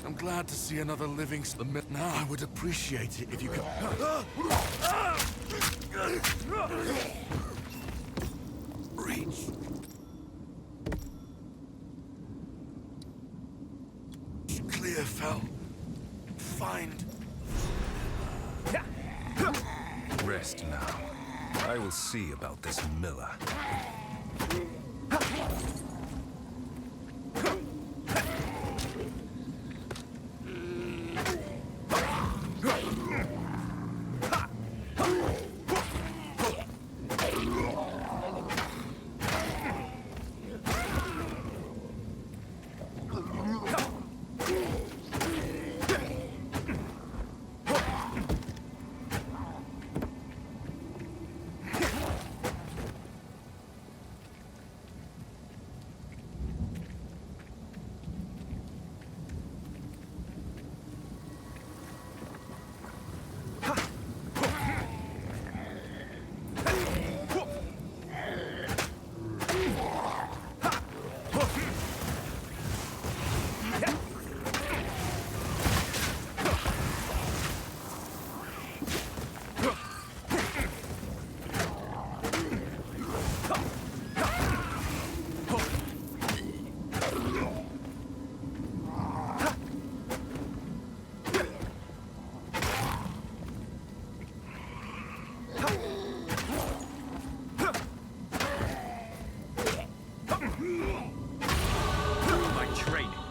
I'm glad to see another living Smith now. I would appreciate it if you could... Reach. Clear, Fel. Find... Rest now. I will see about this Miller.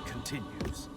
Continues.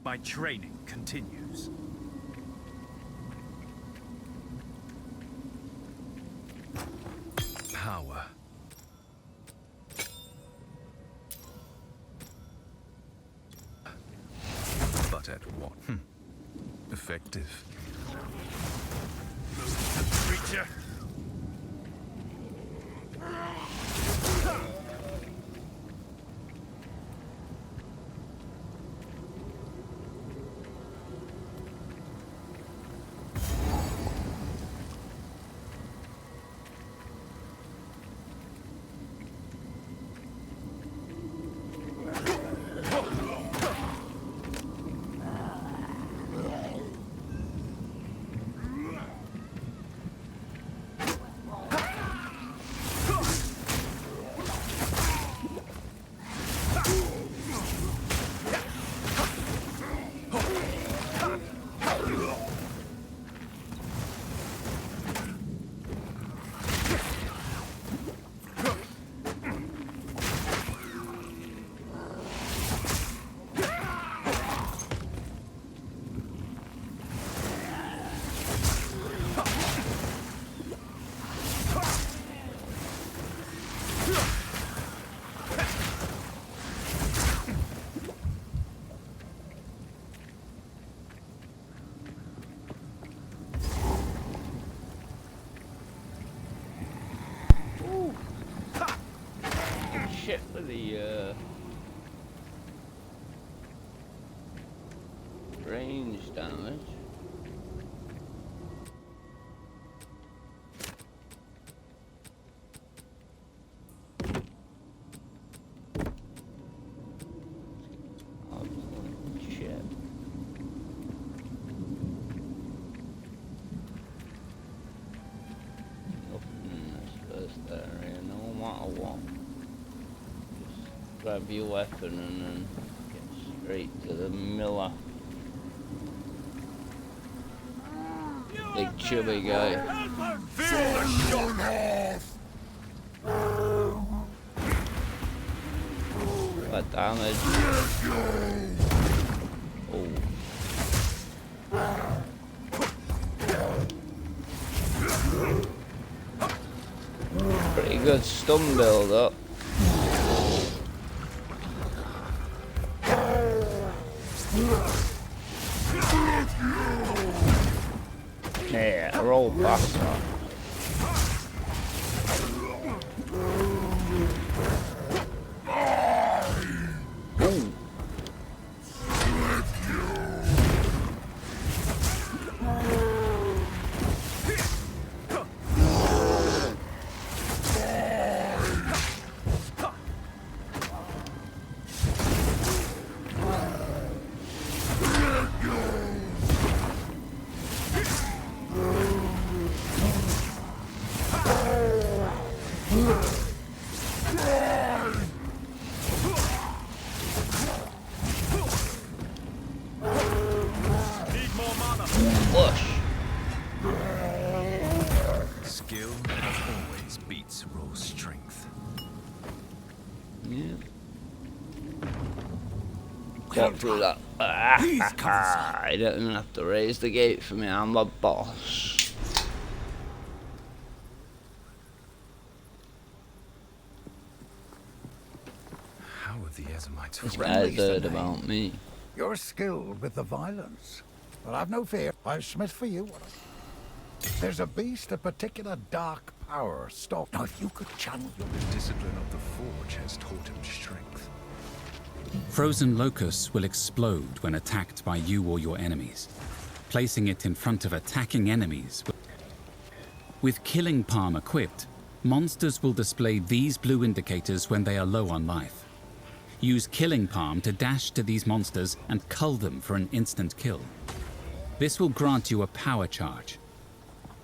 My training continues. Power. But at what? Effective. Creature! shit for the range damage. Grab your weapon and then get straight to the miller. Big chubby guy. What damage? Oh. Pretty good stun build up. Yeah, roll faster. Ooh. Skill always beats raw strength. Yeah. Got through that. I don't even have to raise the gate for me. I'm a boss. How have the Ezamites This friendly? guy's heard about me. You're skilled with the violence. But I've no fear. I've smith for you. There's a beast of particular dark power stalk. Now, if you could channel your The discipline of the forge has taught him strength. Frozen locusts will explode when attacked by you or your enemies, placing it in front of attacking enemies. With Killing Palm equipped, monsters will display these blue indicators when they are low on life. Use Killing Palm to dash to these monsters and cull them for an instant kill. This will grant you a power charge.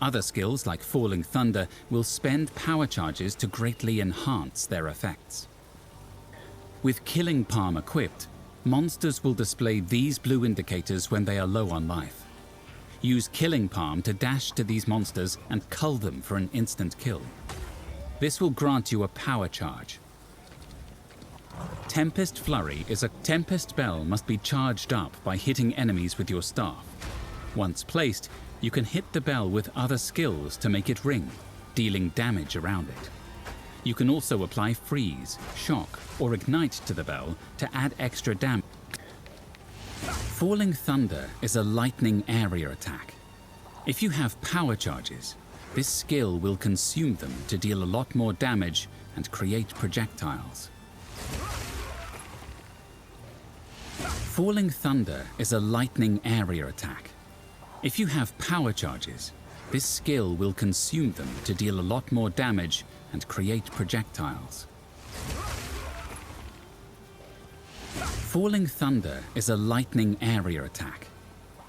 Other skills like Falling Thunder will spend power charges to greatly enhance their effects. With Killing Palm equipped, monsters will display these blue indicators when they are low on life. Use Killing Palm to dash to these monsters and cull them for an instant kill. This will grant you a power charge. Tempest Flurry is a Tempest Bell must be charged up by hitting enemies with your staff. Once placed, you can hit the bell with other skills to make it ring, dealing damage around it. You can also apply Freeze, Shock, or Ignite to the bell to add extra damage. Falling Thunder is a lightning area attack. If you have power charges, this skill will consume them to deal a lot more damage and create projectiles. Falling Thunder is a lightning area attack. If you have power charges, this skill will consume them to deal a lot more damage and create projectiles. Falling Thunder is a lightning area attack.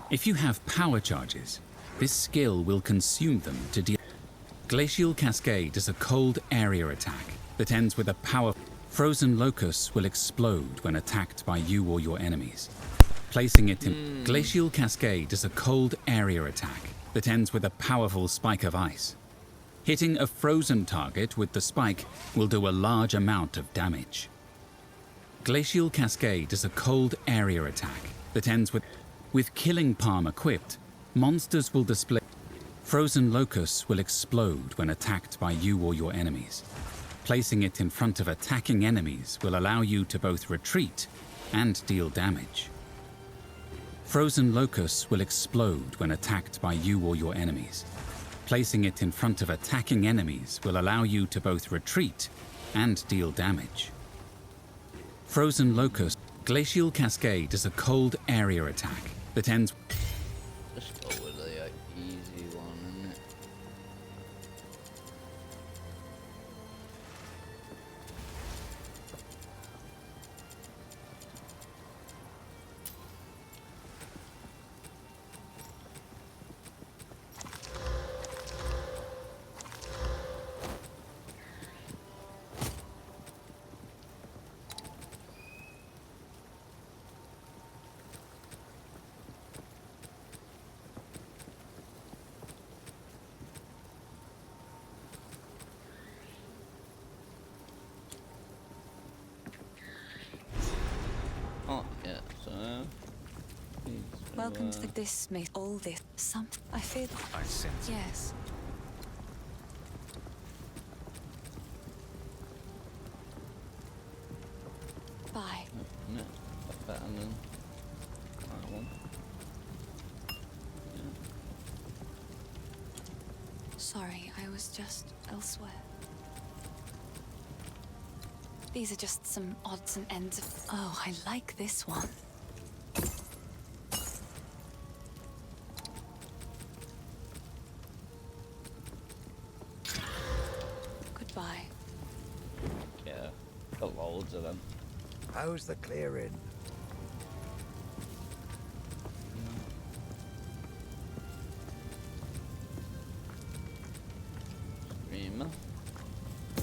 If you have power charges, this skill will consume them to deal. Glacial Cascade is a cold area attack that ends with a power. Frozen locusts will explode when attacked by you or your enemies. Placing it in Glacial Cascade is a cold area attack that ends with a powerful spike of ice. Hitting a frozen target with the spike will do a large amount of damage. Glacial Cascade is a cold area attack that ends with Killing Palm equipped, monsters will display. Frozen locusts will explode when attacked by you or your enemies. Placing it in front of attacking enemies will allow you to both retreat and deal damage. Frozen locusts will explode when attacked by you or your enemies. Placing it in front of attacking enemies will allow you to both retreat and deal damage. Frozen Locust. Glacial Cascade is a cold area attack that ends. Just go with the easy one, innit? Oh, yeah, so. Welcome to this may all this some I feel I sense yes. Bye. No, that's better than that one. Sorry, I was just elsewhere. These are just some odds and ends of. Oh, I like this one. Goodbye. Yeah, got loads of them. How's the clearing? Screamer.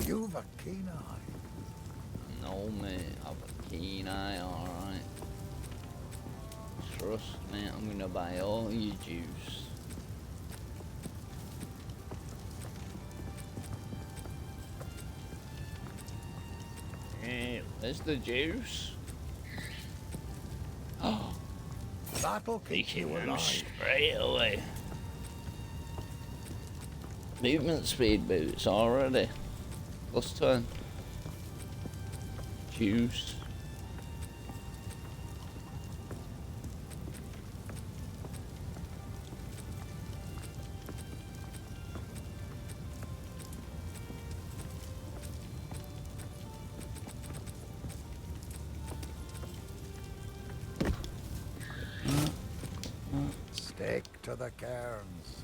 You've a keen eye. No, mate, I've a keen eye, alright. Trust me, I'm gonna buy all your juice. Hey, where's the juice? Oh, That'll keep you taking them alive. straight away. Movement speed boots already. Plus 10. Juice. Stick to the cairns.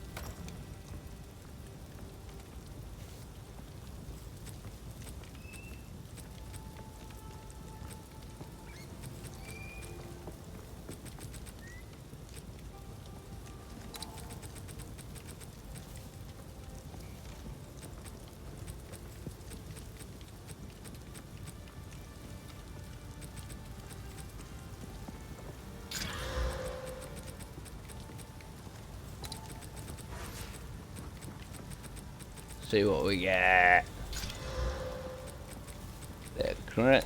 See what we get. They're crit.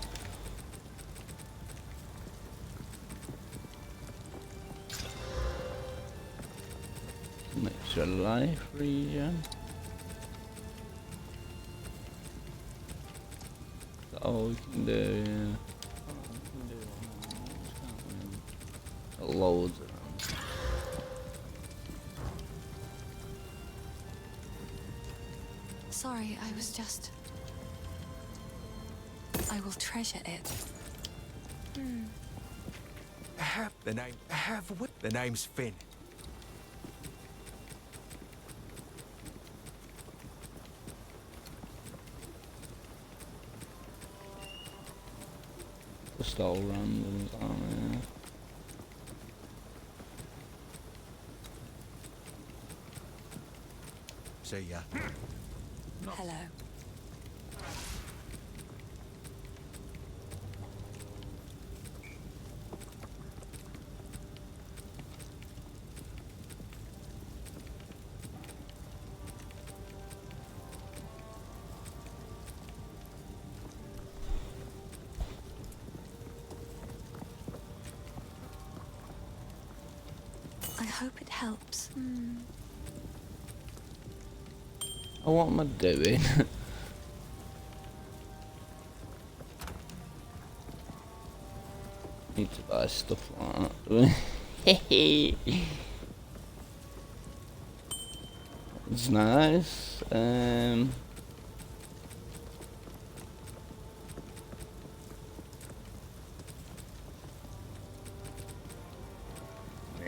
Makes your life regen. That's all we can do, yeah. Loads of them. Sorry, I was just. I will treasure it. The name's Finn. Just all random, aren't they? See ya. Hello. I hope it helps. Oh, what am I doing? Need to buy stuff like that, do we? It's nice.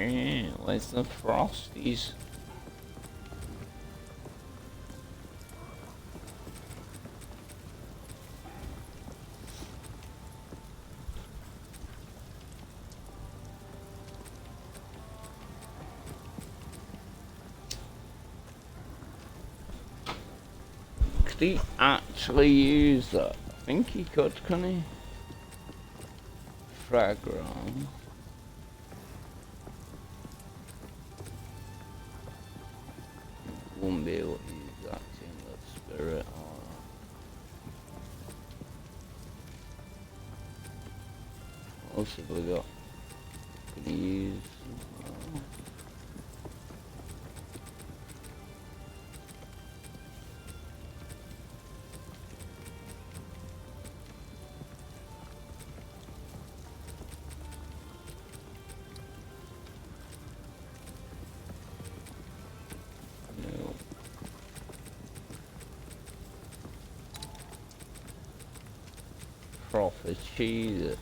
Where's the Frosties? Could he actually use that? I think he could, couldn't he? Fragron. Wouldn't be able to use that Team Spirit or what else have we got? Can he use no. Prophecy.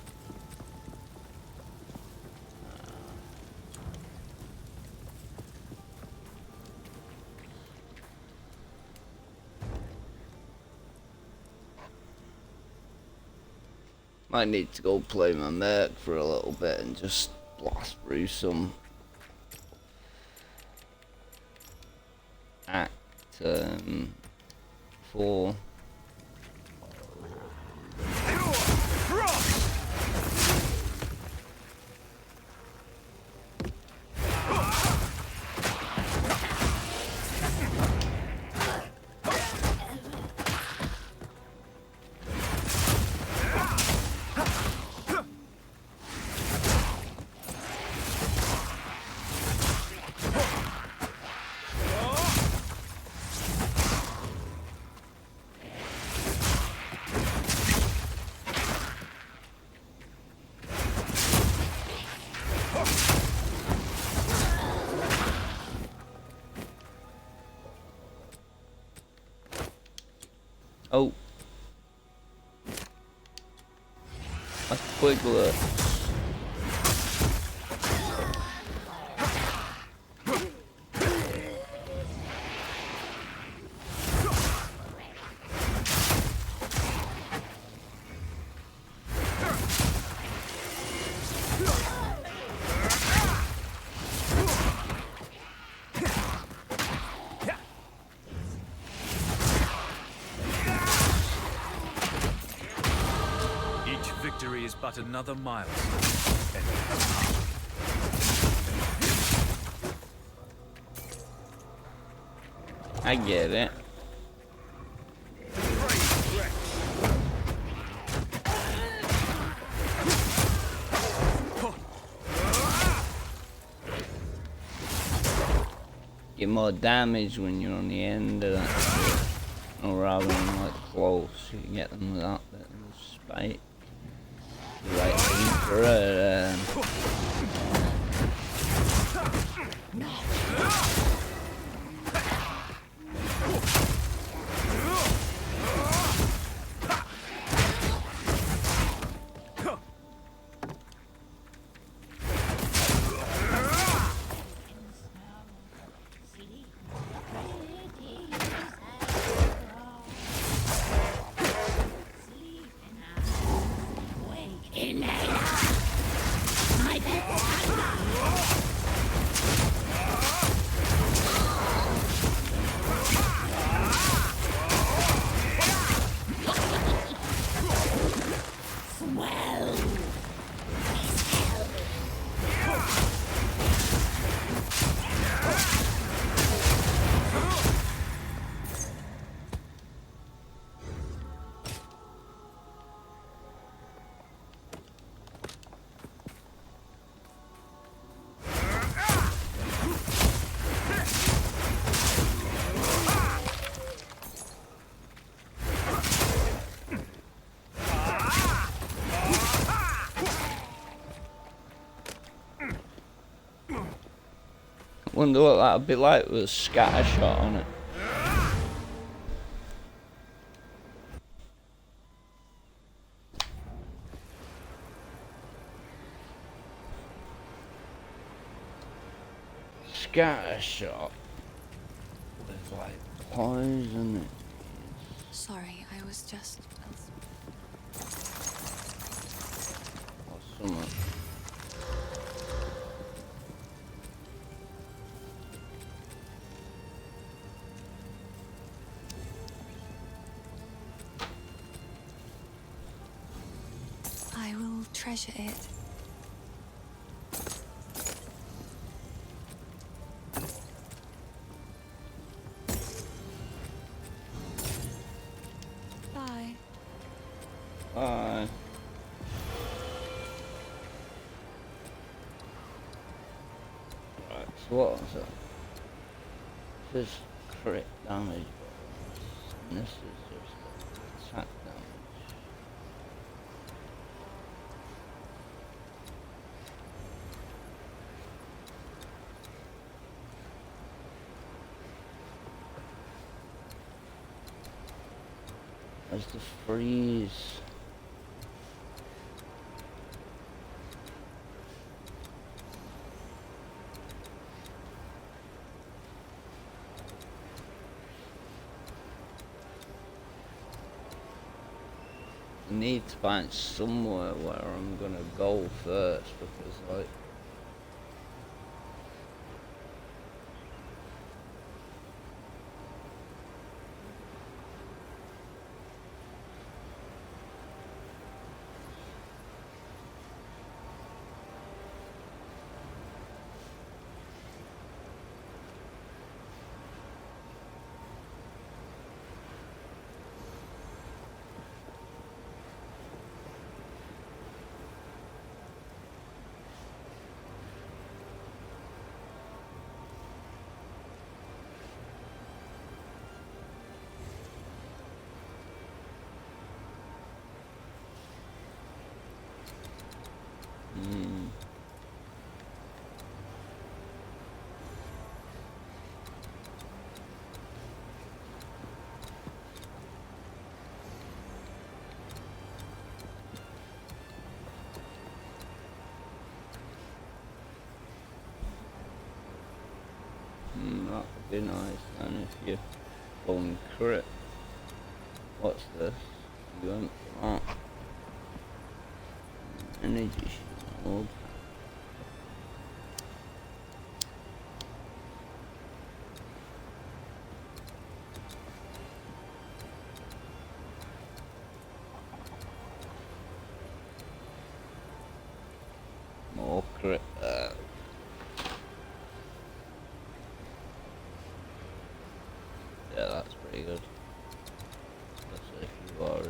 Might need to go play my merc for a little bit and just blast through some Act 4. Oh. A Quiggler. Victory is but another milestone. I get it. Get more damage when you're on the end of that, or rather than like close. You can get them with that bit of spite. Right for it. Wonder what that'd be like with a scatter shot on it. scatter shot with like poison. Sorry, I was just... Or something. I will treasure it. Bye. Bye. Right, so what was it? This is crit damage, and this is just attack damage. Where's the freeze? I need to find somewhere where I'm gonna go first because like that would be nice, and if you on crit. What's this? You went for that. Energy shield. More crit. Yeah, that's pretty good. Especially if you've already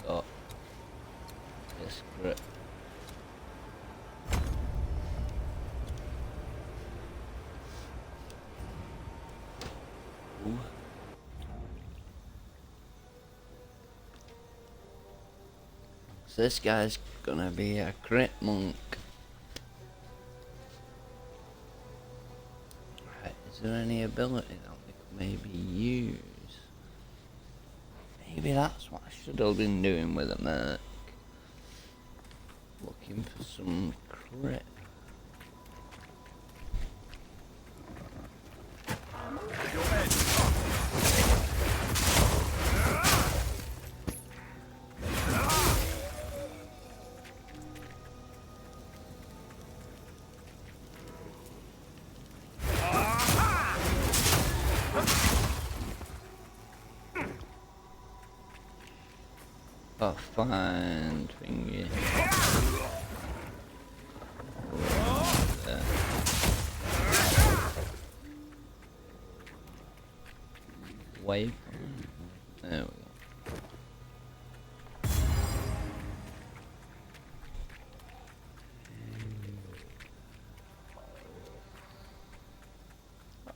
got this crit. Ooh. So this guy's gonna be a crit monk. Right, is there any ability that we could maybe use? Maybe that's what I should have been doing with a merc. Looking for some crit. Oh, fine thingy. There. Waypoint. There we go.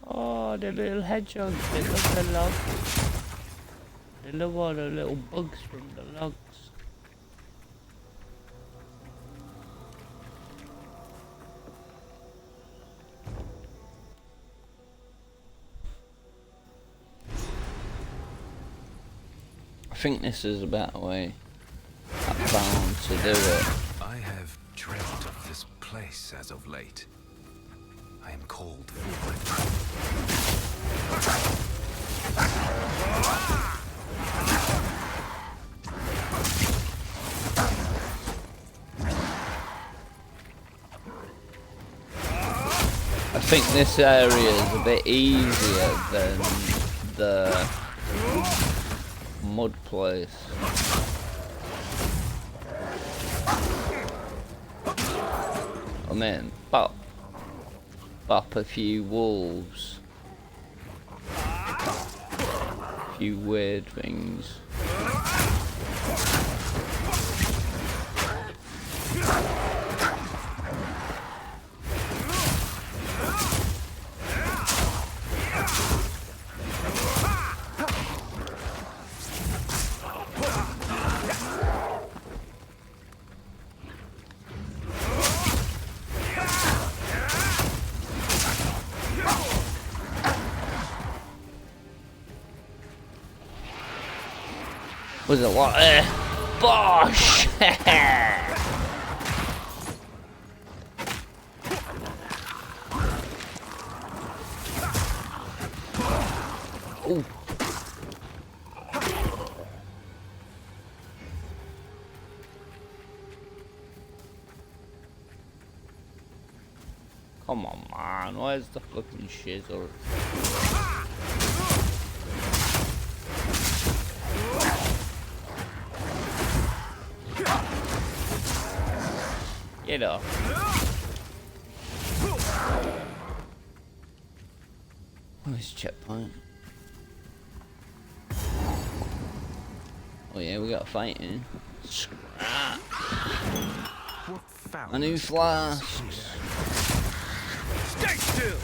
Oh, the little hedgehogs, they love the logs. They love all the little bugs from the logs. I think this is a better way I found to do it. I have dreamt of this place as of late. I am cold for I think this area is a bit easier than the mud place. I mean, bop a few wolves. A few weird things. Was it what? Bosh! Ooh. Come on, man. Where's the fucking shizzle? Get up. Where's checkpoint? Oh yeah, we got a fight in. Scrap. A new flasks. Stay still!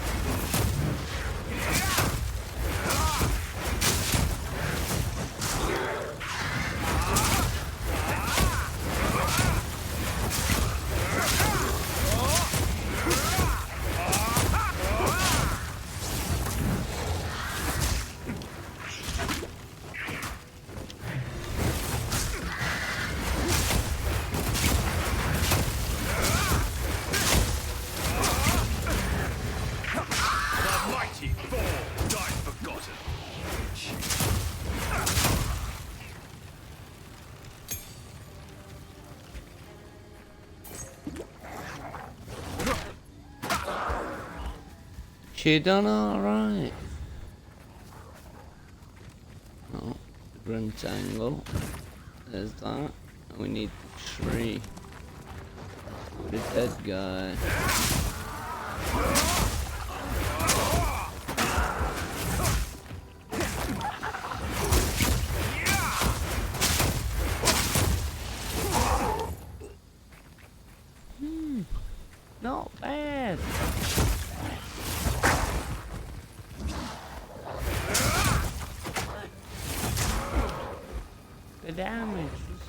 She done alright. Oh, rectangle. There's that. And we need the tree. The dead guy. Not bad. The damage is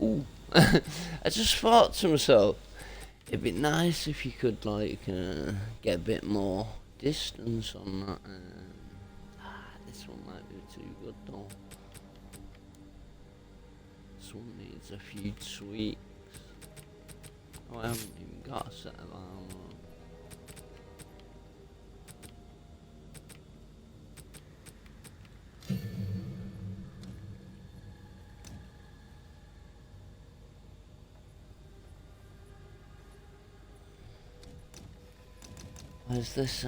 ooh. I just thought to myself, it'd be nice if you could like get a bit more distance on that. This one might be too good though. This one needs a few tweaks. Oh, I haven't even got a set of armor. Where's this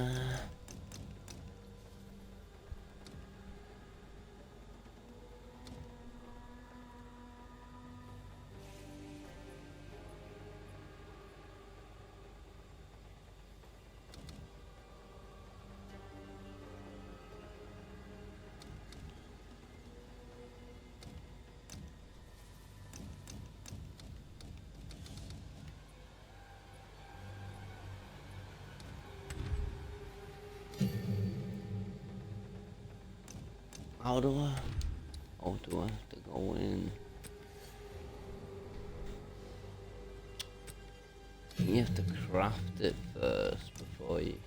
how do I? Oh, do I have to go in? think you have to craft it first before you.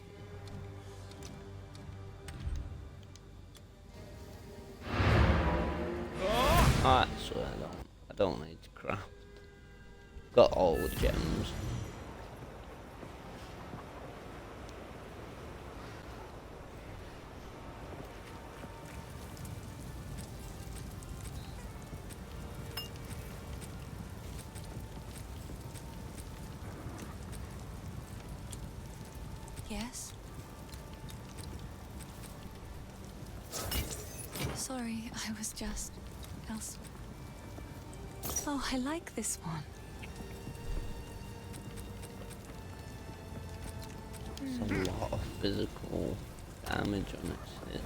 Actually, I don't need to craft. Got all the gems. Yes? Sorry, I was just elsewhere. Oh, I like this one. There's a lot of physical damage on its hits.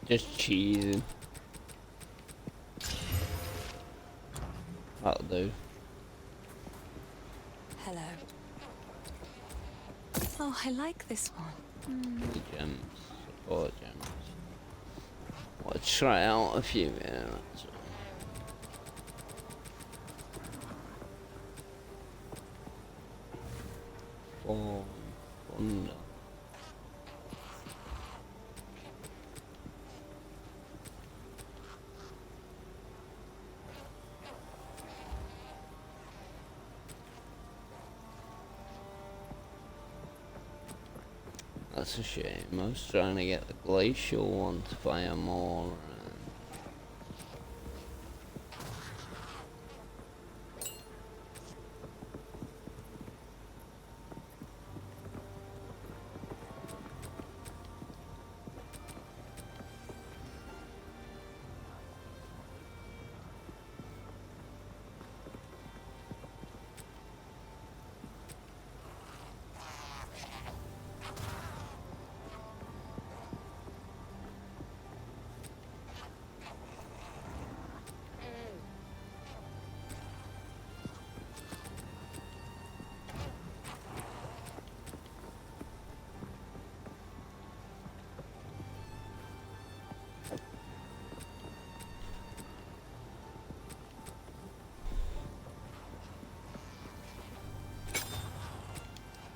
Just cheesing. That'll do. Hello. Oh, I like this one. The gems. Support gems. I'll try out a few minutes. For thunder. That's a shame. I was trying to get the glacial one to fire more.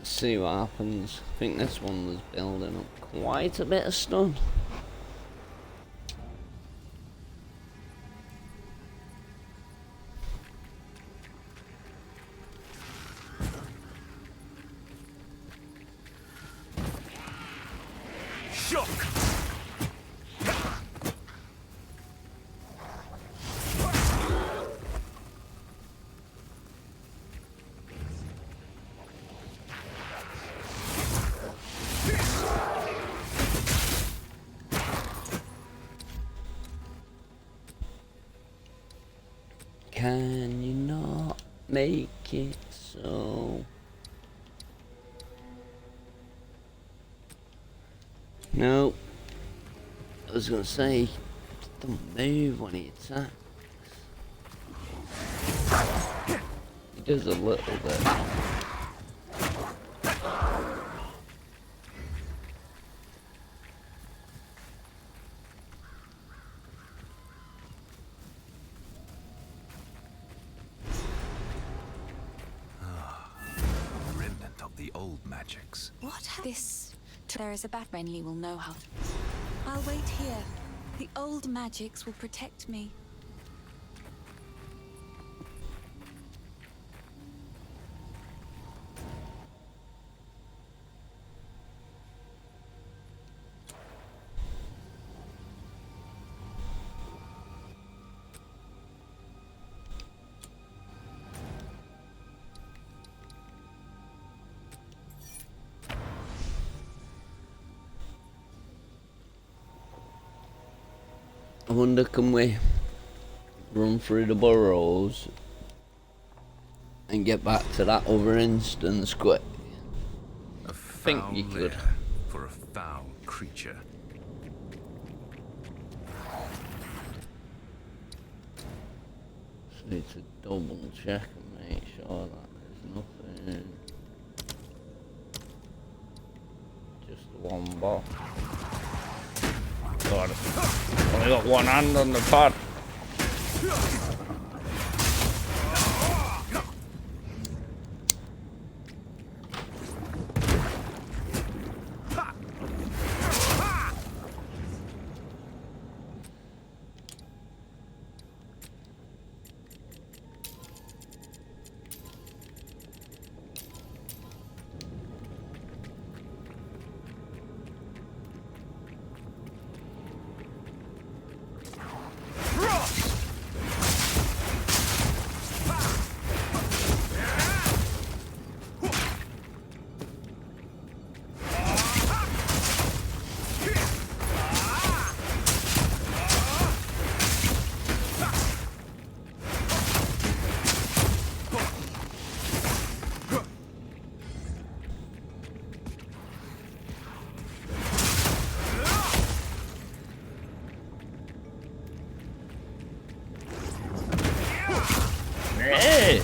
See what happens. I think this one was building up quite a bit of stone. Shock! Can you not make it so? No. I was gonna say, don't move when he attacks. He does a little bit. Remnant of the old magics. What this? There is a bat. Renly will know how to. I'll wait here. The old magics will protect me. I wonder, can we run through the burrows and get back to that other instance quick? A think foul you could. lair for a foul creature. Just need to double check and make sure that there's nothing. Just the one box. God, only got one hand on the pad. Hey!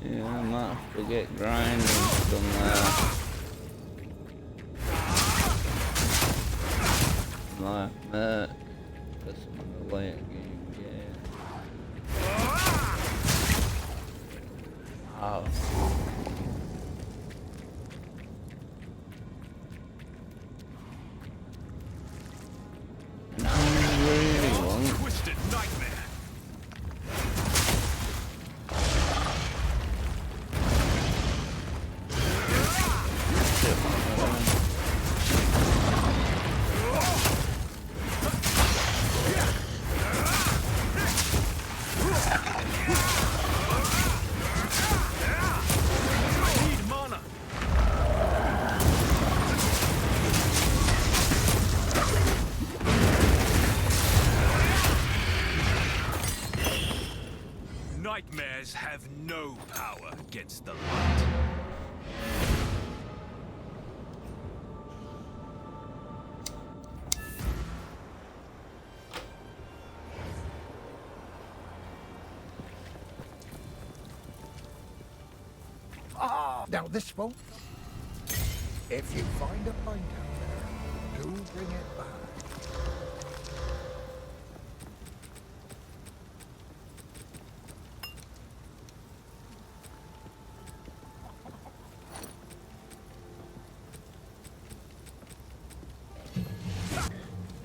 Yeah, I might have to get grinding somewhere. Like Merc. That's another way of game, yeah. Wow. Twisted nightmare. Need mana. Nightmares have no power against the light. Ah, now this won't. If you find a pint out there, do bring it back.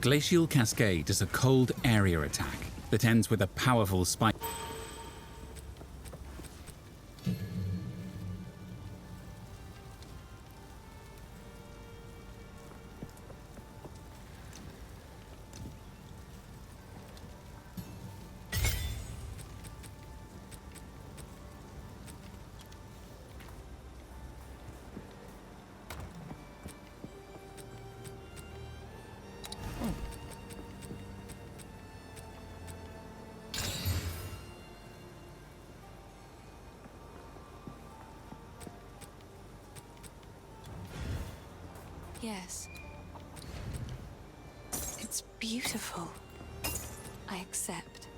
Glacial Cascade is a cold area attack that ends with a powerful spike. Yes. It's beautiful. I accept.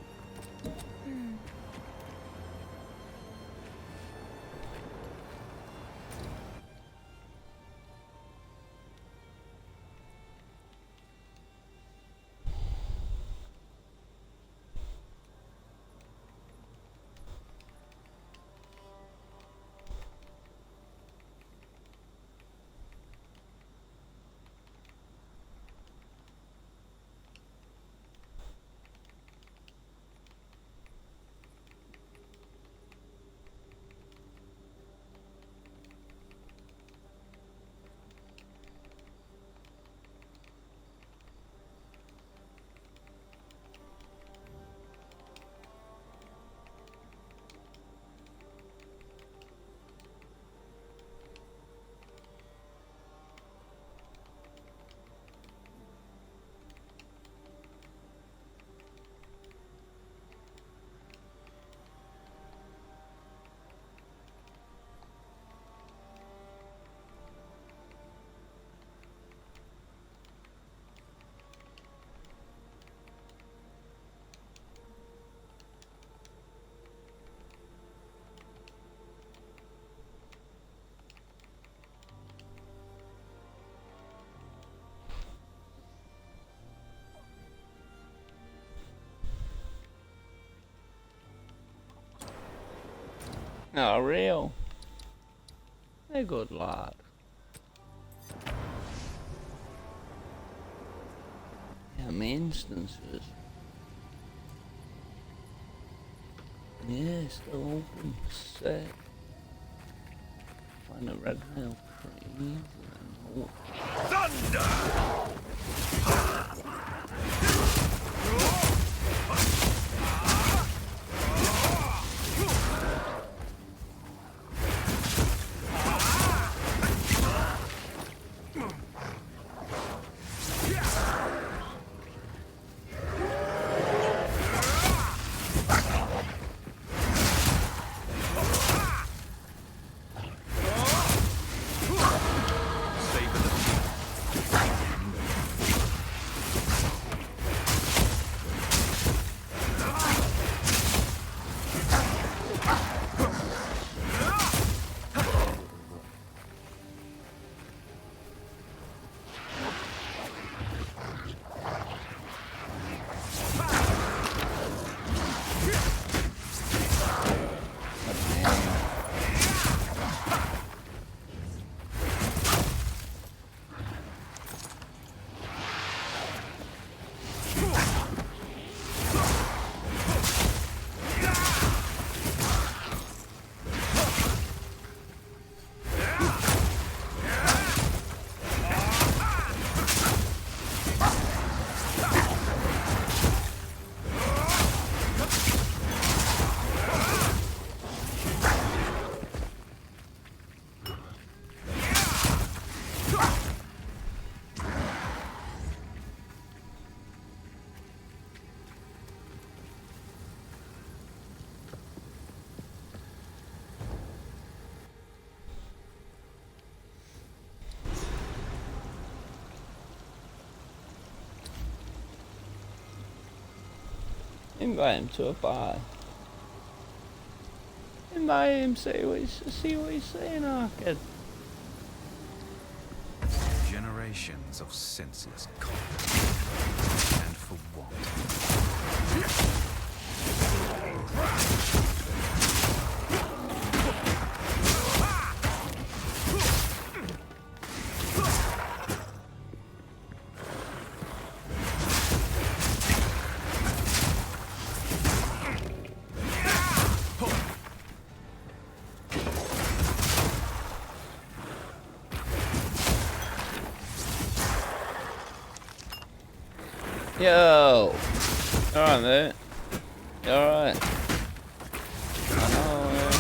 Oh, real. A good lad. Yeah, my instances. Yeah, still open. Sick. Find a red mail pretty easy then. Oh. Invite him to a bar. Invite him, see what he's saying, Arkad. Generations of senseless conflict. And for what? Yo! Alright, mate. You alright? I know, man.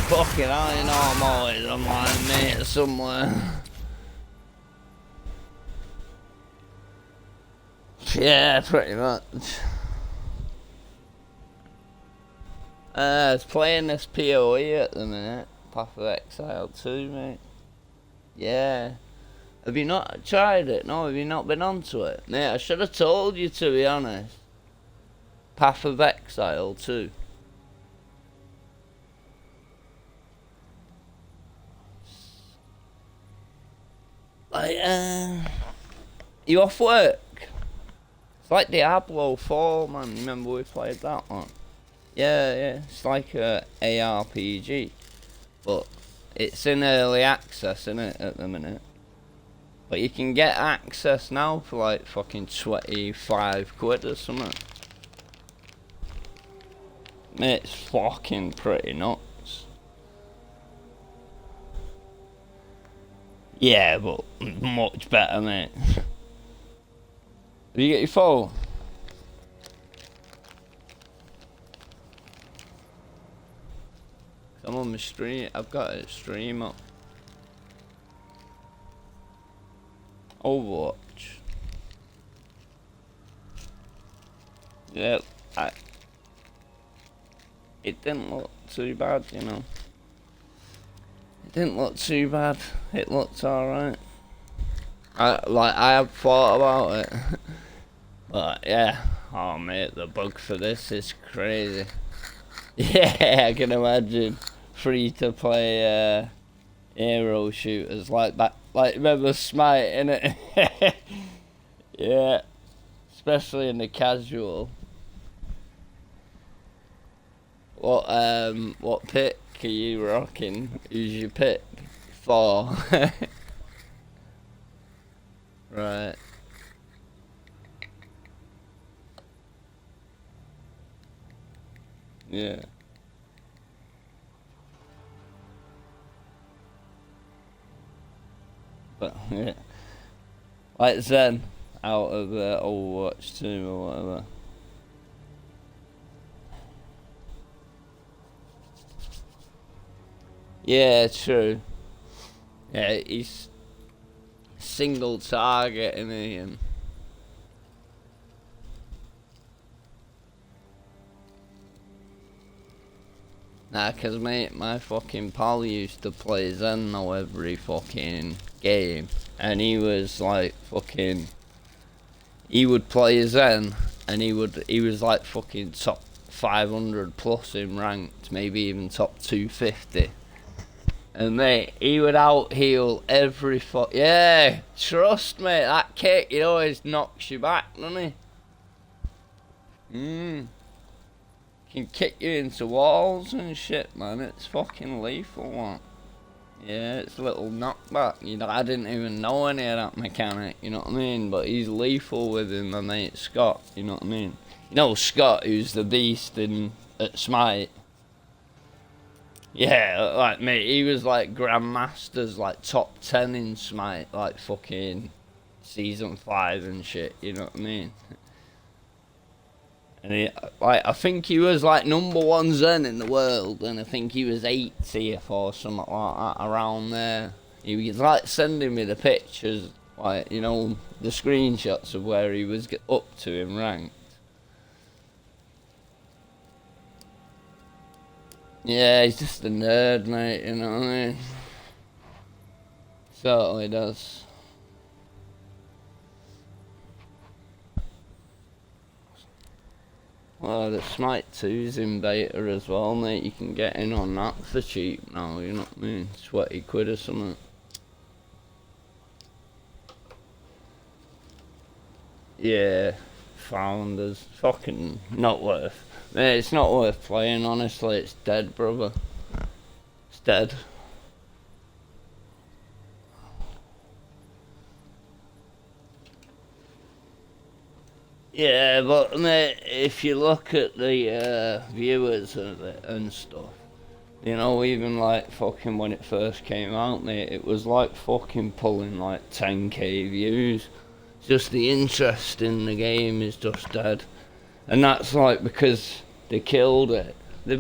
Fucking hell, you know I'm always on my mate somewhere. Yeah, pretty much. It's playing this POE at the minute. Path of Exile 2, mate. Yeah. Have you not tried it? No, have you not been onto it? Mate, I should have told you, to be honest. Path of Exile 2. Like, you off work? It's like Diablo 4, man. Remember we played that one? Yeah. It's like a ARPG. But it's in early access, innit, at the minute. But you can get access now for like fucking 25 quid or something. It's fucking pretty nuts. Yeah, but much better, mate. Have you got your phone? I'm on my stream. I've got a stream up. Overwatch. Yeah, it didn't look too bad, you know. It didn't look too bad. It looked alright. I have thought about it. But yeah, oh mate, the bug for this is crazy. Yeah, I can imagine. Free to play hero shooters like that. Like, remember Smite, innit? Yeah. Especially in the casual. What pick are you rocking? Who's your pick? 4. Right. Yeah. But yeah. Like Zen out of Overwatch 2 or whatever. Yeah, true. Yeah, he's single target, isn't he? And nah, cause my fucking pal used to play Zen now every fucking game, and he was like fucking. He would play Zen, and he was like fucking top 500 plus in ranked, maybe even top 250. And mate, he would out heal every yeah, trust me, that kick, it always knocks you back, doesn't he? Can kick you into walls and shit, man. It's fucking lethal, one. Yeah, it's a little knockback. You know, I didn't even know any of that mechanic, you know what I mean? But he's lethal with him, my mate Scott, you know what I mean? You know Scott, who's the beast at Smite? Yeah, like, mate, he was like Grandmasters, like top 10 in Smite, like fucking season 5 and shit, you know what I mean? And he, like, I think he was like #1 Zen in the world, and I think he was 80th or something like that, around there. He was like sending me the pictures, like, you know, the screenshots of where he was up to in ranked. Yeah, he's just a nerd, mate, you know what I mean? Certainly does. Well, the Smite 2's in beta as well, mate. You can get in on that for cheap now, you know what I mean? 20 quid or something. Yeah, Founders. Fucking not worth. Mate, it's not worth playing, honestly. It's dead, brother. It's dead. Yeah, but mate, if you look at the viewers and stuff, you know, even like fucking when it first came out, mate, it was like fucking pulling like 10k views. Just the interest in the game is just dead. And that's like because they killed it. They're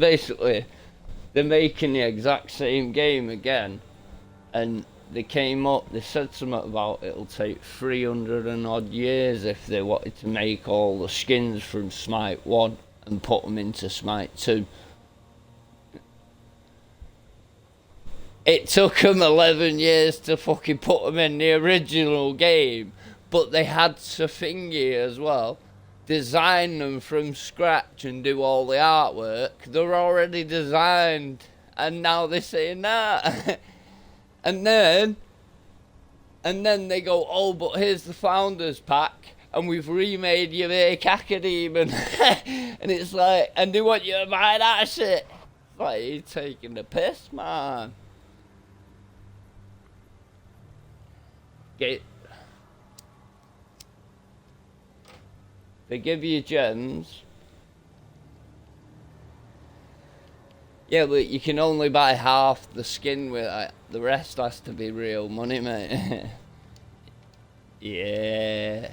making the exact same game again, and they said something about it'll take 300 and odd years if they wanted to make all the skins from Smite 1 and put them into Smite 2. It took them 11 years to fucking put them in the original game, but they had to thingy as well, design them from scratch and do all the artwork. They're already designed, and now they're saying that. And then they go, oh, but here's the Founders Pack, and we've remade your make Academe, and it's like, and they want you to buy that shit. It's like, you're taking the piss, man. They give you gems. Yeah, but you can only buy half the skin with it. The rest has to be real money, mate. Yeah.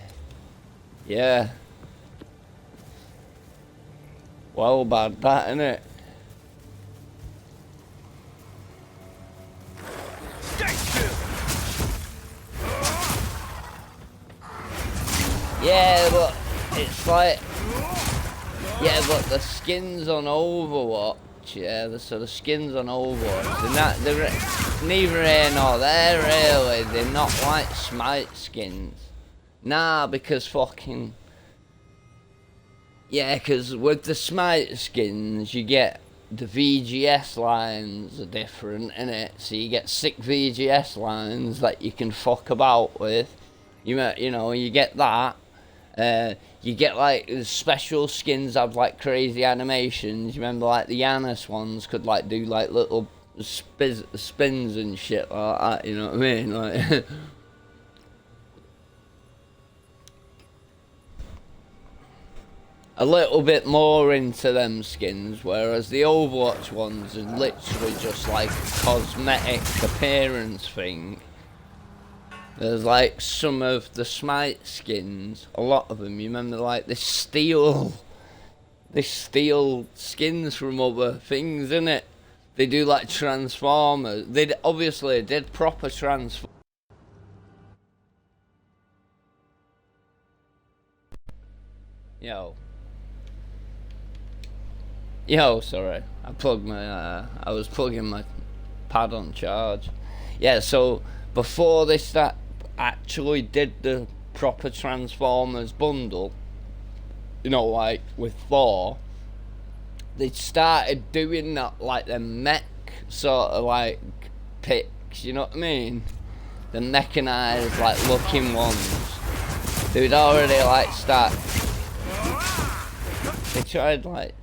Yeah. Well bad, that, innit? Yeah, but it's like... Yeah, but the skins on Overwatch, yeah, so the skins on Overwatch, they're neither here nor there, really. They're not like Smite skins. Nah, because fucking... Yeah, because with the Smite skins, you get... The VGS lines are different, innit? So you get 6 VGS lines that you can fuck about with. You know, you get that. You get like the special skins have like crazy animations. You remember like the Yanis ones could like do like little spins and shit like that, you know what I mean? Like a little bit more into them skins, whereas the Overwatch ones are literally just like a cosmetic appearance thing. There's like some of the Smite skins, a lot of them, you remember like the steel skins from other things, innit? They do like Transformers. They obviously did proper Transformers. Yo, sorry. I was plugging my pad on charge. Yeah, so before they actually did the proper Transformers bundle, you know, like with Thor, they started doing that like the mech sort of like picks, you know what I mean? The mechanized like looking ones. They'd already like they tried like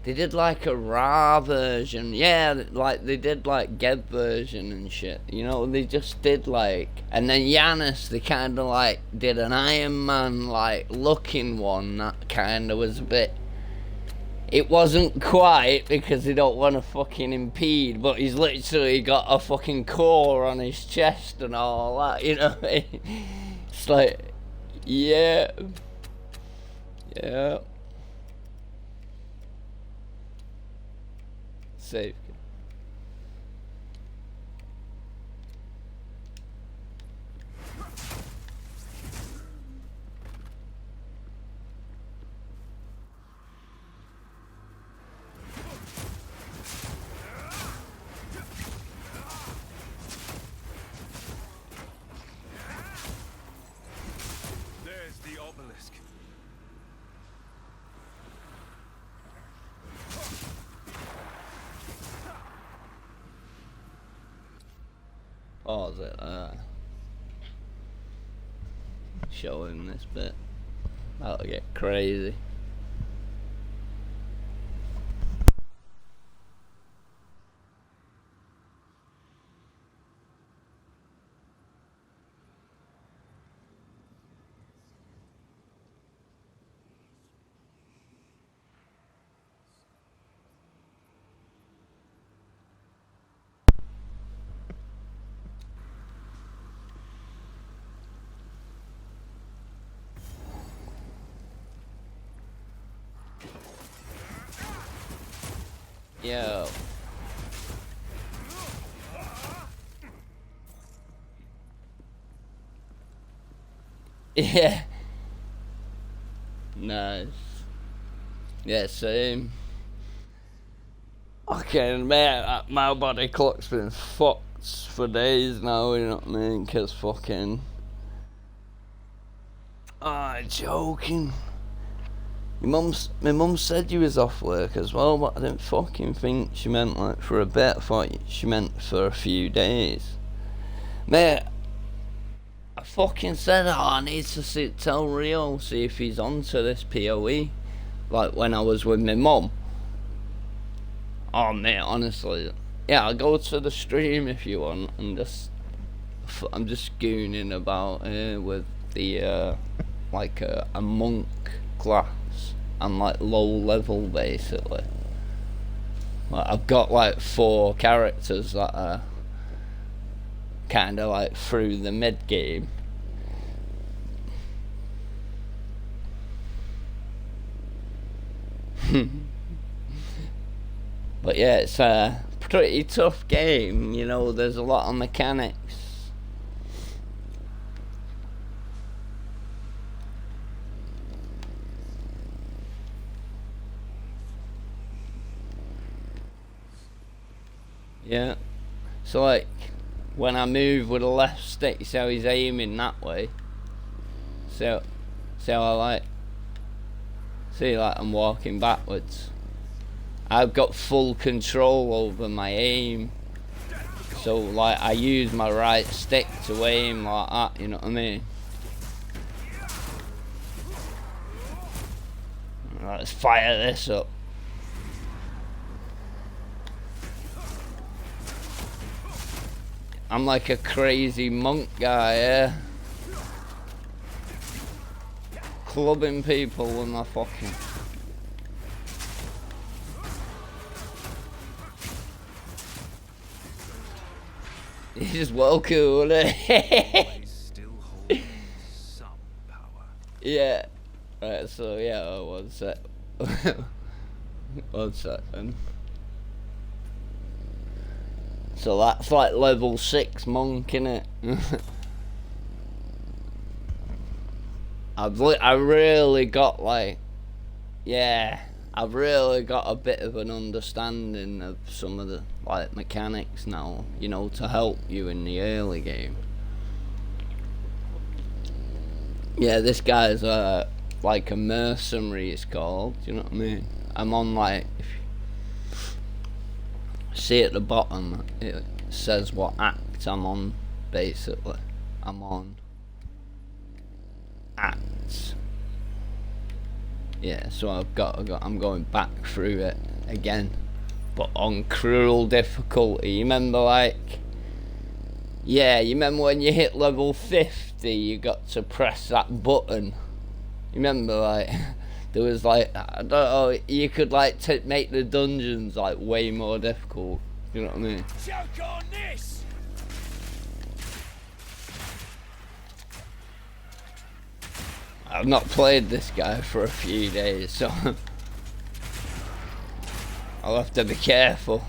they did like a raw version, yeah, like they did like Geb version and shit, you know, they just did like, and then Yanis, they kind of like did an Iron Man like looking one that kind of was a bit, it wasn't quite because they don't want to fucking impede, but he's literally got a fucking core on his chest and all that, you know. It's like, yeah. Safe. There's the obelisk. Pause it. Show him this bit. That'll get crazy. Yo. Yeah. Nice. Yeah, same. Okay, man, my body clock's been fucked for days now, you know what I mean? Cause fucking... joking. My mum said you was off work as well, but I didn't fucking think she meant like for a bit. I thought she meant for a few days. Mate, I fucking said, I need to tell Rio, see if he's onto this POE. Like when I was with my mum. Oh mate, honestly. Yeah, I'll go to the stream if you want, and I'm just gooning about with the like a monk class and like low level basically. Like, I've got like 4 characters that are kind of like through the mid game. But yeah, it's a pretty tough game, you know, there's a lot of mechanics. Yeah, so like when I move with the left stick, see how he's aiming that way. So how I like, see like I'm walking backwards. I've got full control over my aim. So like I use my right stick to aim like that, you know what I mean? Let's fire this up. I'm like a crazy monk guy, yeah? Clubbing people with my fucking... He's well cool, eh? Still hold some power. Yeah. Right, so yeah, one sec. One second. So that's like level 6 monk, innit? I really got like, yeah, I've really got a bit of an understanding of some of the like mechanics now, you know, to help you in the early game. Yeah, this guy's like a mercenary, it's called, you know what I mean? I'm on like, if you see at the bottom, it says what act I'm on, basically. I'm on acts. Yeah, so I'm going back through it again, but on cruel difficulty. You remember, like, yeah, you remember when you hit level 50, you got to press that button. You remember, like, there was like, I don't know, you could like make the dungeons like way more difficult. You know what I mean? Choke on this! I've not played this guy for a few days, so I'll have to be careful.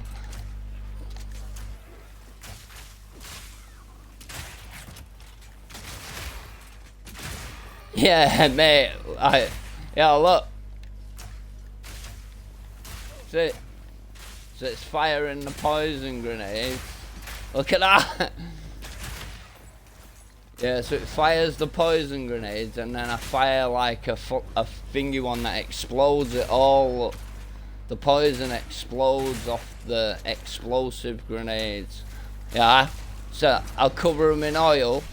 Yeah, mate. Yeah, look. See? So it's firing the poison grenade. Look at that. Yeah, so it fires the poison grenades, and then I fire like a thingy one that explodes it all up. The poison explodes off the explosive grenades. Yeah, so I'll cover them in oil.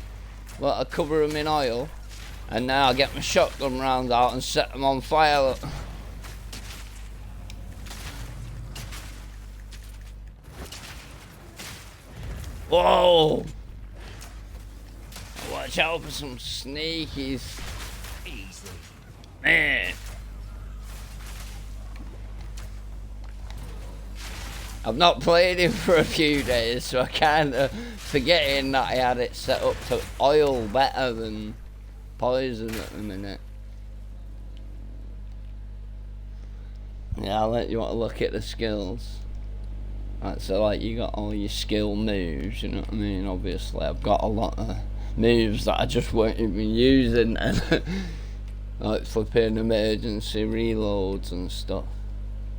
Well, I'll cover them in oil, and then I'll get my shotgun rounds out and set them on fire. Whoa! Watch out for some sneakies. Easily. Man. I've not played him for a few days, so I kind of forgetting that I had it set up to oil better than poison at the minute. Yeah, I'll let you want to look at the skills. Right, so like you got all your skill moves, you know what I mean? Obviously I've got a lot of moves that I just weren't even using, and like flipping emergency reloads and stuff.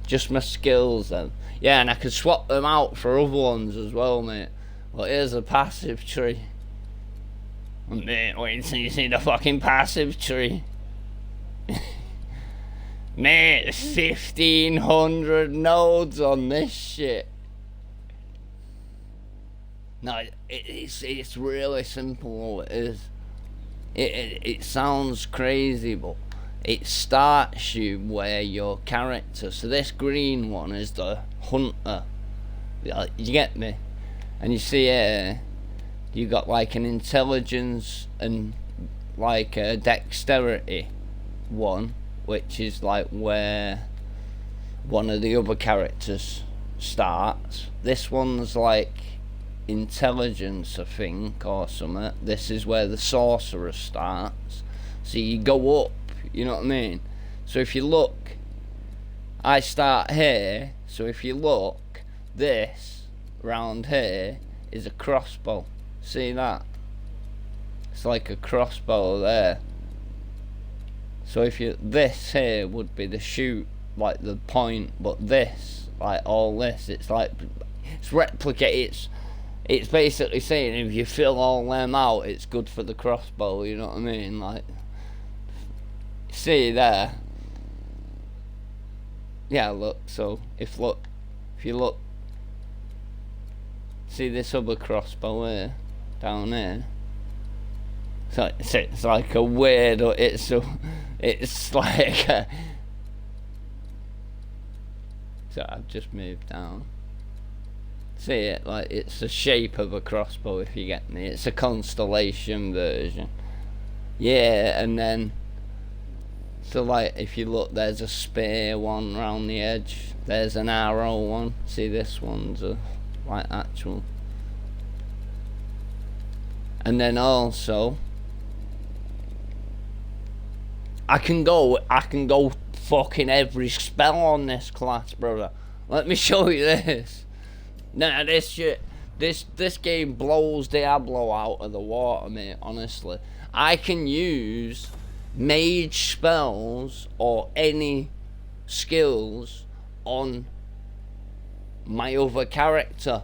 Just my skills then. Yeah, and I could swap them out for other ones as well, mate. Well, here's a passive tree. Mate, wait until you see the fucking passive tree. Mate, 1,500 nodes on this shit. No, it's really simple. It is. It sounds crazy, but it starts you where your character. So this green one is the hunter. You get me? And you see here, you got like an intelligence and like a dexterity one, which is like where one of the other characters starts. This one's like intelligence, I think, or something. This is where the sorcerer starts. So you go up, you know what I mean? So if you look, I start here, so if you look, this round here is a crossbow. See that? It's like a crossbow there. So if you, this here would be the shoot, like the point, but this, like all this, it's like, it's replicate, it's basically saying if you fill all them out, it's good for the crossbow, you know what I mean? Like, see there? Yeah, look, so if you look, see this other crossbow here, down here, So it's like a weird, it's like a, so I've just moved down. See it, like it's the shape of a crossbow, if you get me. It's a constellation version. Yeah, and then so like if you look, there's a spear one round the edge, there's an arrow one. See, this one's a like actual. And then also I can go fucking every spell on this class, brother. Let me show you this. Nah, this shit, this game blows Diablo out of the water, mate, honestly. I can use mage spells or any skills on my other character,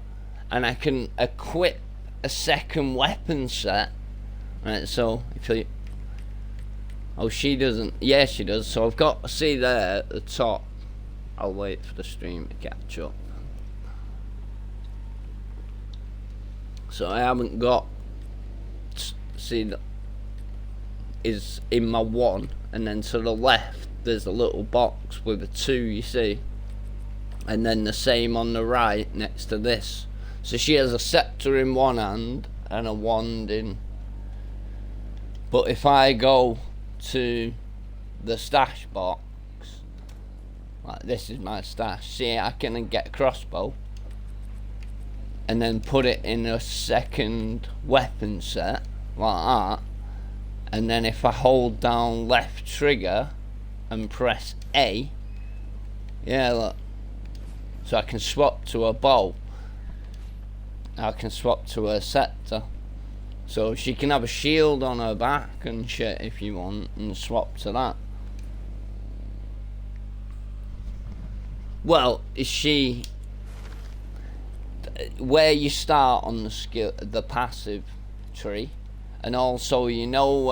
and I can equip a second weapon set. Right, so if you, oh, she doesn't, yeah she does, so I've got, see there at the top, I'll wait for the stream to catch up. So I haven't got, see that is in my one, and then to the left there's a little box with a 2, you see, and then the same on the right next to this. So she has a scepter in one hand and a wand in. But if I go to the stash box, like this is my stash, see, I can get a crossbow and then put it in a second weapon set like that, and then if I hold down left trigger and press A, yeah, look, so I can swap to a bow, I can swap to a scepter, so she can have a shield on her back and shit if you want, and swap to that. Well, is she where you start on the skill, the passive tree, and also, you know,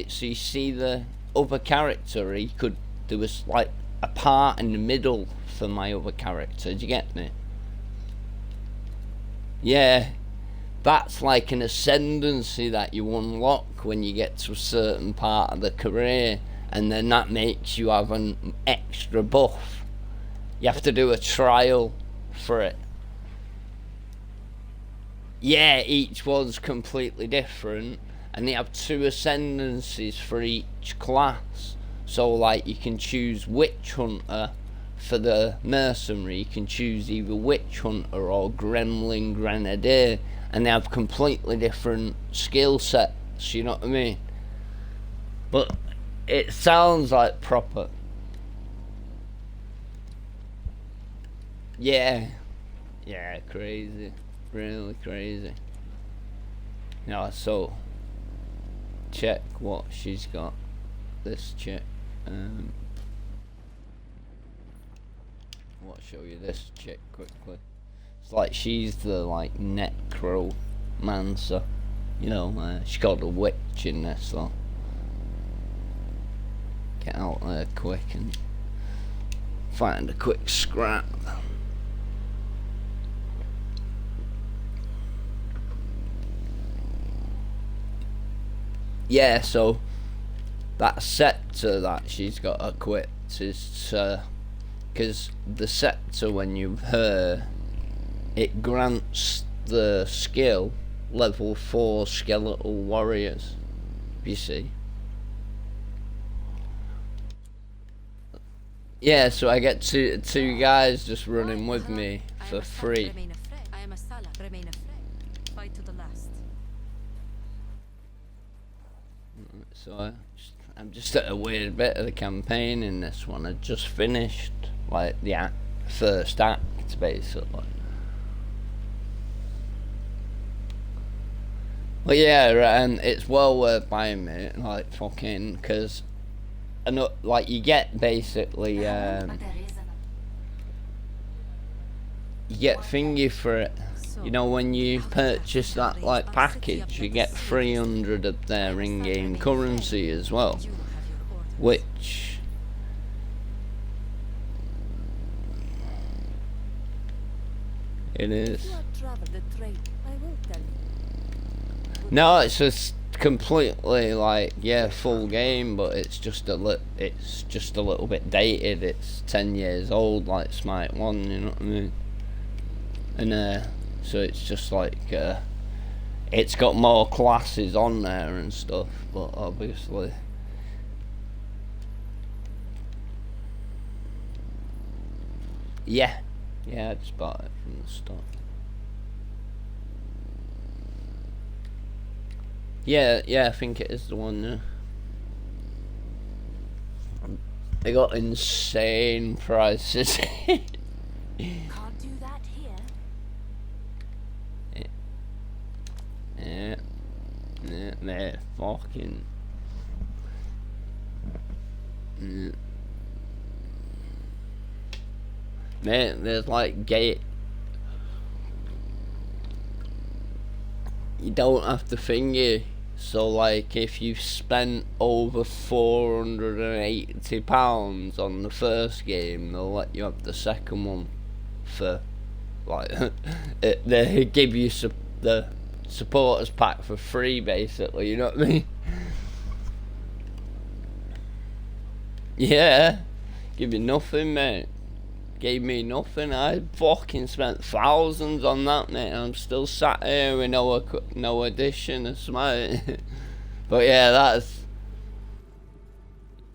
so you see the other character, he could, there was like a part in the middle for my other character, do you get me? Yeah, that's like an ascendancy that you unlock when you get to a certain part of the career, and then that makes you have an extra buff. You have to do a trial for it. Yeah, each one's completely different, and they have 2 ascendancies for each class. So like you can choose Witch Hunter for the mercenary, you can choose either Witch Hunter or Gremlin Grenadier, and they have completely different skill sets, you know what I mean? But it sounds like proper. Yeah, crazy, really crazy. Yeah, so check what she's got. This chick, I'll show you this chick quickly. It's like she's the like necromancer, you know. She's got a witch in this, so get out there quick and find a quick scrap. Yeah, so that scepter that she's got equipped is because the scepter, when you her, it grants the skill level 4 skeletal warriors, you see. Yeah, so I get two guys just running with me for free. I am a Salah. Remain afraid. Fight to the last. So I'm just at a weird bit of the campaign in this one. I just finished like the first act, basically. But yeah, and it's well worth buying, mate. Like fucking, because like you get basically you get thingy for it. You know, when you purchase that like package, you get 300 of their in-game currency as well, which it is. No, it's just completely like, yeah, full game, but it's just a little bit dated. It's 10 years old, like Smite 1, you know what I mean? And so it's just like it's got more classes on there and stuff, but obviously yeah, I just bought it from the store. Yeah, I think it is the one. They got insane prices. Can't do that here. Yeah, they're fucking. Mate, there's like gate. You don't have to thingy. So like if you spent over £480 on the first game, they'll let you have the second one for like they give you the supporters pack for free basically, you know what I mean? Yeah, give you nothing, mate. Gave me nothing. I fucking spent thousands on that, mate. I'm still sat here with no addition of Smite. But yeah, that's.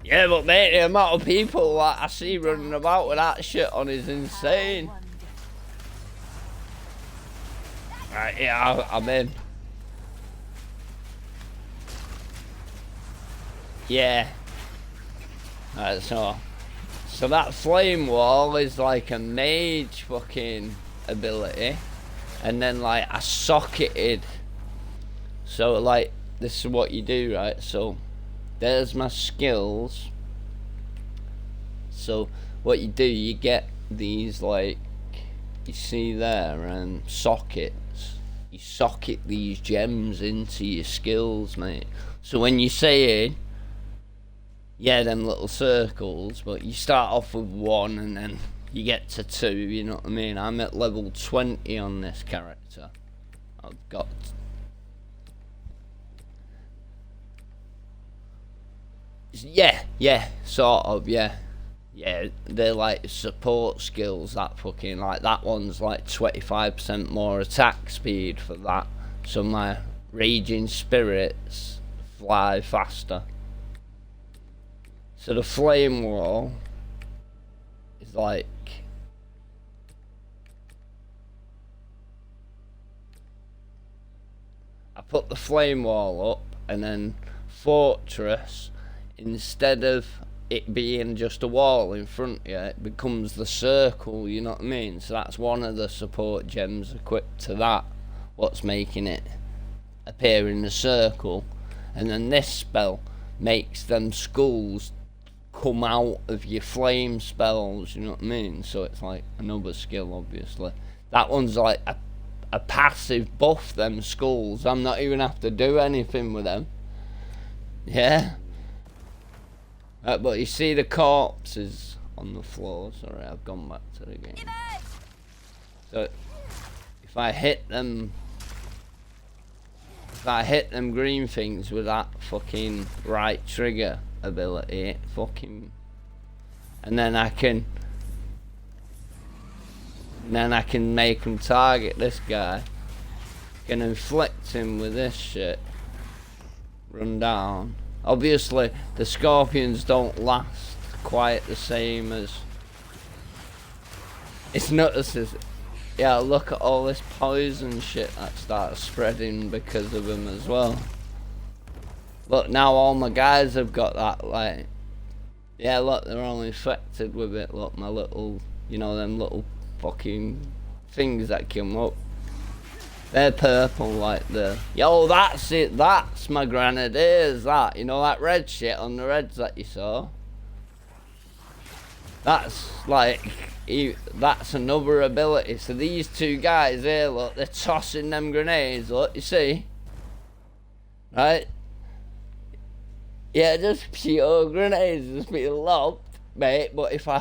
Yeah, but mate, the amount of people that I see running about with that shit on is insane. Right, yeah, I'm in. Yeah. Right, so that flame wall is like a mage fucking ability, and then like I socketed. So like this is what you do, right? So there's my skills. So what you do, you get these like you see there and sockets. You socket these gems into your skills, mate. So when you say yeah, them little circles, but you start off with 1 and then you get to 2, you know what I mean? I'm at level 20 on this character. I've got... Yeah, sort of, yeah. Yeah, they're like support skills, that fucking, like, that one's like 25% more attack speed for that. So my raging spirits fly faster. So the flame wall is like I put the flame wall up, and then fortress, instead of it being just a wall in front of you, it becomes the circle, you know what I mean? So that's one of the support gems equipped to that, what's making it appear in the circle. And then this spell makes them skulls come out of your flame spells, you know what I mean? So it's like another skill, obviously. That one's like a passive buff, them skulls. I'm not even have to do anything with them. Yeah. But you see the corpses on the floor. Sorry, I've gone back to the game. So if I hit them green things with that fucking right trigger ability, it fucking, and then I can make him target this guy. Can inflict him with this shit. Run down. Obviously the scorpions don't last quite the same as it's notices. Yeah, look at all this poison shit that starts spreading because of them as well. Look, now all my guys have got that, like, yeah, look, they're all infected with it. Look, my little, you know, them little fucking things that come up. They're purple, like the, yo, that's it, that's my grenadiers, that, you know, that red shit on the reds that you saw. That's like, that's another ability. So these two guys here, look, they're tossing them grenades, look, you see? Right? Yeah, just pure grenades, just be lobbed, mate. But if I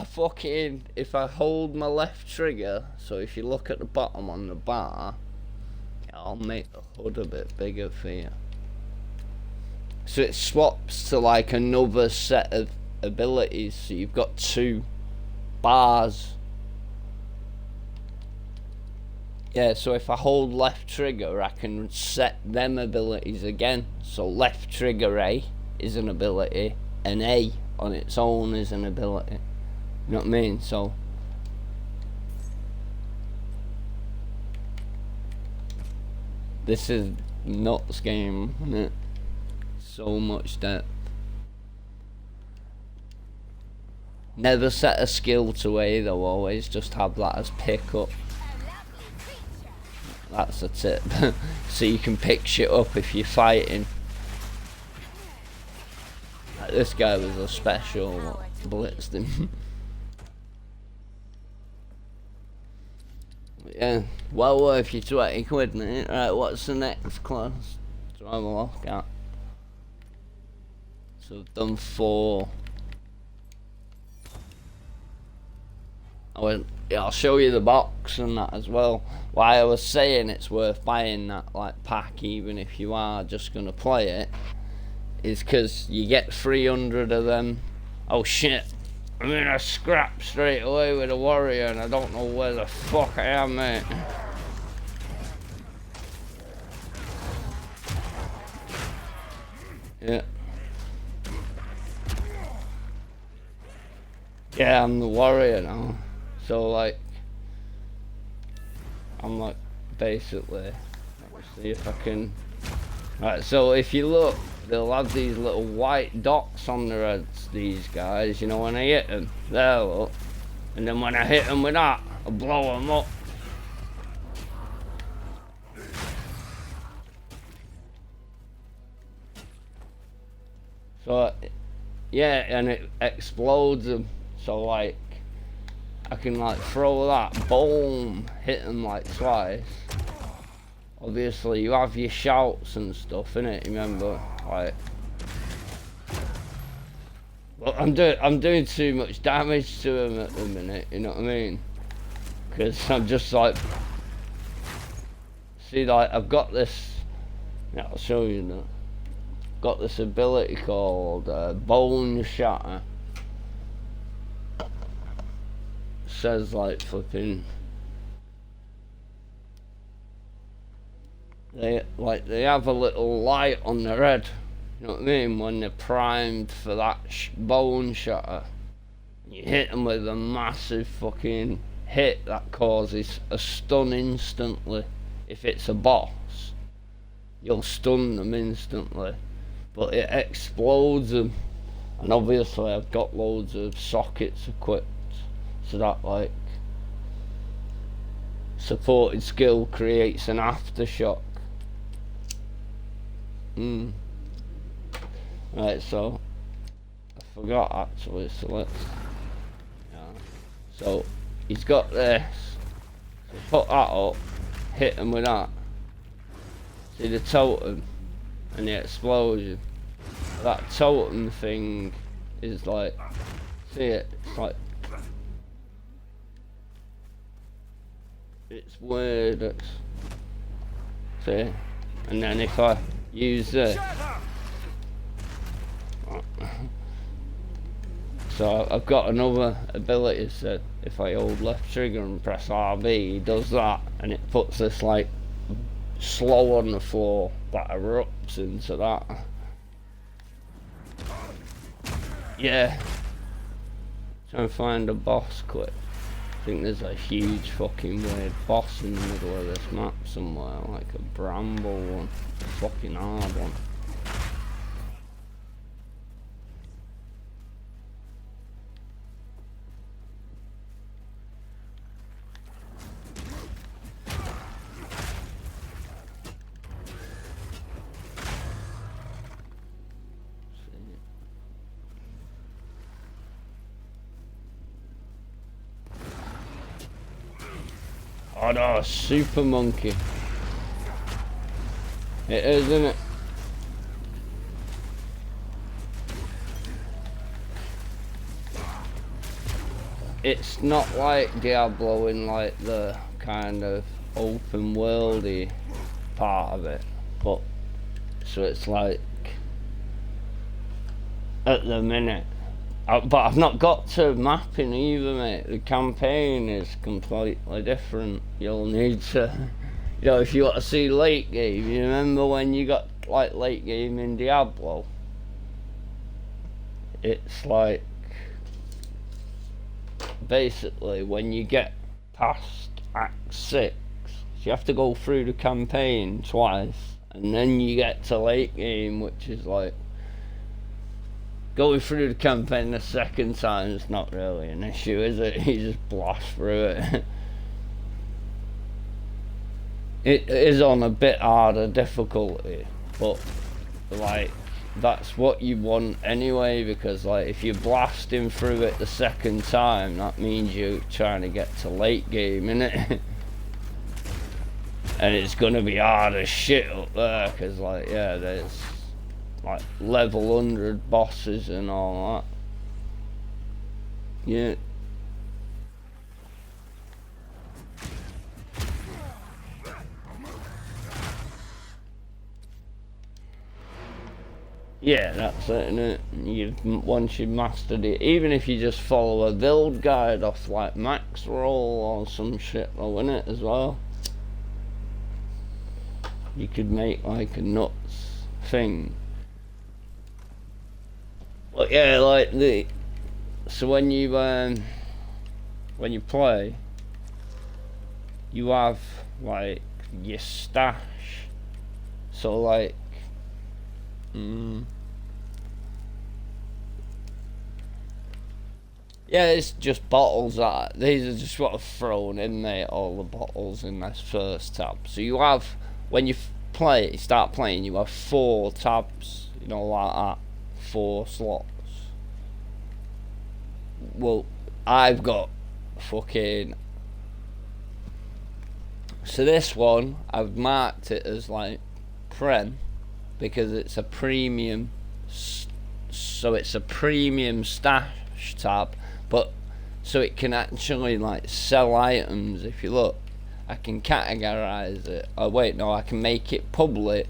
hold my left trigger, so if you look at the bottom on the bar, I'll make the hood a bit bigger for you. So it swaps to like another set of abilities, so you've got 2 bars. Yeah, so if I hold left trigger, I can set them abilities again. So left trigger A is an ability, and A on its own is an ability. You know what I mean? So this is nuts game, isn't it? So much depth. Never set a skill to A though, always just have that as pick up. That's a tip. So you can pick shit up if you're fighting. Like this guy was a special, blitzed him. Yeah, well worth your 20 quid, mate. Right, what's the next class to have a look at? So I've done 4. Yeah, I'll show you the box and that as well. Why I was saying it's worth buying that like pack, even if you are just gonna play it, is because you get 300 of them. Oh shit, I'm in a scrap straight away with a warrior and I don't know where the fuck I am, mate. Yeah. Yeah, I'm the warrior now. So like, I'm like, basically, let's see if I can. Right, so if you look, they'll have these little white dots on their heads, these guys, you know, when I hit them. There, look. And then when I hit them with that, I blow them up. So, yeah, and it explodes them. So like, I can like throw that, boom, hit them like twice. Obviously you have your shouts and stuff, innit, remember? Like, well, I'm doing too much damage to him at the minute, you know what I mean? Because I'm just like, see, like, I've got this, yeah, I'll show you that. Got this ability called Bone Shatter. Says like flipping, they have a little light on their head, you know what I mean, when they're primed for that bone shatter. You hit them with a massive fucking hit that causes a stun instantly. If it's a boss, you'll stun them instantly, but it explodes them. And obviously I've got loads of sockets equipped, so that like supported skill creates an aftershock. Right, so I forgot actually, so let's, yeah. So he's got this, so put that up, hit him with that, see the totem and the explosion. That totem thing is like, see it, it's like, it's weird, it's, see, and then if I use this, so I've got another ability, so if I hold left trigger and press RB, he does that, and it puts this like slow on the floor that erupts into that. Yeah, try and find a boss quick. I think there's a huge fucking weird boss in the middle of this map somewhere, like a bramble one, a fucking hard one. Oh no, super monkey. It is, isn't it? It's not like Diablo in like the kind of open worldy part of it, but so it's like at the minute. But I've not got to mapping either, mate. The campaign is completely different. You'll need to, you know, if you want to see late game, you remember when you got like late game in Diablo? It's like, basically when you get past Act 6, you have to go through the campaign twice, and then you get to late game, which is like, going through the campaign the second time is not really an issue, is it? You just blast through it. It is on a bit harder difficulty, but like, that's what you want anyway, because like, if you're blasting through it the second time, that means you're trying to get to late game, innit? And it's gonna be hard as shit up there, because like, yeah, there's like level 100 bosses and all that. Yeah. Yeah, that's it, innit? Once you've mastered it, even if you just follow a build guide off like Max Roll or some shit, though, innit, as well. You could make like a nuts thing. But yeah, like so when you play, you have like your stash. So like, yeah, it's just bottles that these are just what I've thrown in there. All the bottles in this first tab. So you have, when you start playing, you have 4 tabs. You know, like that. 4 slots. Well, I've got fucking, so this one I've marked it as like Prem, because it's a premium, so it's a premium stash tab, but so it can actually like sell items. If you look, I can categorize it. Oh wait, no, I can make it public,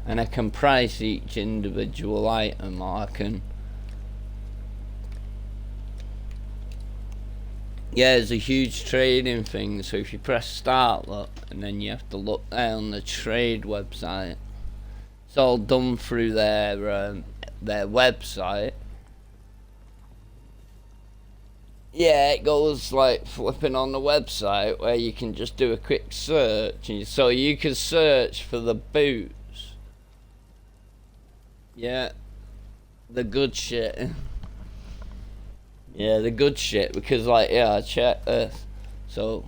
and I can price each individual item, or I can, yeah, there's a huge trading thing. So if you press start, look, and then you have to look there on the trade website. It's all done through their website. Yeah, it goes like flipping on the website where you can just do a quick search, and so you can search for the boots. Yeah, the good shit. Yeah, the good shit, because like, yeah, I checked this. So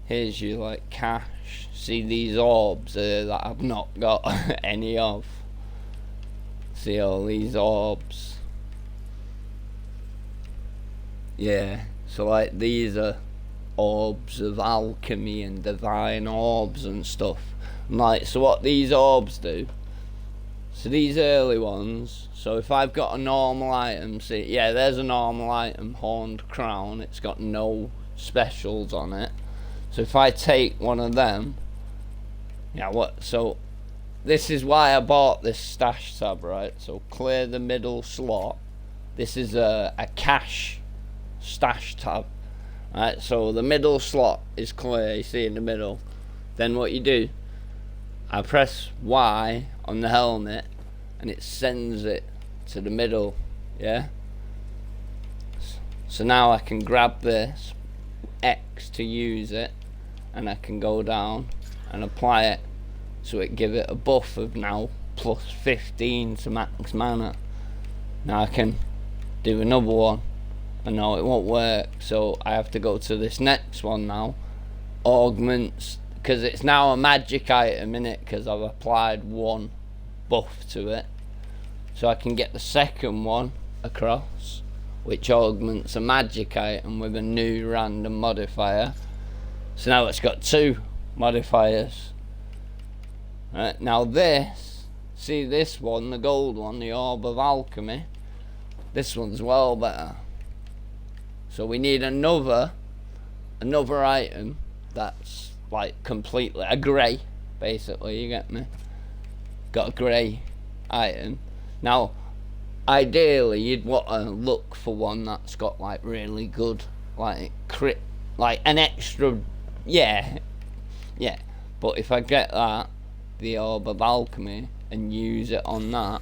here's your like cash. See these orbs that I've not got any of. See all these orbs. Yeah, so like these are orbs of alchemy and divine orbs and stuff. And like, so what these orbs do, so these early ones, so if I've got a normal item, see, yeah, there's a normal item, Horned Crown, it's got no specials on it. So if I take one of them, yeah, what, so this is why I bought this stash tab, right? So clear the middle slot. This is a cash stash tab, right? So the middle slot is clear, you see in the middle. Then what you do, I press Y on the helmet and it sends it to the middle, yeah? So now I can grab this, X to use it, and I can go down and apply it, so it give it a buff of now plus 15 to max mana. Now I can do another one, and no, it won't work, so I have to go to this next one now, augments, because it's now a magic item in it, because I've applied one buff to it. So I can get the second one across, which augments a magic item with a new random modifier. So now it's got 2 modifiers. Right, now this, see this one, the gold one, the Orb of Alchemy, this one's well better. So we need another item that's like completely a grey, basically, you get me? Got a grey item. Now, ideally, you'd want to look for one that's got like really good, like crit, like an extra, yeah. But if I get that, the Orb of Alchemy, and use it on that,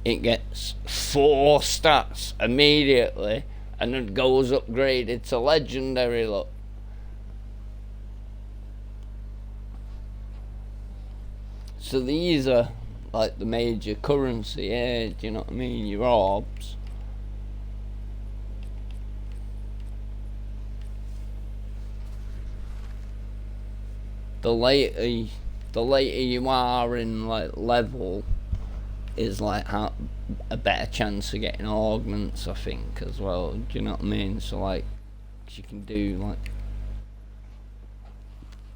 it gets 4 stats immediately, and it goes upgraded to legendary. Look. So these are like the major currency here, do you know what I mean? Your orbs. The later you are in like level, is like a better chance of getting augments, I think, as well. Do you know what I mean? So like, you can do like,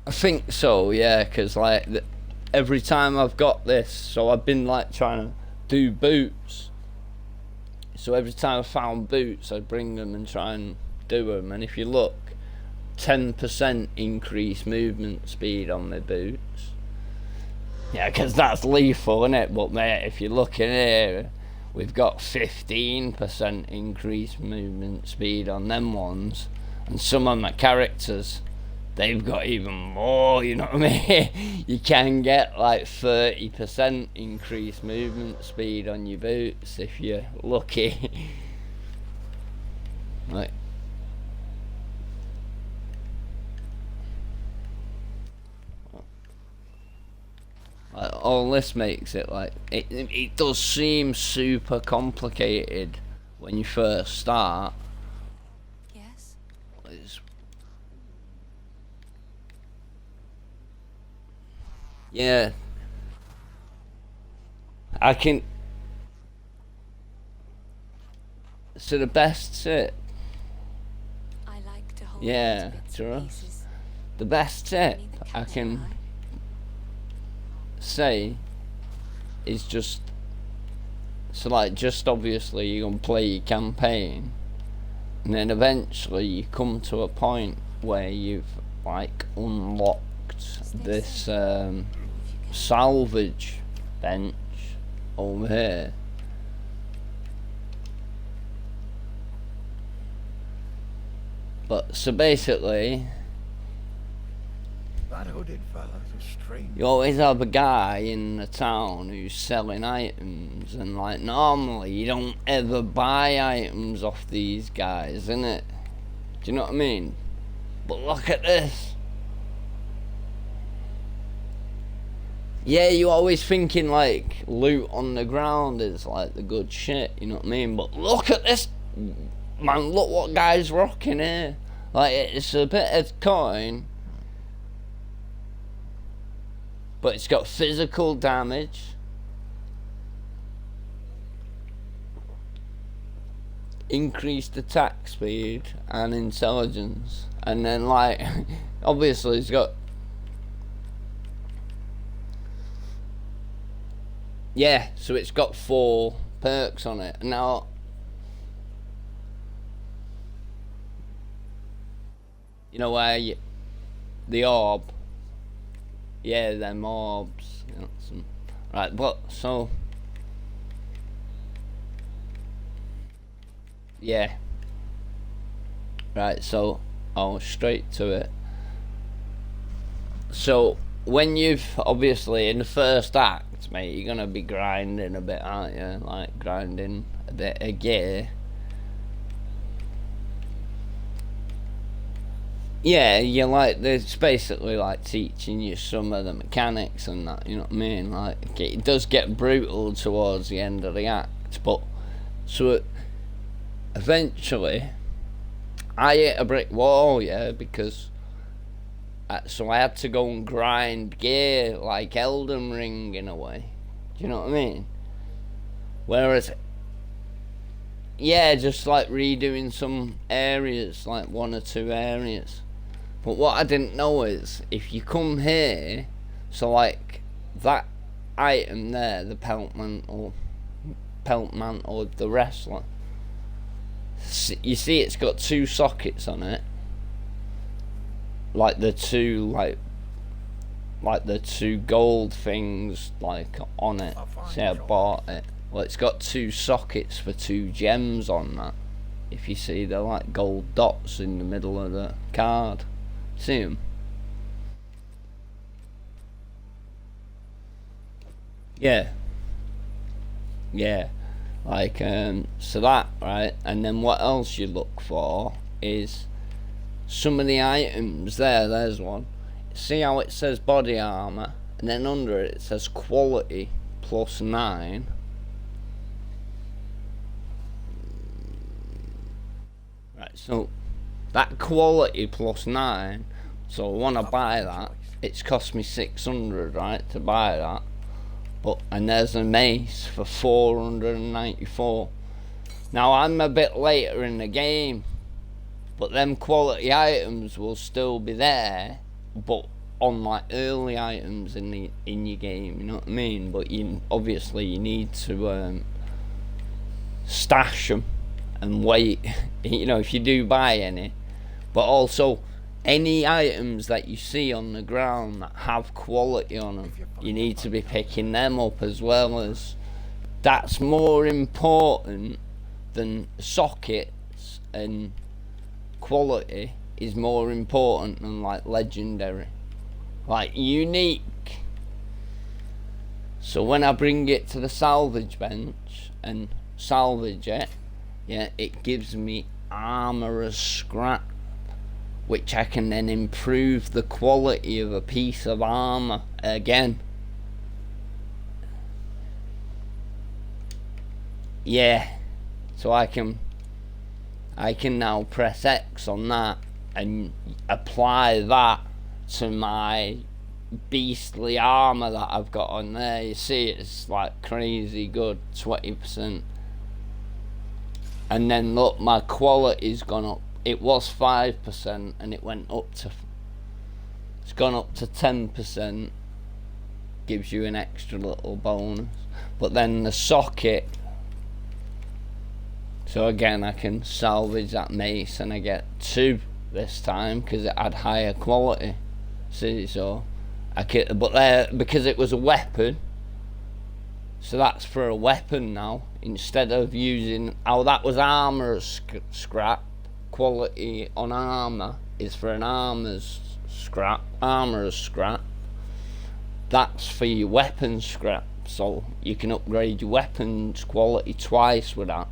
I think so, yeah, because like every time I've got this, so I've been like trying to do boots. So every time I found boots, I'd bring them and try and do them. And if you look, 10% increase movement speed on my boots. Yeah, because that's lethal, isn't it? But mate, if you look in here, we've got 15% increased movement speed on them ones. And some of my characters, they've got even more, you know what I mean? You can get like 30% increased movement speed on your boots if you're lucky. Like, all this makes it like, it does seem super complicated when you first start. Yes? Yeah, I can. So the best tip, I like to hold yeah, on to bits and trust. pieces. The best tip Only the I cat's can eye. say is just, so like, just obviously you're gonna play your campaign, and then eventually you come to a point where you've like unlocked this salvage bench over here. But so basically, That hooded fella's a strange. you always have a guy in the town who's selling items, and like normally you don't ever buy items off these guys, innit? Do you know what I mean? But look at this. Yeah, you're always thinking like loot on the ground is like the good shit, you know what I mean? But look at this, man, look what guy's rocking here. Like, it's a bit of coin, but it's got physical damage, increased attack speed and intelligence, and then like obviously it's got, yeah, so it's got 4 perks on it. Now you know where the orb, yeah, them orbs, you know, right, but so yeah, right, so I'll straight to it. So when you've obviously in the first act, mate, you're gonna be grinding a bit, aren't you? Like grinding a bit of gear. Yeah, you're like, it's basically like teaching you some of the mechanics and that, you know what I mean? Like, it does get brutal towards the end of the act, but so eventually I hit a brick wall, yeah, because so I had to go and grind gear like Elden Ring in a way. Do you know what I mean? Whereas, yeah, just like redoing some areas, like 1 or 2 areas. But what I didn't know is, if you come here, so like that item there, the pelt mantle, the wrestler, you see it's got 2 sockets on it, like the 2 like the 2 gold things like on it. See, I bought it. Well, it's got 2 sockets for 2 gems on that. If you see, they're like gold dots in the middle of the card. See them? Yeah. Yeah. Like, so that, right? And then what else you look for is some of the items there. There's one. See how it says body armor, and then under it says quality +9. Right, so that quality +9, so when I buy that, it's cost me 600, right, to buy that. But, and there's a mace for 494. Now I'm a bit later in the game, but them quality items will still be there, but on like early items in your game, you know what I mean? But you obviously you need to stash them and wait, you know, if you do buy any. But also any items that you see on the ground that have quality on them, you need to be picking them up as well. As that's more important than sockets, and quality is more important than like legendary, like unique. So when I bring it to the salvage bench and salvage it, yeah, it gives me armor as scrap, which I can then improve the quality of a piece of armor again. Yeah, so I can now press X on that and apply that to my beastly armor that I've got on there. You see, it's like crazy good, 20%. And then look, my quality's gone up. It was 5% and it went up to, it's gone up to 10%. Gives you an extra little bonus. But then the socket, so again I can salvage that mace and I get 2 this time because it had higher quality. See, so I could, but there, because it was a weapon, so that's for a weapon now, instead of using, oh, that was armor scrap. Quality on armor is for an armor's scrap. That's for your weapon scrap, so you can upgrade your weapons quality twice with that.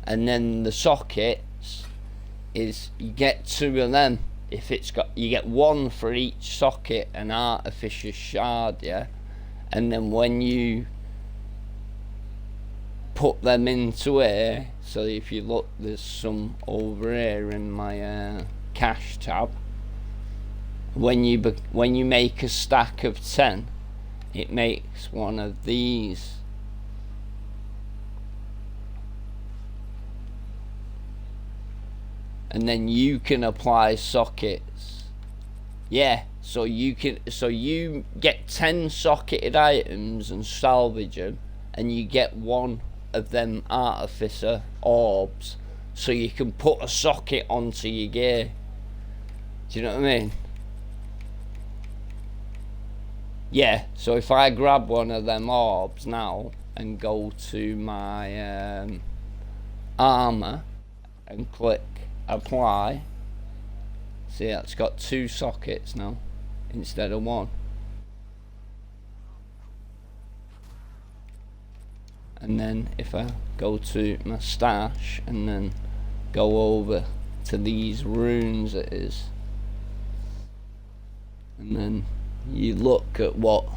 And then the sockets is you get 2 of them. If it's got, you get 1 for each socket, an artificer's shard, yeah. And then when you put them into here, so if you look, there's some over here in my cash tab. When you make a stack of 10, it makes one of these. And then you can apply sockets. Yeah, so you get 10 socketed items and salvage them, and you get 1 of them artificer orbs, so you can put a socket onto your gear. Do you know what I mean? Yeah, so if I grab one of them orbs now and go to my armor and click apply, see, that's got 2 sockets now instead of 1. And then if I go to my stash and then go over to these runes, it is, and then you look at what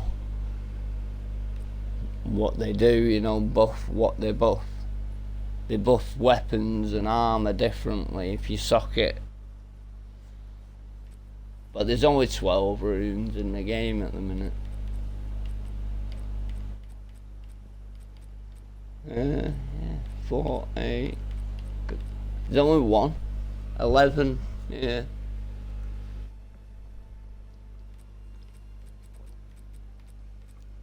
they do, you know, buff what they buff. They buff weapons and armor differently if you socket. But there's only 12 runes in the game at the minute. Yeah, 4, 8. Good. There's only 1. 11. Yeah.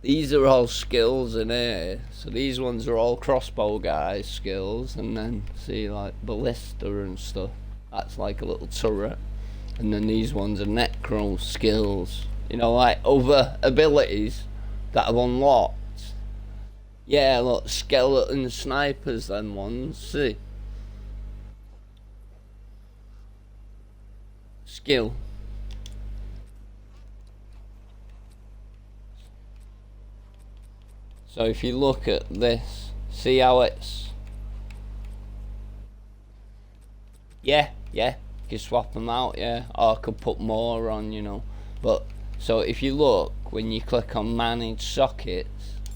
These are all skills in here. So these ones are all crossbow guys skills, and then see like ballista and stuff. That's like a little turret. And then these ones are necro skills. You know, like other abilities that have unlocked. Yeah, look, skeleton snipers, them ones, see? Skill. So if you look at this, see how it's... Yeah, you can swap them out, yeah. Or I could put more on, you know. But, so if you look, when you click on manage sockets,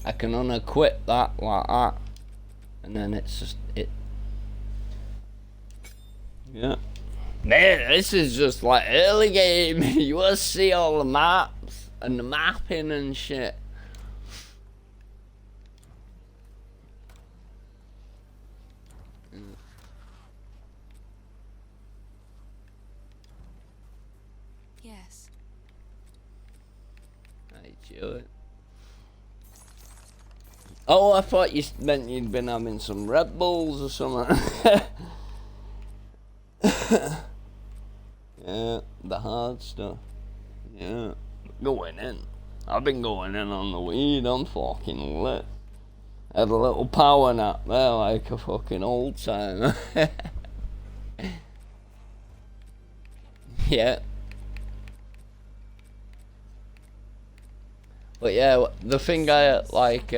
I can unequip that like that. And then it's just, yeah. Man, this is just like early game. You want to see all the maps and the mapping and shit. Yes. I do it. Oh, I thought you meant you'd been having some Red Bulls or something. Yeah, the hard stuff. Yeah, going in. I've been going in on the weed. I'm fucking lit. Had a little power nap there like a fucking old timer. Yeah. But yeah, the thing I like,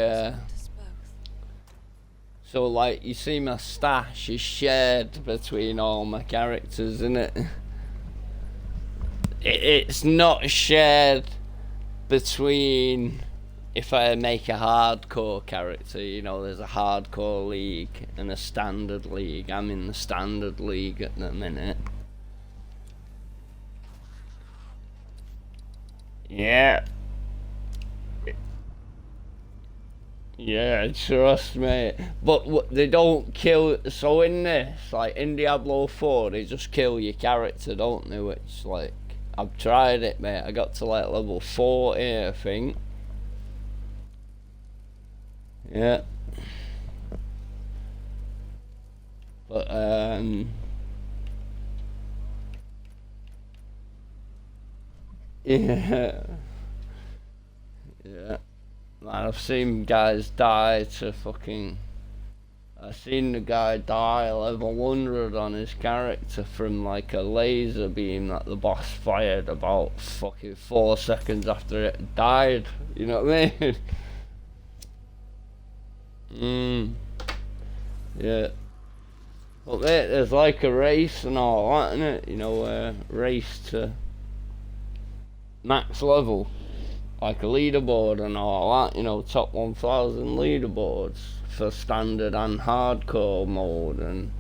so like you see my stash is shared between all my characters, isn't it? It's not shared between if I make a hardcore character, you know, there's a hardcore league and a standard league. I'm in the standard league at the minute. Yeah. Yeah, trust me. But they don't kill. So in this, like in Diablo 4, they just kill your character, don't they? Which, like, I've tried it, mate. I got to like level 40, I think. Yeah. But yeah. Yeah. Man, I've seen guys die to fucking... I've seen the guy die level 100 on his character from like a laser beam that the boss fired about fucking 4 seconds after it died. You know what I mean? Yeah. But there's like a race and all that, isn't it? You know, race to max level. Like a leaderboard and all that, you know, top 1000 leaderboards for standard and hardcore mode, and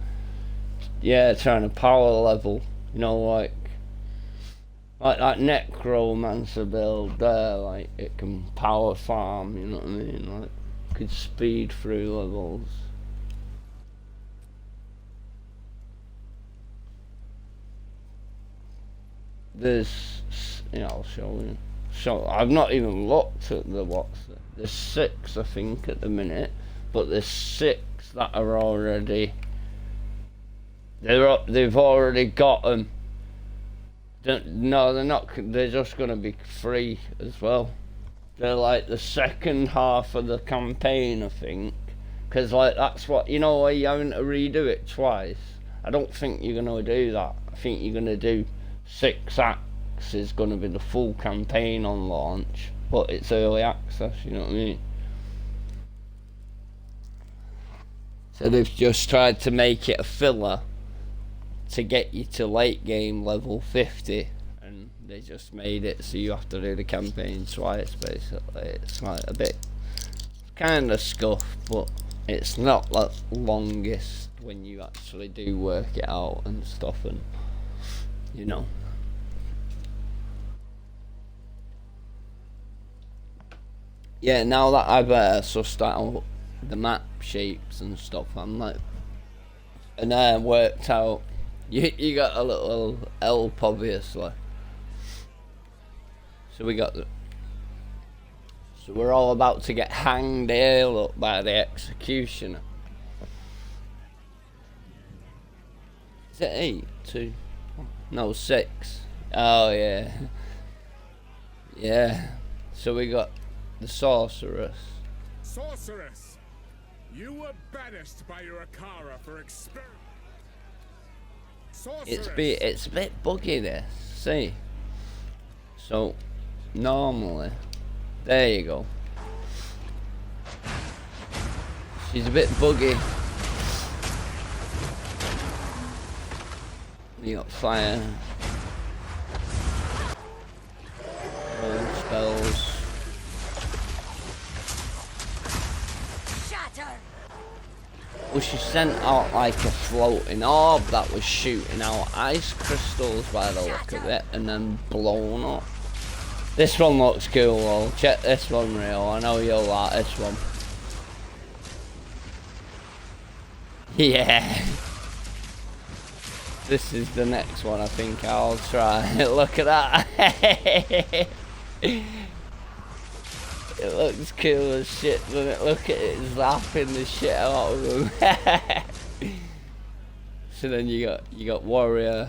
yeah, trying to power level, you know, like that necromancer build there, like it can power farm, you know what I mean, like could speed through levels. There's, you know, I'll show you. So I've not even looked at there's 6 I think at the minute, but there's 6 that are already they've already got them. No, they're not. They're just gonna be free as well. They're like the second half of the campaign, I think, because like that's what, you know, you're having to redo it twice. I don't think you're gonna do that. I think you're gonna do 6 acts. Is going to be the full campaign on launch, but it's early access, you know what I mean? So they've just tried to make it a filler to get you to late game level 50, and they just made it so you have to do the campaign twice, basically. It's like a bit kind of scuffed, but it's not like longest when you actually do work it out and stuff, and you know. Yeah, now that I've sussed out the map shapes and stuff, I'm like, and I worked out, you got a little help obviously. So so we're all about to get hanged here, look, by the executioner. Is it 8? 2? No, 6. Oh yeah. Yeah. So we got the sorceress. Sorceress, You were banished by your Akara for experiment. It's a bit buggy this. See? So normally, there you go. She's a bit buggy. You got fire. All spells. Well, she sent out like a floating orb that was shooting out ice crystals by the look of it, and then blown up. This one looks cool though. Check this one, Rio. I know you'll like this one. Yeah. This is the next one I think I'll try. Look at that. It looks cool as shit, doesn't it? Look at it zapping the shit out of them. So then you got warrior.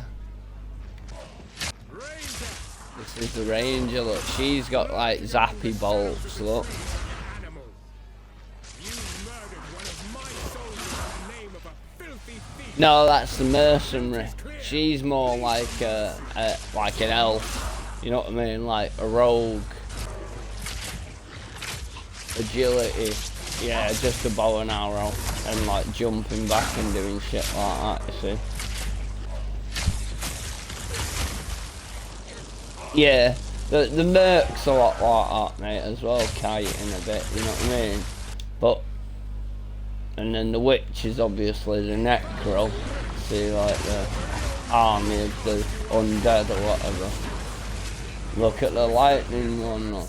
This is the ranger. Look, she's got like zappy bolts. Look. No, that's the mercenary. She's more like like an elf. You know what I mean? Like a rogue. Agility, yeah, just a bow and arrow, and like jumping back and doing shit like that, you see. Yeah, the merc's a lot like that, mate, as well, kiting a bit, you know what I mean? But, and then the witch is obviously the necro, see, like the army of the undead or whatever. Look at the lightning one, look.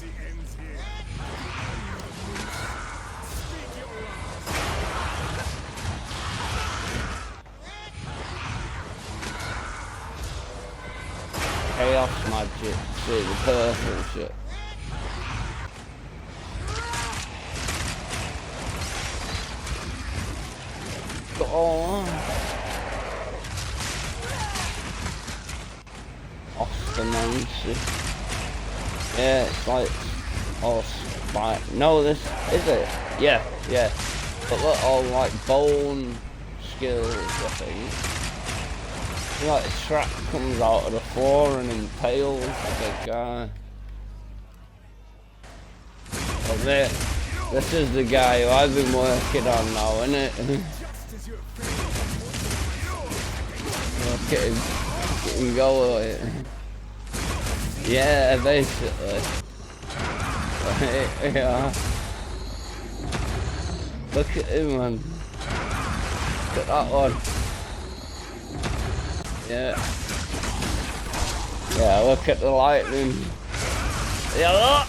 Chaos magic, see the purple shit. Go on. Ostemancy. Yeah, it's like spike. No, this is it. Yeah. But look, all like bone skills, I think. Like a trap comes out of the floor and impales the big guy. But this is the guy who I've been working on now, isn't it? Look at him go with it. Yeah, basically. Yeah. Look at him, man. Look at that one. Yeah. Yeah, look at the lightning. Yeah, look!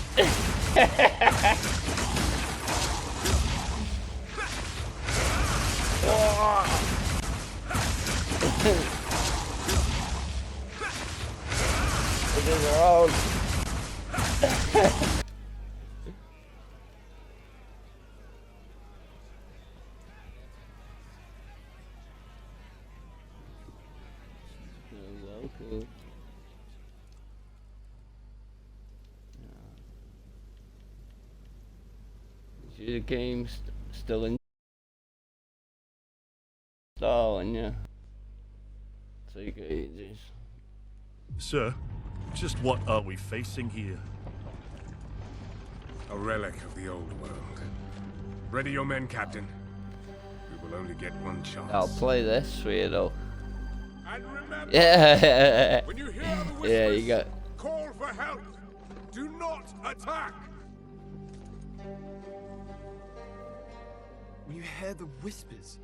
It is around. Cool. Is the game still installing? Yeah. Take it easy. Sir, just what are we facing here? A relic of the old world. Ready your men, Captain. We will only get one chance. I'll play this for you though. And remember, Yeah. when you hear the whispers, Yeah, you got. call for help. Do not attack. When you hear the whispers,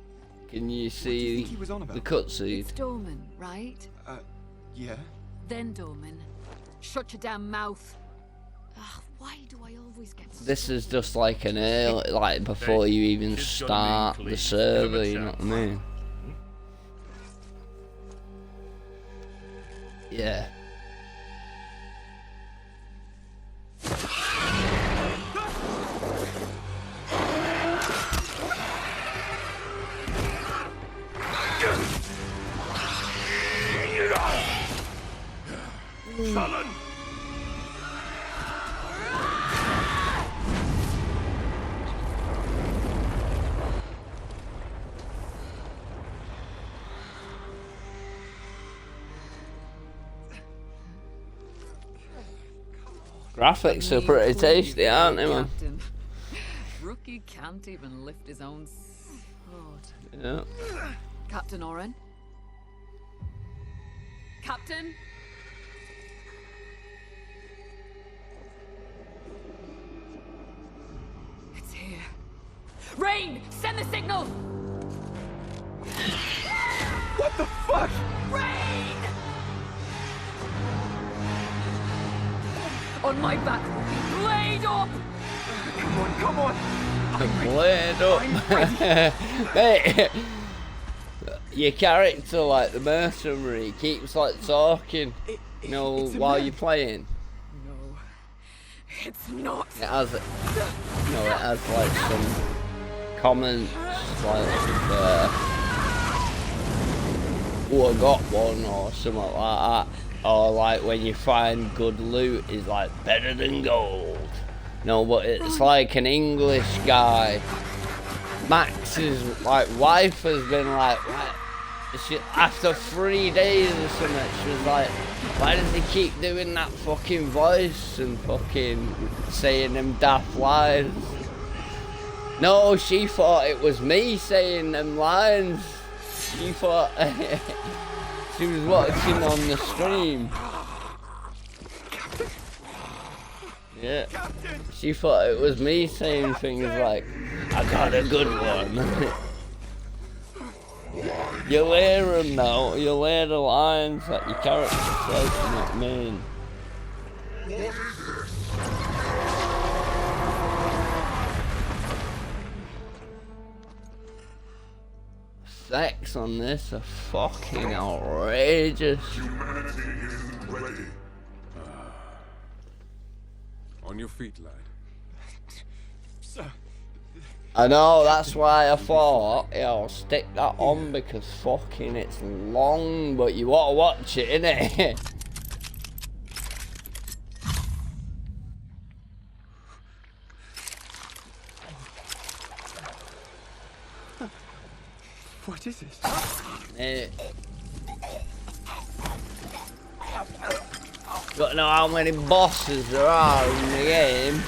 Can you do you see think he was on the about? cutscene? It's Dorman, right? Yeah. Then Dorman. Shut your damn mouth. Ugh, why do I always get This is just like an early, like before you even Kid's gotta start be the clean. server, Give him a you know what I chance. mean? Yeah. Sullen! Graphics are pretty tasty, aren't they, man? Captain. Rookie can't even lift his own sword. Yeah. Captain Oren? Captain? It's here. Rain! Send the signal! What the fuck? Rain! On my back will be blade up! Come on! Blade up. Mate, your character, like the mercenary, keeps like talking, you know, while you're playing. No, it's not. It has, you know, it has like some comments like, oh, I got one or something like that. Or like when you find good loot is like better than gold. No, but it's like an English guy. Max's like wife has been like she, after 3 days or something, she was like, why does he keep doing that fucking voice and fucking saying them daft lines? No, she thought it was me saying them lines. She thought she was watching on the stream. Yeah. She thought it was me saying things like, I got a good one. You'll hear them now, you'll hear the lines that your character says, you know what I mean? Sex on this are fucking outrageous. Humanity is ready. On your feet, lad. Sir, I know, that's why I thought, I'll stick that on because fucking it's long, but you want to watch it, innit? what is this? Got to know how many bosses there are in the game.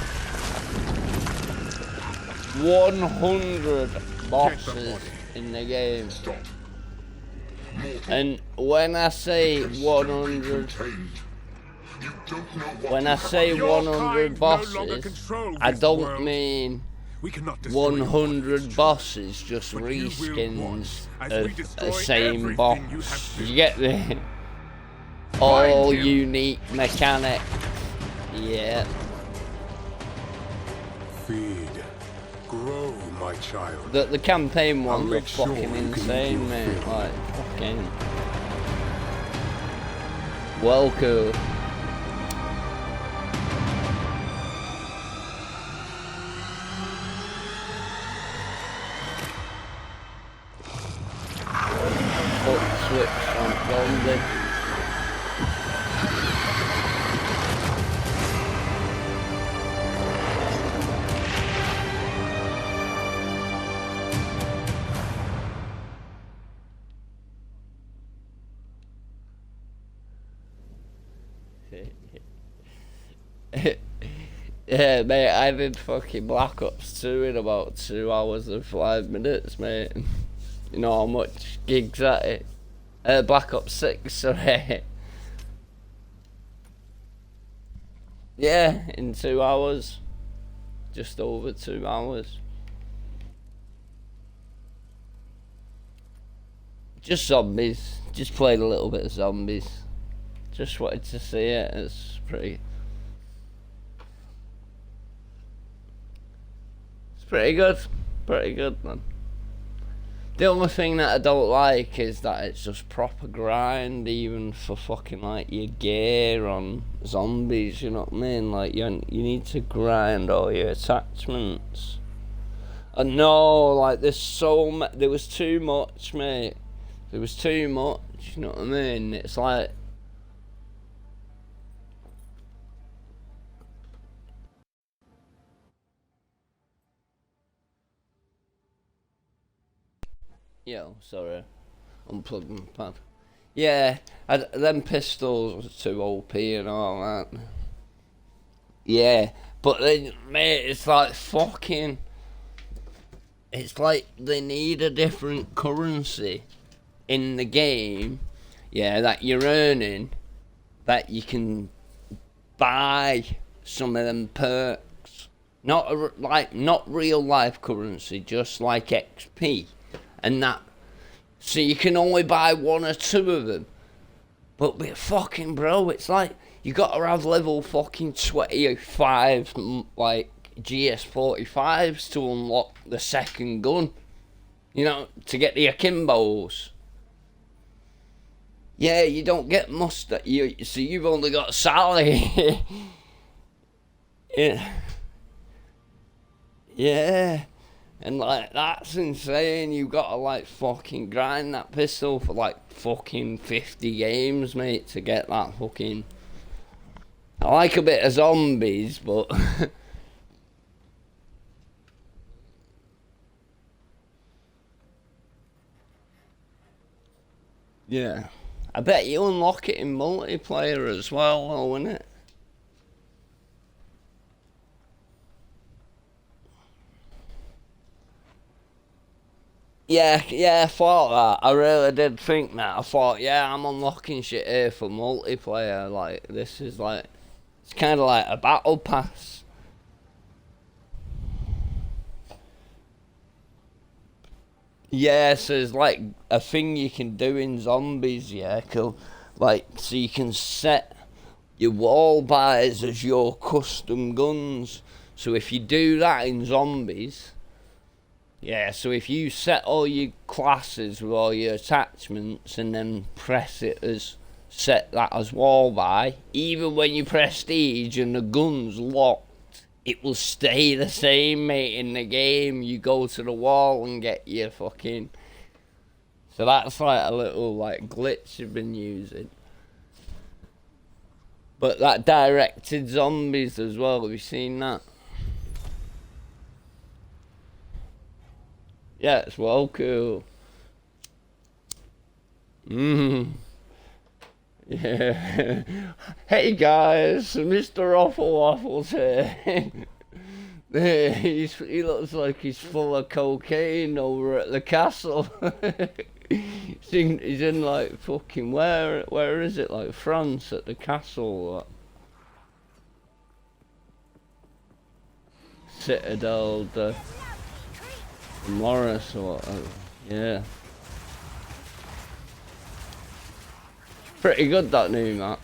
100 bosses in the game. And when I say 100, when I say 100 bosses, I don't mean 100 bosses, just reskins of the same boss. You get me? All unique mechanics. Yeah. Feed. Grow, my child. The campaign ones are make sure fucking you can insane, eat mate. your food. Like, fucking. Well cool. Foot switch on zombie. Yeah, mate, I did fucking Black Ops 2 in about 2 hours and 5 minutes, mate. You know how much gigs at it? Black Ops 6, sorry. Yeah, in 2 hours. Just over 2 hours. Just zombies. Just played a little bit of zombies. Just wanted to see it. It's pretty good. Pretty good, man. The only thing that I don't like is that it's just proper grind, even for fucking like your gear on zombies, you know what I mean? Like you need to grind all your attachments. I know, like there was too much, mate. There was too much, you know what I mean? It's like, yo, sorry, unplugged my pad. Yeah, them pistols are too OP and all that. Yeah, but then, mate, it's like fucking... It's like they need a different currency in the game, yeah, that you're earning, that you can buy some of them perks. Not real life currency, just like XP. And that, so you can only buy 1 or 2 of them. But fucking bro, it's like, you gotta have level fucking 25, like, GS45s to unlock the second gun. You know, to get the akimbos. Yeah, you don't get mustard. So you've only got Sally. Yeah. Yeah. And like, that's insane. You gotta like fucking grind that pistol for like fucking 50 games, mate, to get that fucking... I like a bit of zombies, but... Yeah. I bet you unlock it in multiplayer as well, though, won't it? Yeah, I thought that. I really did think that. I thought, yeah, I'm unlocking shit here for multiplayer. Like, this is like... It's kind of like a battle pass. Yeah, so there's like a thing you can do in zombies, yeah, like, so you can set your wall buys as your custom guns. So if you do that in zombies, yeah, so if you set all your classes with all your attachments and then press it as, set that as wall buy, even when you prestige and the gun's locked, it will stay the same, mate, in the game. You go to the wall and get your fucking... So that's like a little, like, glitch you've been using. But that directed zombies as well, have you seen that? Yeah, it's well cool. Yeah. Hey guys, Mr. Waffle Waffles here. He looks like he's full of cocaine over at the castle. He's in like fucking where is it? Like France at the castle. Citadel de Morris or whatever. Yeah. Pretty good, that new map.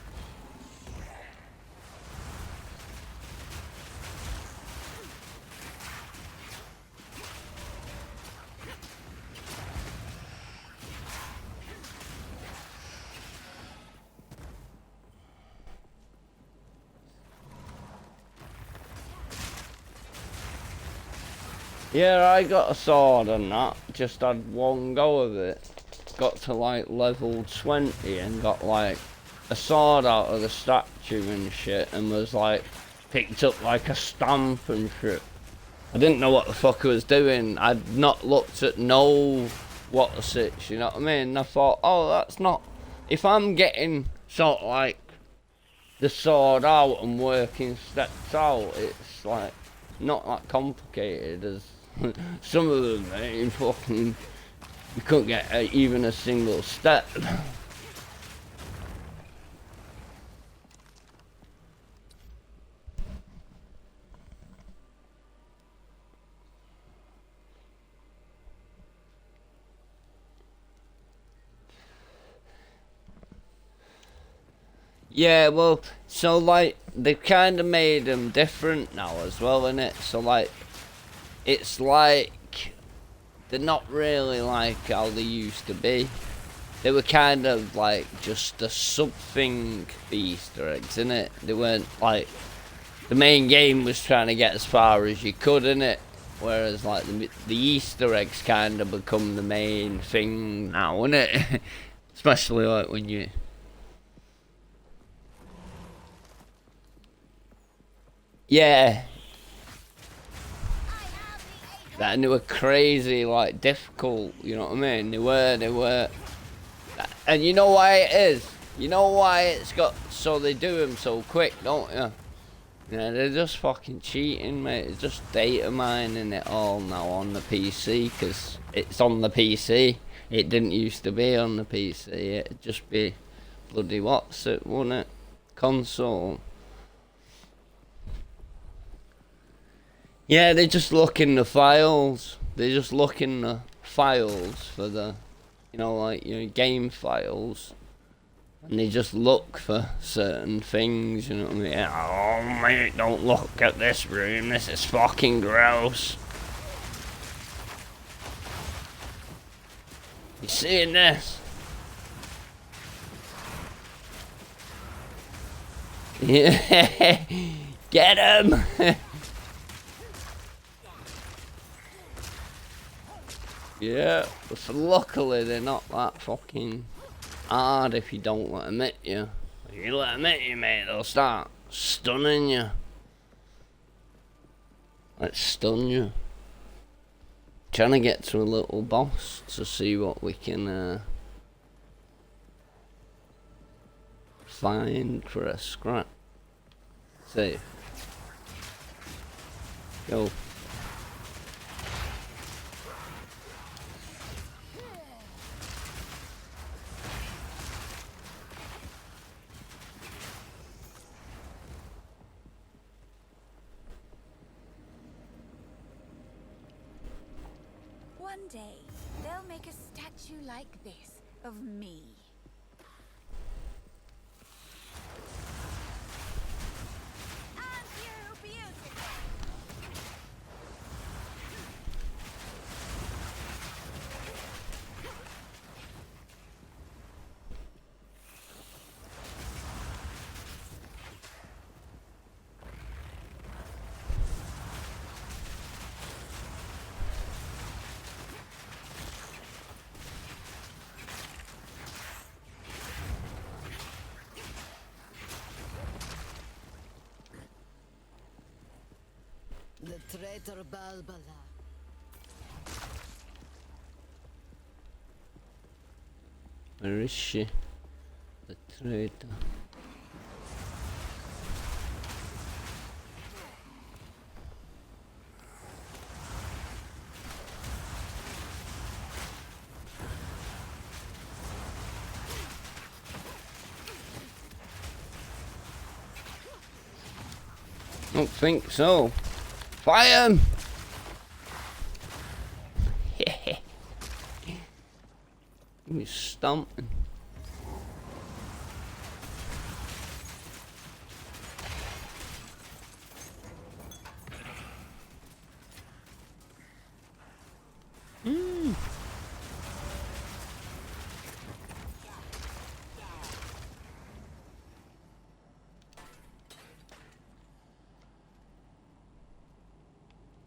Yeah, I got a sword and that. Just had one go of it. Got to like level 20 and got like a sword out of the statue and shit, and was like picked up like a stamp and shit. I didn't know what the fuck I was doing. I'd not looked at what's it, you know what I mean? And I thought, oh, that's not... If I'm getting sort of like the sword out and working steps out, it's like not that complicated as some of them, mate. Fucking... You couldn't get even a single step. Yeah, well, so like, they've kind of made them different now as well, innit? So like, it's like, they're not really like how they used to be. They were kind of like just a sub-thing, the Easter eggs, innit? They weren't like... The main game was trying to get as far as you could, innit? Whereas like the Easter eggs kind of become the main thing now, innit? Especially like when you... Yeah. And they were crazy, like, difficult, you know what I mean? They were... And you know why it is? You know why it's got... So they do them so quick, don't you? Yeah, they're just fucking cheating, mate. It's just data mining it all now on the PC, because it's on the PC. It didn't used to be on the PC. It'd just be bloody what's it, wouldn't it? Console. Yeah, they just look in the files. They just look in the files for the, you know, like your game files. And they just look for certain things, you know what I mean? Oh mate, don't look at this room, this is fucking gross. You seeing this? Yeah, get him! Yeah, but luckily they're not that fucking hard if you don't let them hit you. If you let them hit you, mate, they'll start stunning you. Let's stun you. Trying to get to a little boss to see what we can find for a scrap. Save. Go. One day, they'll make a statue like this of me. And you, beautiful. The traitor Balbala. Where is she? The traitor. Don't think so. Fire him! He's stomping.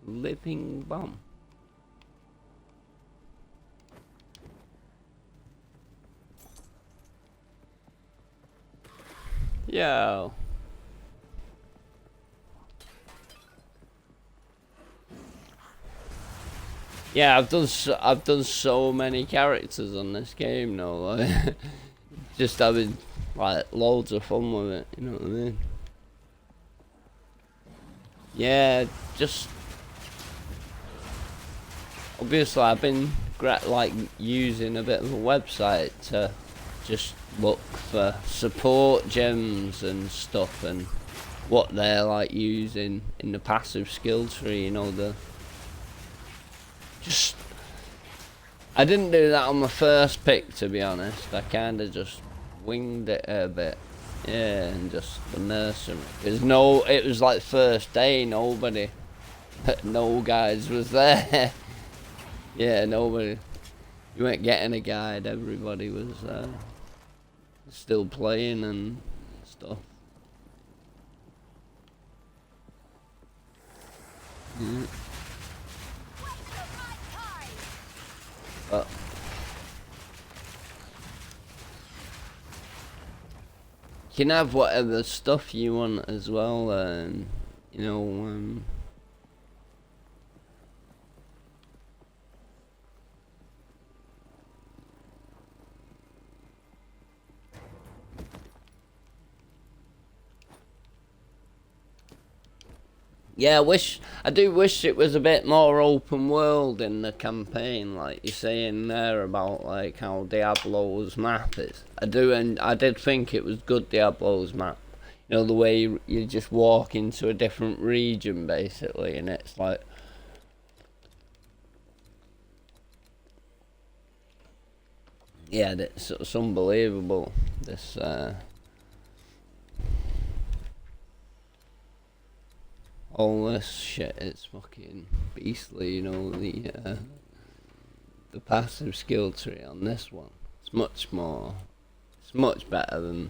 Living bomb. Yo. Yeah, I've done so many characters on this game now. Like, just having like loads of fun with it. You know what I mean? Yeah, just obviously I've been like using a bit of a website to just look for support gems and stuff and what they're like using in the passive skills tree, you know, I didn't do that on my first pick, to be honest. I kind of just winged it a bit. Yeah, and just the mercenary. Because it was like first day, nobody, no guides was there. Yeah, nobody. You weren't getting a guide, everybody was still playing and stuff. Yeah. But you can have whatever stuff you want as well, you know, Yeah, I do wish it was a bit more open world in the campaign, like you're saying there about like how Diablo's map is. And I did think it was good, Diablo's map. You know, the way you just walk into a different region basically, and it's like, yeah, it's unbelievable. This all this shit, it's fucking beastly, you know, the passive skill tree on this one. It's much better than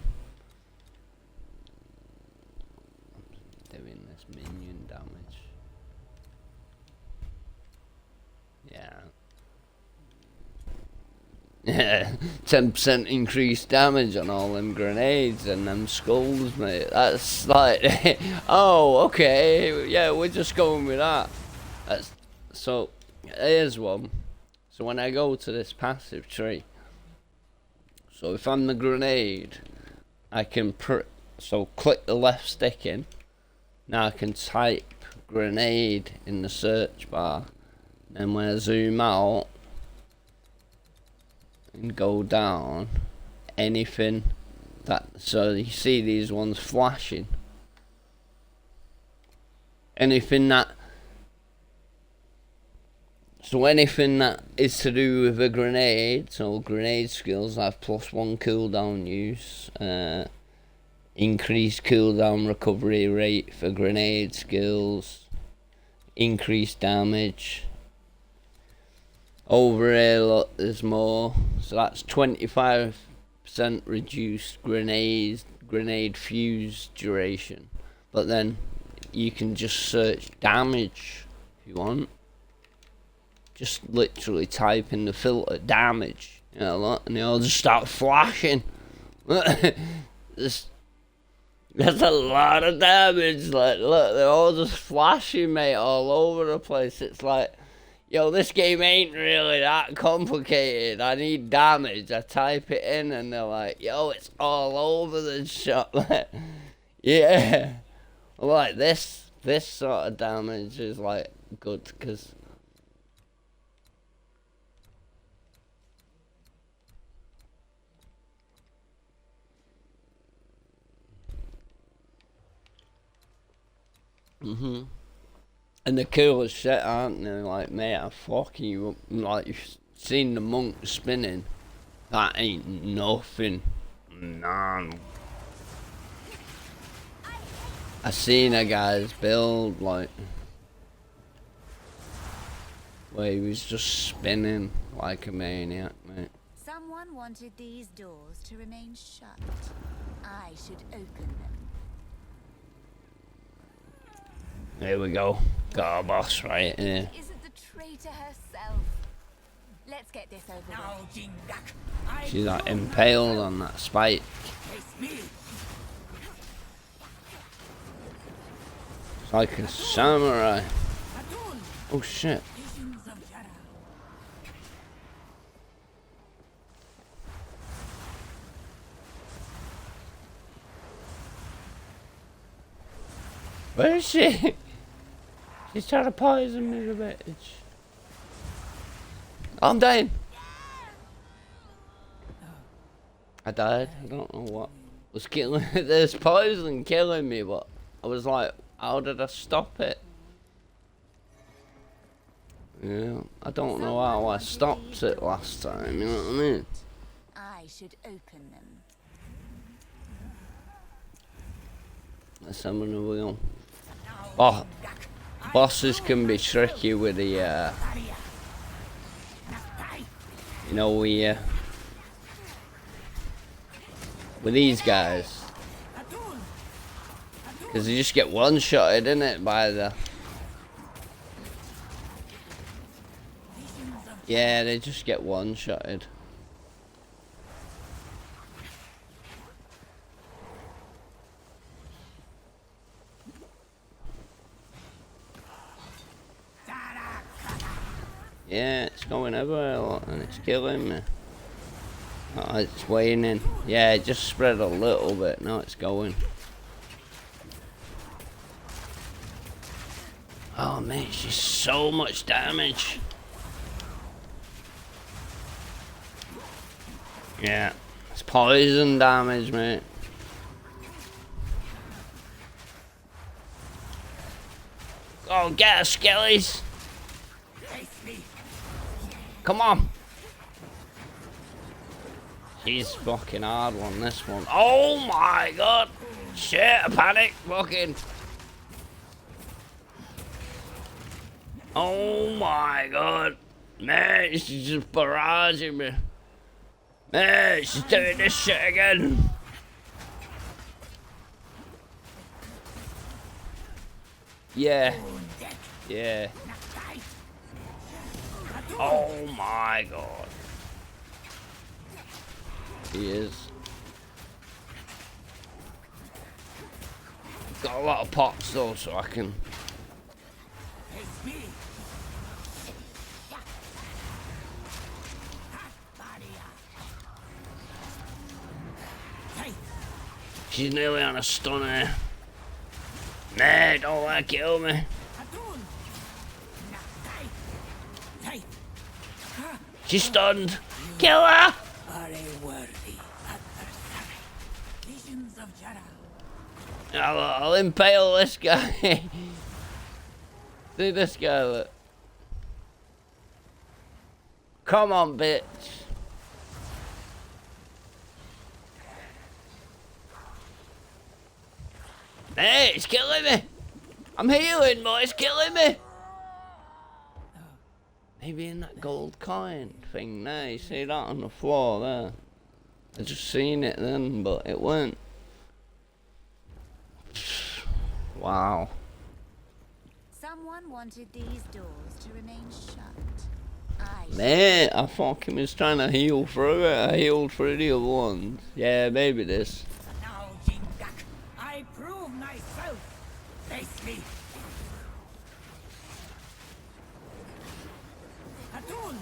doing this minion damage. Yeah. 10% increased damage on all them grenades and them skulls, mate. That's like, oh, okay, yeah, we're just going with that. So, here's one. So when I go to this passive tree, so if I'm the grenade, I can so click the left stick in. Now I can type grenade in the search bar, and when I zoom out and go down, anything so you see these ones flashing, anything that is to do with a grenade, so grenade skills have +1 cooldown use, increased cooldown recovery rate for grenade skills, increased damage. Over here, look, there's more. So that's 25% reduced grenade fuse duration. But then you can just search damage if you want. Just literally type in the filter damage, you know, look, and they all just start flashing. There's a lot of damage. Like, look, they're all just flashing, mate, all over the place. It's like, yo, this game ain't really that complicated. I need damage. I type it in and they're like, yo, it's all over the shop. Yeah. Like this sort of damage is like good because and the coolest shit, aren't they? Like, mate, I fucking you, like, you've seen the monk spinning. That ain't nothing. Nah. I seen a guy's build, like, where he was just spinning like a maniac, mate. Someone wanted these doors to remain shut. I should open them. There we go. Got our boss right here. Isn't the traitor herself? Let's get this over with. She's like impaled on that spike. It's like a samurai. Oh shit. Where is she? She's trying to poison me, the bitch. I'm dying. I died. I don't know what was killing me. There's poison killing me, but I was like, how did I stop it? Yeah, I don't know how I stopped it last time, you know what I mean? I should open them. Let's have another one. Oh, bosses can be tricky with the, you know, with these guys. Because you just get one-shotted, innit, by the... Yeah, they just get one-shotted. Yeah, it's going everywhere a lot and it's killing me. Oh, it's waning. Yeah, it just spread a little bit. Now it's going. Oh mate, she's so much damage. Yeah, it's poison damage, mate. Oh, get her, skellies! Come on! She's fucking hard one, this one. Oh my god! Shit, I panic, fucking. Oh my god. Man, she's just barraging me. Man, she's doing this shit again. Yeah. Yeah. Oh my god. He is. Got a lot of pots though, so I can. She's nearly on a stunner. Nah, don't want to kill me. She's stunned. Kill her! I'll impale this guy. See this guy, look. Come on, bitch. Hey, it's killing me. I'm healing, but it's killing me. Maybe in that gold coin thing there. You see that on the floor there? I just seen it then, but it weren't. Wow. Someone wanted these doors to remain shut. Man, I fucking was trying to heal through it. I healed through the other ones. Yeah, maybe this. Now, Jingak, I prove myself. Face me. Atun.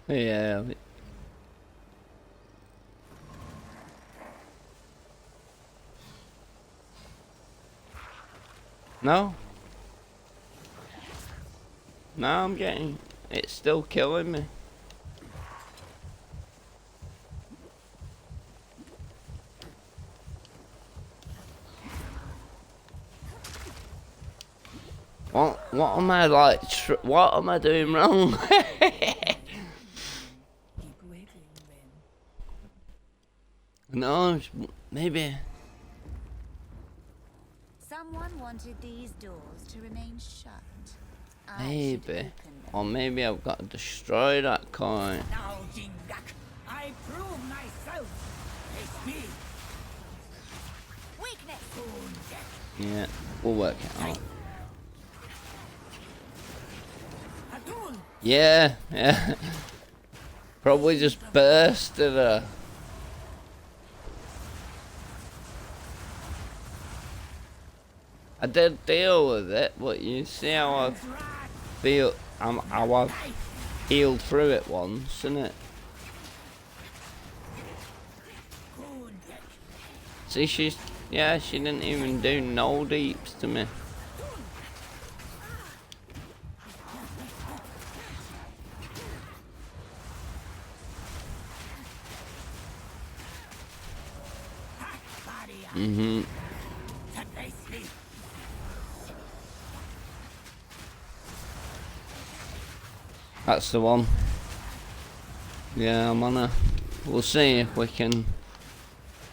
Yeah. No. No, I'm getting. It's still killing me. What am I like? What am I doing wrong? No, maybe. Someone wanted these doors to remain shut. Maybe. Or maybe I've got to destroy that coin. Now, Jingak, I prove myself. Face me. Weakness. Yeah, we'll work it out. Yeah, yeah. Probably just bursted her. I did deal with it, but you see how I feel. How I've healed through it once, innit? See, she didn't even do no deeps to me. Mm-hmm. That's the one. Yeah, I'm on her. We'll see if we can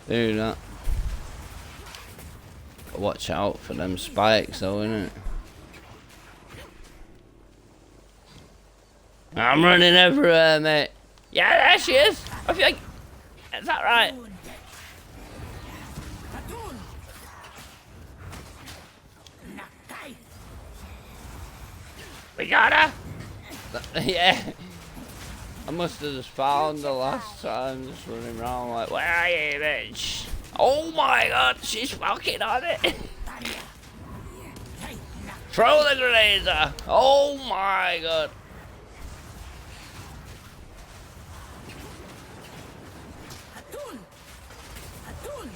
do that. Watch out for them spikes though, innit? I'm running everywhere, mate. Yeah, there she is! I think... Is that right? We got her! Yeah. I must have just found her last time, just running around like, where are you, bitch? Oh my god, she's fucking on it! Throw the grenades! Oh my god! Atun! Atun!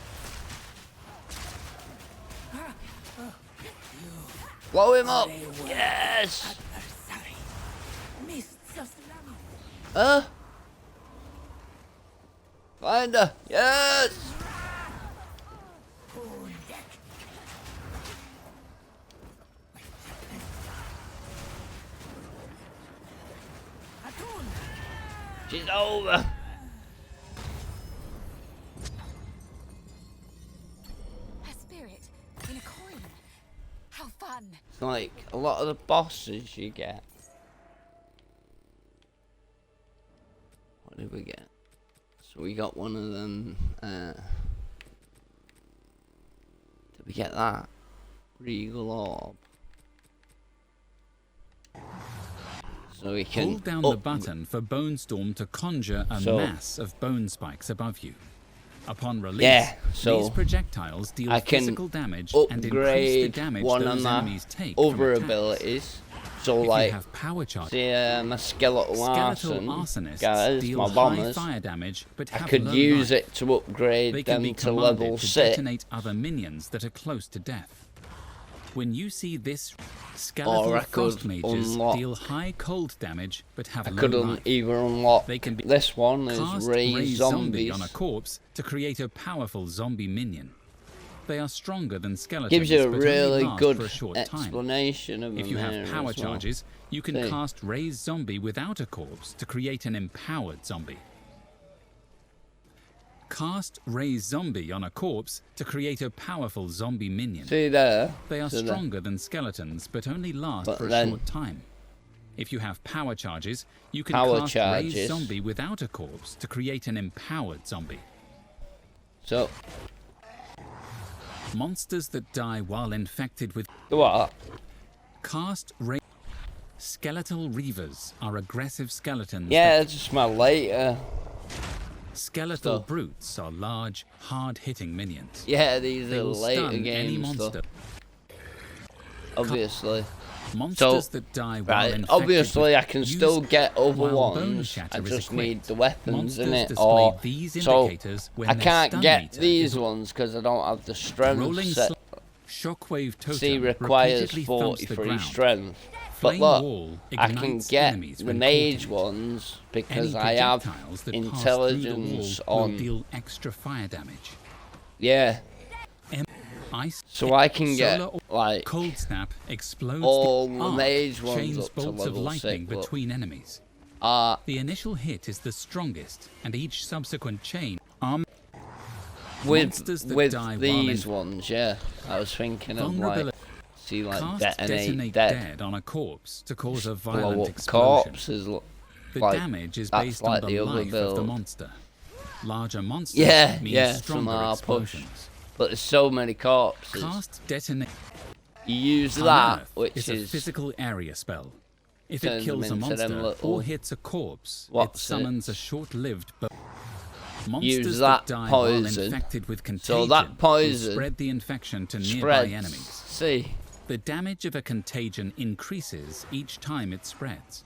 Blow him up! Yes! Find her! Yes! She's over! A spirit in a coin. How fun! It's like a lot of the bosses you get. What did we get? So we got one of them. Did we get that? Regal Orb. So we can hold down the button for Bone Storm to conjure a mass of bone spikes above you. Upon release, these projectiles deal physical damage and increase the damage those enemies take other from attacks. abilities. So if like, you have power charge, my skeletal arsonists guys, deal my bombers, high fire damage, but I have could low use life. it to upgrade They can them be to level to 6. detonate other minions that are close to death. When you see this, skeletal frost mages deal high cold damage but have low life. Either unlock they can be this one is cast raise zombie zombies on a corpse to create a powerful zombie minion. They are stronger than skeletons. Gives you a but really only last good for a short explanation time. of If you have power charges, you can cast raise zombie without a corpse to create an empowered zombie. Cast raise zombie on a corpse to create a powerful zombie minion. See there? They are stronger than skeletons, but only last for a short time. If you have power charges, you can cast raise zombie without a corpse to create an empowered zombie. So, monsters that die while infected with what? Cast raise. Skeletal reavers are aggressive skeletons. Yeah, it's just my later. Skeletal brutes are large, hard-hitting minions. Yeah, these are later stun games. Any monster. Obviously. Monsters that die while infected obviously I can still get other ones. I just need the weapons in it, or so I can't get these ones because I don't have the strength set. Shockwave totem See, requires 43 strength. But look, I can get the mage ones because I have intelligence on. Deal extra fire damage. Yeah. Ice, so I can get like cold snap explodes all the mage ones chains up to bolts of level lightning 6. Between enemies. The initial hit is the strongest, and each subsequent chain with these ones. Yeah, I was thinking of like detonate dead on a corpse to cause a violent explosion. Corpses, the damage is based on the life of the monster. Larger monsters mean stronger explosions. But there's so many corpses. Cast detonate. You use that, which is a physical area spell. If it kills a monster or hits a corpse, it summons a short-lived. Monsters that die while infected with contagion will spread the infection to nearby enemies. See. The damage of a contagion increases each time it spreads.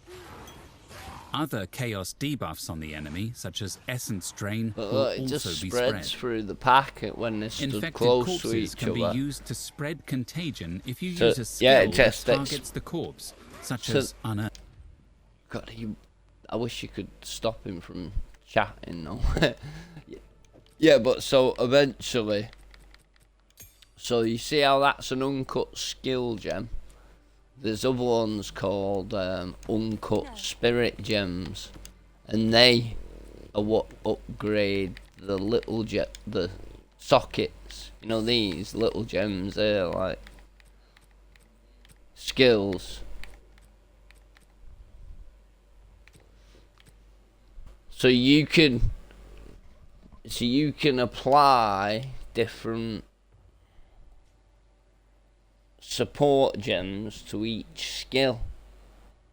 Other chaos debuffs on the enemy, such as Essence Drain, will also be spread. Through the packet when they're stood close to each can other. be used to spread contagion if you use a skill that targets the corpse, such as Unearth. God, I wish you could stop him from chatting, though. Yeah, but so eventually... So you see how that's an uncut skill gem? There's other ones called uncut spirit gems, and they are what upgrade the the sockets. You know, these little gems, they're like skills. So you can apply different support gems to each skill,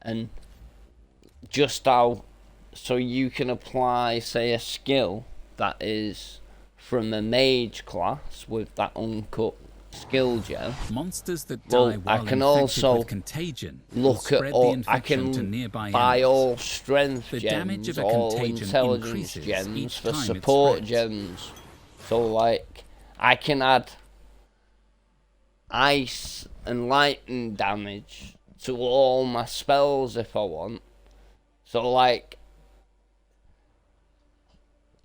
and just how so you can apply, say, a skill that is from a mage class with that uncut skill gem. Monsters that Well, die I while can infected also with contagion look at spread the all. I infection to can nearby buy enemies. all strength The damage gems, of a all contagion intelligence increases gems each for time it support spreads. gems. So like, I can add ice and lightning damage to all my spells if I want. So like,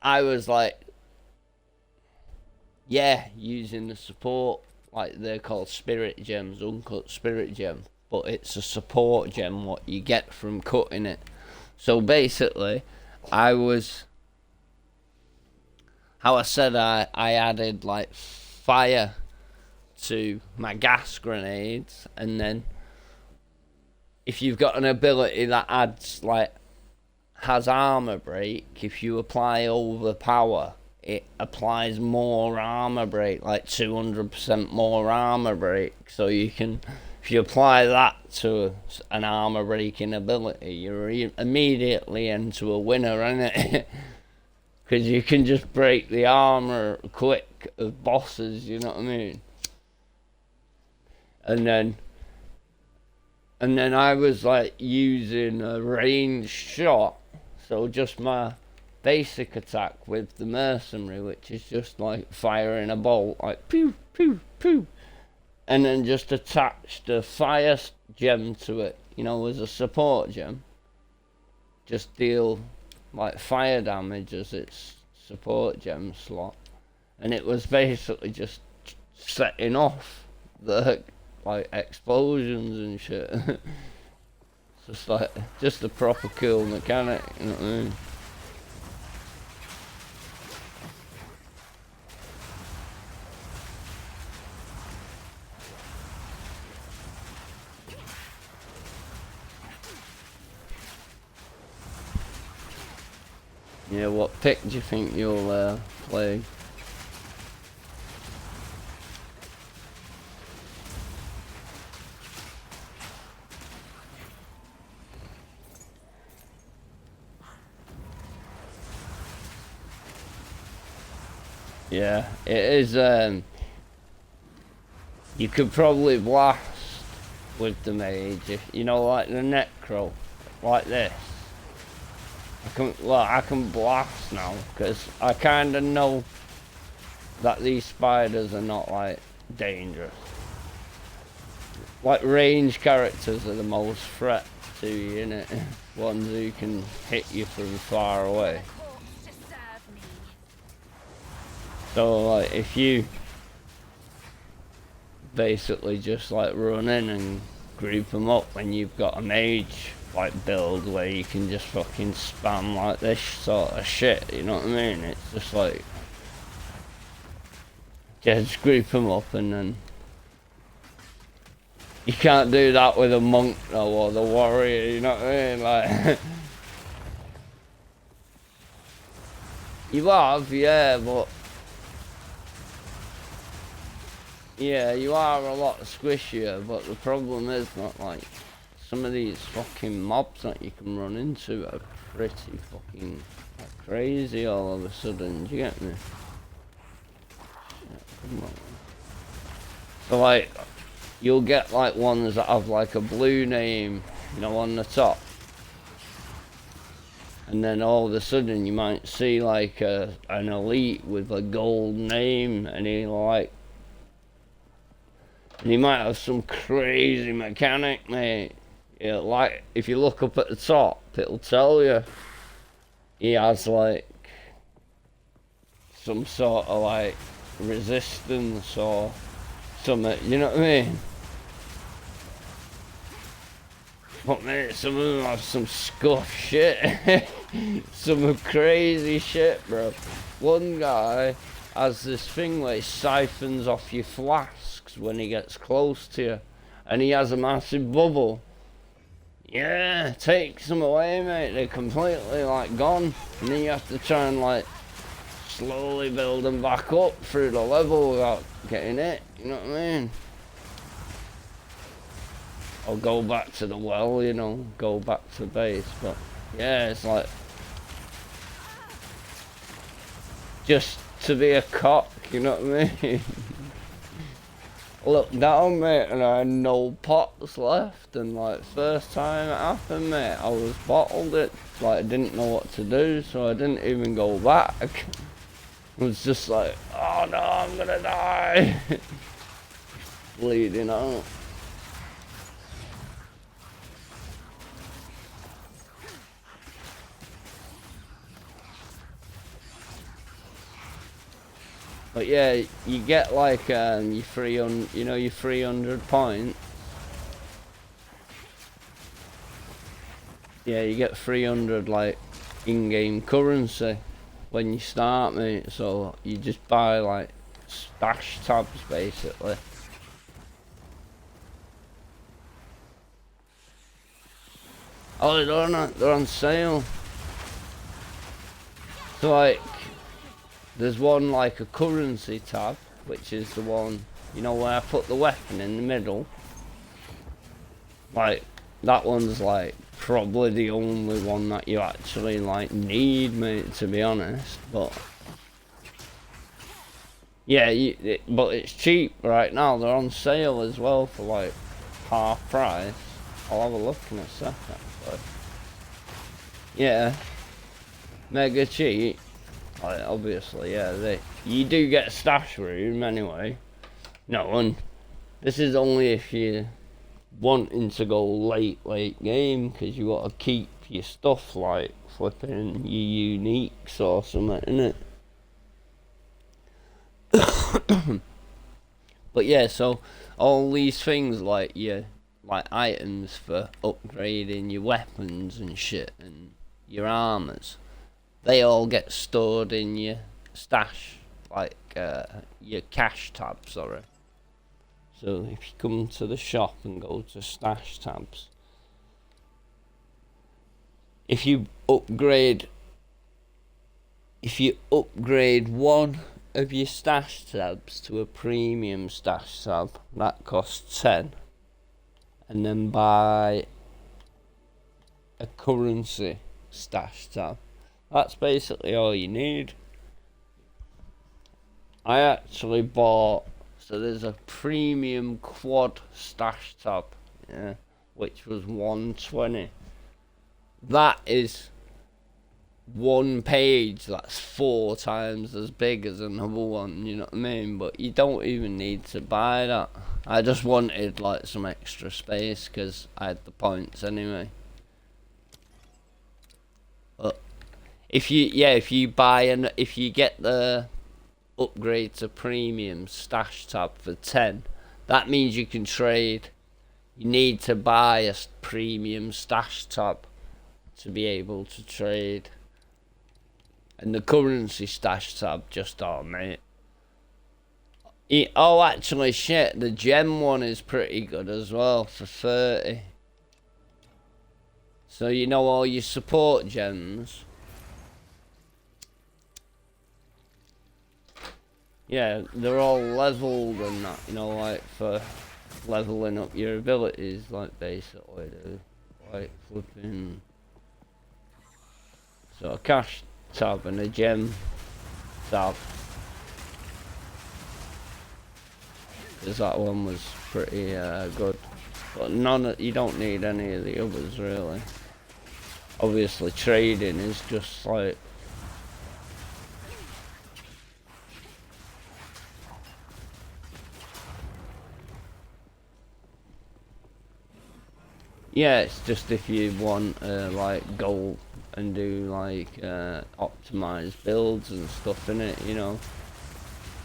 I was like, yeah, using the support, like they're called spirit gems, uncut spirit gem, but it's a support gem what you get from cutting it. So basically, how I said I added like fire to my gas grenades, and then if you've got an ability that adds like has armor break, if you apply overpower, it applies more armor break, like 200% more armor break. So you can, if you apply that to an armor breaking ability, you're immediately into a winner, innit? Because you can just break the armor quick of bosses, you know what I mean? And then I was like using a ranged shot, so just my basic attack with the mercenary, which is just like firing a bolt, like pew pew pew, and then just attached a fire gem to it, you know, as a support gem. Just deal like fire damage as its support gem slot, and it was basically just setting off the like explosions and shit. Just like just a proper cool mechanic, you know what I mean? Yeah, what pick do you think you'll play? Yeah, it is, you could probably blast with the mage, if, you know, like the necro, like this. I can blast now, because I kind of know that these spiders are not, like, dangerous. Like, range characters are the most threat to you, innit? Ones who can hit you from far away. So like if you basically just like run in and group them up when you've got a mage like build where you can just fucking spam like this sort of shit, you know what I mean? It's just like, just group them up, and then you can't do that with a monk though, or the warrior, you know what I mean? Like you have, yeah, but yeah, you are a lot squishier, but the problem is that, like, some of these fucking mobs that you can run into are pretty fucking like, crazy all of a sudden, do you get me? Yeah, come on. So, like, you'll get, like, ones that have, like, a blue name, you know, on the top. And then all of a sudden you might see, like, an elite with a gold name, and he, like, and he might have some crazy mechanic, mate. Yeah, like, if you look up at the top, it'll tell you he has, like, some sort of, like, resistance or something, you know what I mean? But, mate, some of them have some scuff shit. Some crazy shit, bro. One guy has this thing where he siphons off your flasks when he gets close to you, and he has a massive bubble. Yeah, takes them away, mate. They're completely like gone, and then you have to try and like slowly build them back up through the level without getting it, you know what I mean? Or go back to the well, you know, go back to base. But yeah, it's like just to be a cock, you know what I mean? looked down, mate, and I had no pots left, and like first time it happened, mate, I was bottled it, like I didn't know what to do, so I didn't even go back. I was just like, oh no, I'm gonna die. Bleeding out. But yeah, you get like your 300, you know, your 300 points. Yeah, you get 300 like in-game currency when you start, mate. So you just buy like stash tabs basically. Oh, they're on sale. So like, there's one like a currency tab, which is the one, you know, where I put the weapon in the middle. Like, that one's like probably the only one that you actually like need, mate, to be honest. But yeah, but it's cheap right now. They're on sale as well for like half price. I'll have a look in a second. But yeah, mega cheap. Like, obviously, yeah, you do get a stash room anyway. No, and this is only if you're wanting to go late game, because you got to keep your stuff like flipping your uniques or something, innit? But yeah, so all these things like like items for upgrading your weapons and shit and your armors, they all get stored in your stash, like your cash tab, sorry. So if you come to the shop and go to stash tabs, if you upgrade one of your stash tabs to a premium stash tab, that costs 10, and then buy a currency stash tab, that's basically all you need. I actually bought, so there's a premium quad stash tab, yeah, which was 120. That is one page that's 4 times as big as another one, you know what I mean? But you don't even need to buy that. I just wanted like some extra space because I had the points anyway. But if you if you get the upgrade to premium stash tab for 10, that means you can trade. You need to buy a premium stash tab to be able to trade. And the currency stash tab, just mate. Oh, actually, shit, the gem one is pretty good as well for 30. So you know all your support gems. Yeah, they're all leveled and that, you know, like for leveling up your abilities, like basically, like flipping. So a cash tab and a gem tab, because that one was pretty good, but you don't need any of the others really. Obviously trading is just like, yeah, it's just if you want like gold and do like optimized builds and stuff in it, you know,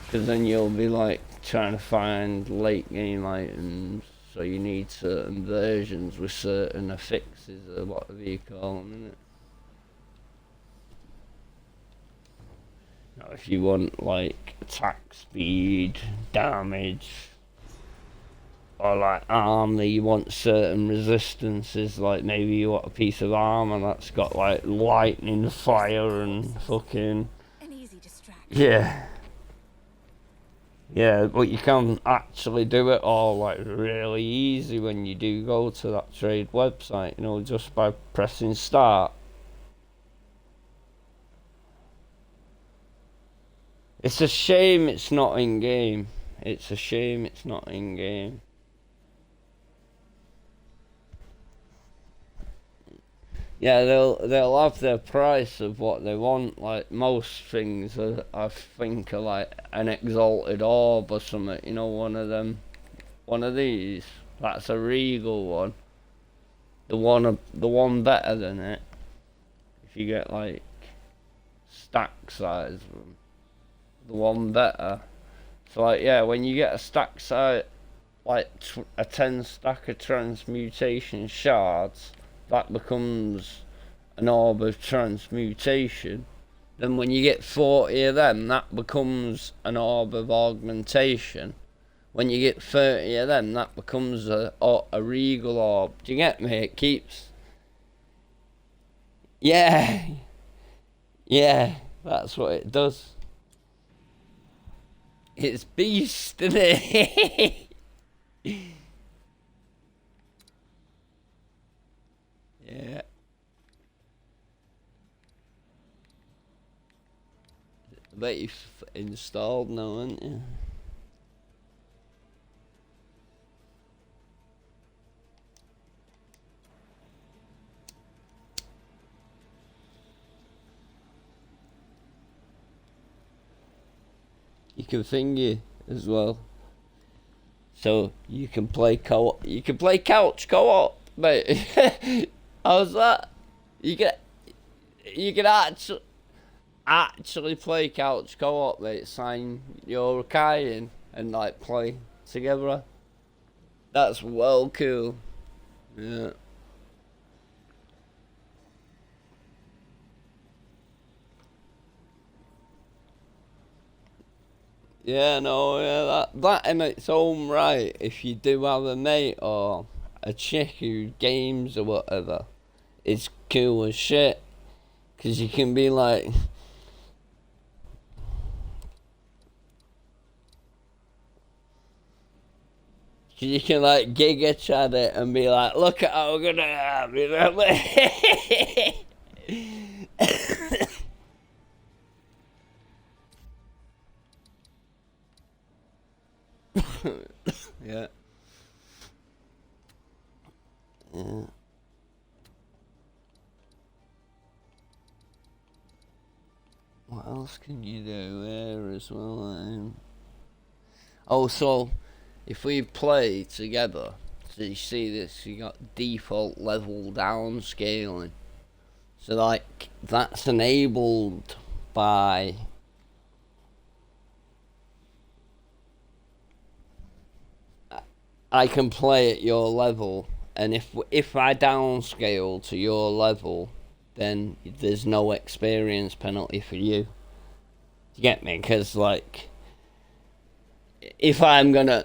because then you'll be like trying to find late game items, so you need certain versions with certain affixes or whatever you call them, innit? Now if you want like attack speed, damage, or like armor, you want certain resistances, like maybe you want a piece of armor that's got like lightning, fire and fucking... An easy distraction. Yeah. Yeah, but you can actually do it all like really easy when you do go to that trade website, you know, just by pressing start. It's a shame it's not in game. It's a shame it's not in game. Yeah, they'll have their price of what they want. Like most things, I think are like an exalted orb or something. You know, one of these. That's a regal one. The one better than it. If you get like stack size of them, the one better. So like yeah, when you get a stack size, like a 10 stack of transmutation shards, that becomes an orb of transmutation. Then when you get 40 of them, that becomes an orb of augmentation. When you get 30 of them, that becomes a regal orb. Do you get me? It keeps... Yeah. Yeah, that's what it does. It's beast, isn't it? Yeah. I bet you've installed now, haven't you? You can thingy as well. So you can play co-op. You can play couch co-op, mate. How's that? You can actually play couch co-op, mate. Sign your Kai in and like play together. That's well cool. Yeah. Yeah, no, yeah, that in its own right, if you do have a mate or a chick who games or whatever, it's cool as shit. Because you can be like... You can like giga chat it and be like, look at how good I am, you know what I mean? Yeah. Yeah. What else can you do there as well? Also, if we play together, so you see this, you got default level downscaling. So like, that's enabled by... I can play at your level, and if I downscale to your level, then there's no experience penalty for you. You get me? Because like, if I'm gonna...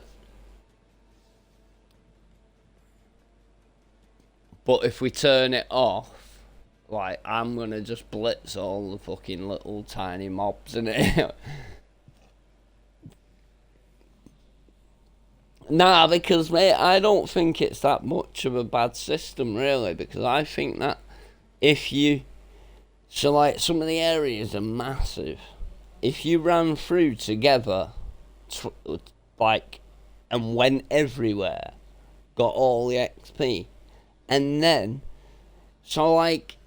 But if we turn it off, like, I'm gonna just blitz all the fucking little tiny mobs in it. Nah, because, mate, I don't think it's that much of a bad system, really, because I think that if you... So, like, some of the areas are massive. If you ran through together, like, and went everywhere, got all the XP, and then... So, like...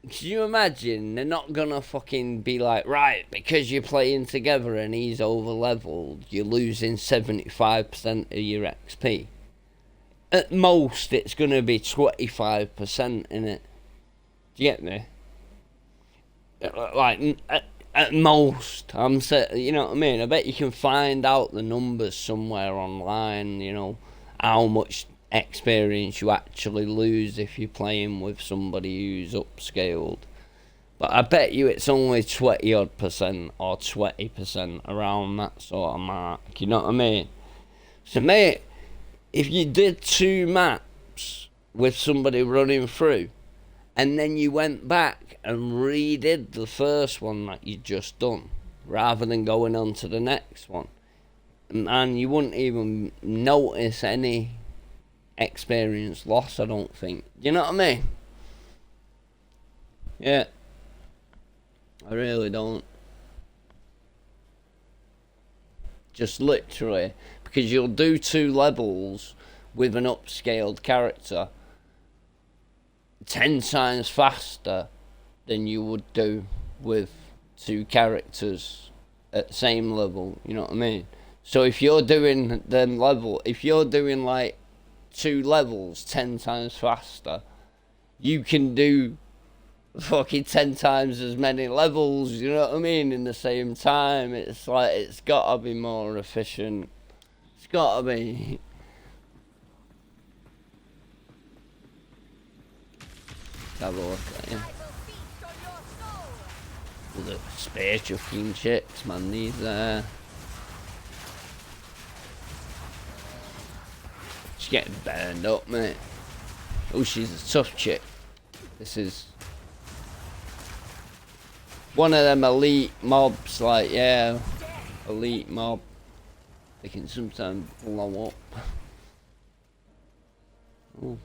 Can you imagine? They're not gonna fucking be like, right, because you're playing together and he's over leveled, you're losing 75% of your XP. At most, it's gonna be 25% in it. Do you get me? Like, at most, I'm saying, you know what I mean? I bet you can find out the numbers somewhere online, you know, how much experience you actually lose if you're playing with somebody who's upscaled. But I bet you it's only 20% or 20% around that sort of mark, you know what I mean? So mate, if you did 2 maps with somebody running through and then you went back and redid the first one that you'd just done rather than going on to the next one, and you wouldn't even notice any experience loss, I don't think. Do you know what I mean? Yeah. I really don't. just literally, because you'll do 2 levels with an upscaled character 10 times faster than you would do with 2 characters at the same level, you know what I mean? So if you're doing if you're doing like 2 levels 10 times faster, you can do fucking 10 times as many levels, you know what I mean, in the same time. It's like, it's gotta be more efficient. It's gotta be. Have a look at you. The space chucking chicks, man, these she's getting burned up, mate. Oh, she's a tough chick. This is one of them elite mobs, like, yeah, elite mob. They can sometimes blow up. Ooh,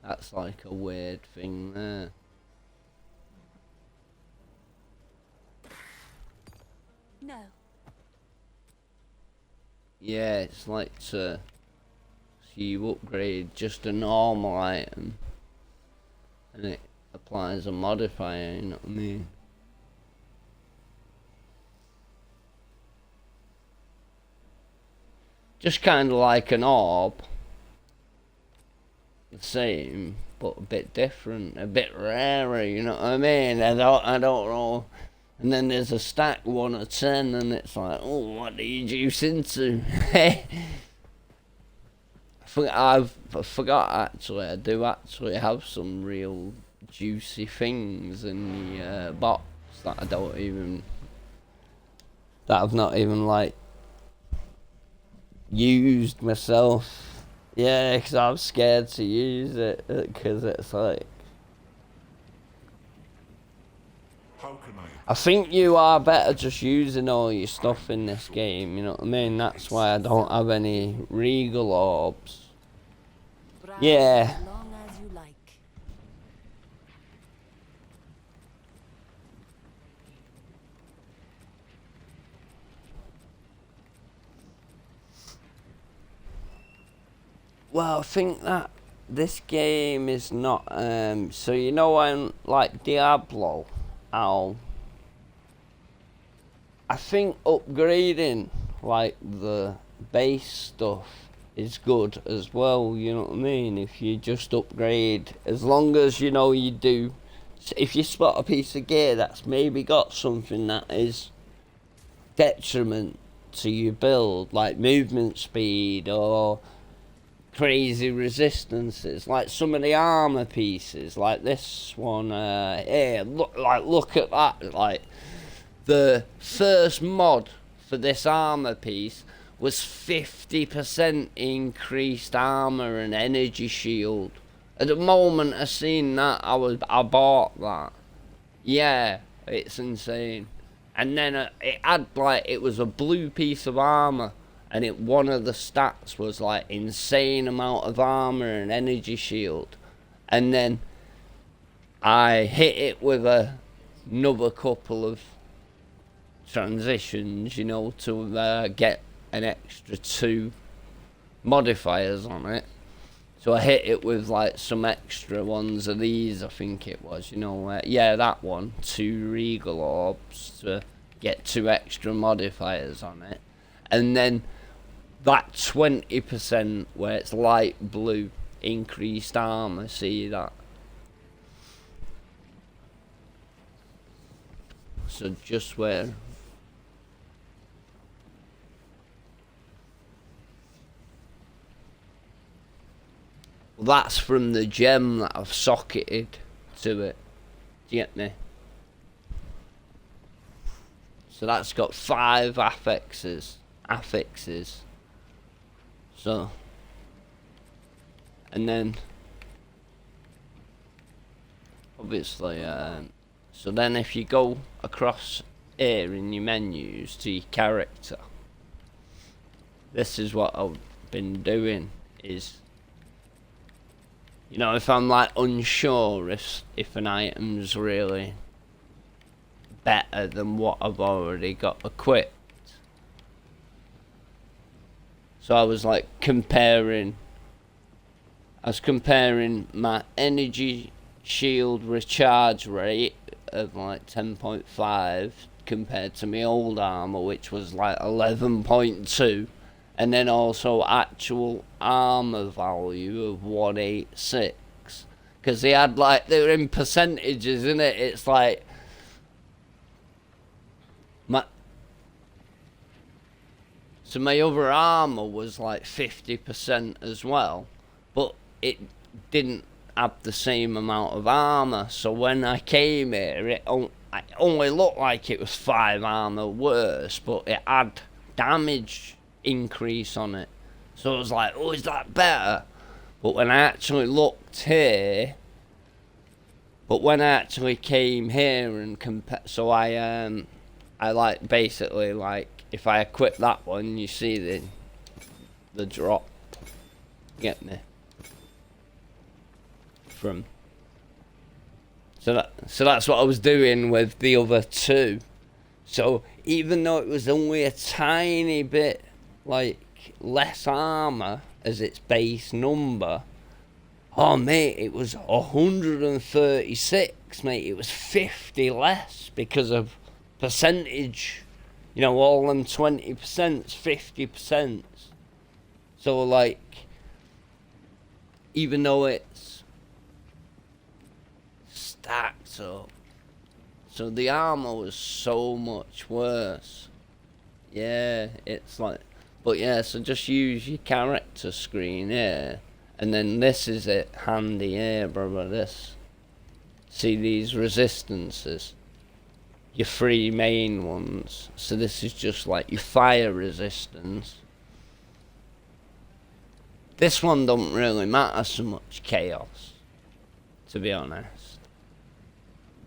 that's like a weird thing there. No. Yeah, it's like to see you upgrade just a normal item and it applies a modifier, you know what I mean? Just kind of like an orb. The same, but a bit different, a bit rarer, you know what I mean? I don't know. And then there's a stack 1 of 10 and it's like, oh, what do you juice into? I forgot actually, I do actually have some real juicy things in the box that I've not even like used myself. Yeah, because I'm scared to use it, because it's like, I think you are better just using all your stuff in this game, you know what I mean? That's why I don't have any regal orbs. Yeah. Well, I think that this game is not, so you know when, like, Diablo, I think upgrading, like, the base stuff is good as well, you know what I mean? If you just upgrade, as long as, you know, you do, if you spot a piece of gear that's maybe got something that is detriment to your build, like movement speed or crazy resistances, like some of the armor pieces, like this one here, look at that, like the first mod for this armor piece was 50% increased armor and energy shield. At the moment I seen that, I bought that. Yeah, it's insane. And then it had like, it was a blue piece of armor, and one of the stats was like insane amount of armor and energy shield. And then I hit it with another couple of transitions, you know, to get an extra 2 modifiers on it. So I hit it with like some extra ones of these, I think it was, you know, yeah, that one, 2 regal orbs to get 2 extra modifiers on it. And then that 20% where it's light blue increased armor, see that? So just where, well, that's from the gem that I've socketed to it. Do you get me? So that's got 5 affixes. So, and then obviously, so then if you go across here in your menus to your character, this is what I've been doing, is, you know, if I'm like unsure if an item's really better than what I've already got equipped, So I was like comparing. I was comparing my energy shield recharge rate of like 10.5 compared to my old armor, which was like 11.2, and then also actual armor value of 186. Because they had like, they were in percentages, innit? It's like so my other armor was like 50% as well, but it didn't have the same amount of armor. So when I came here, it only looked like it was 5 armor worse, but it had damage increase on it. So I was like, oh, is that better? But when I actually looked here, when I actually came here and so I like basically like, if I equip that one, you see the drop. Get me? From. So that's what I was doing with the other two. So even though it was only a tiny bit like less armor as its base number, oh mate, it was 136, mate. It was 50 less because of percentage. You know, all them 20%, 50%. So like, even though it's stacked up, so the armor was so much worse. Yeah, it's like, but yeah, so just use your character screen here, and then this is it handy here, brother. This, see these resistances, your 3 main ones. So this is just like your fire resistance. This one don't really matter so much, chaos, to be honest.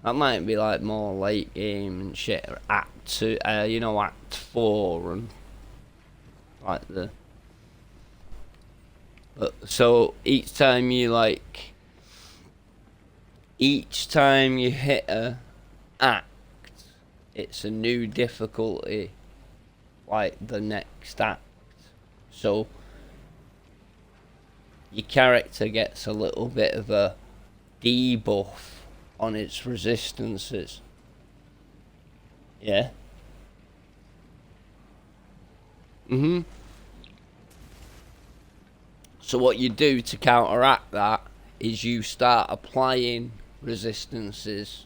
That might be like more late game and shit, or act 2, you know, act 4 and like the. So each time you hit a act, it's a new difficulty, like the next act. So your character gets a little bit of a debuff on its resistances. Yeah. So what you do to counteract that is you start applying resistances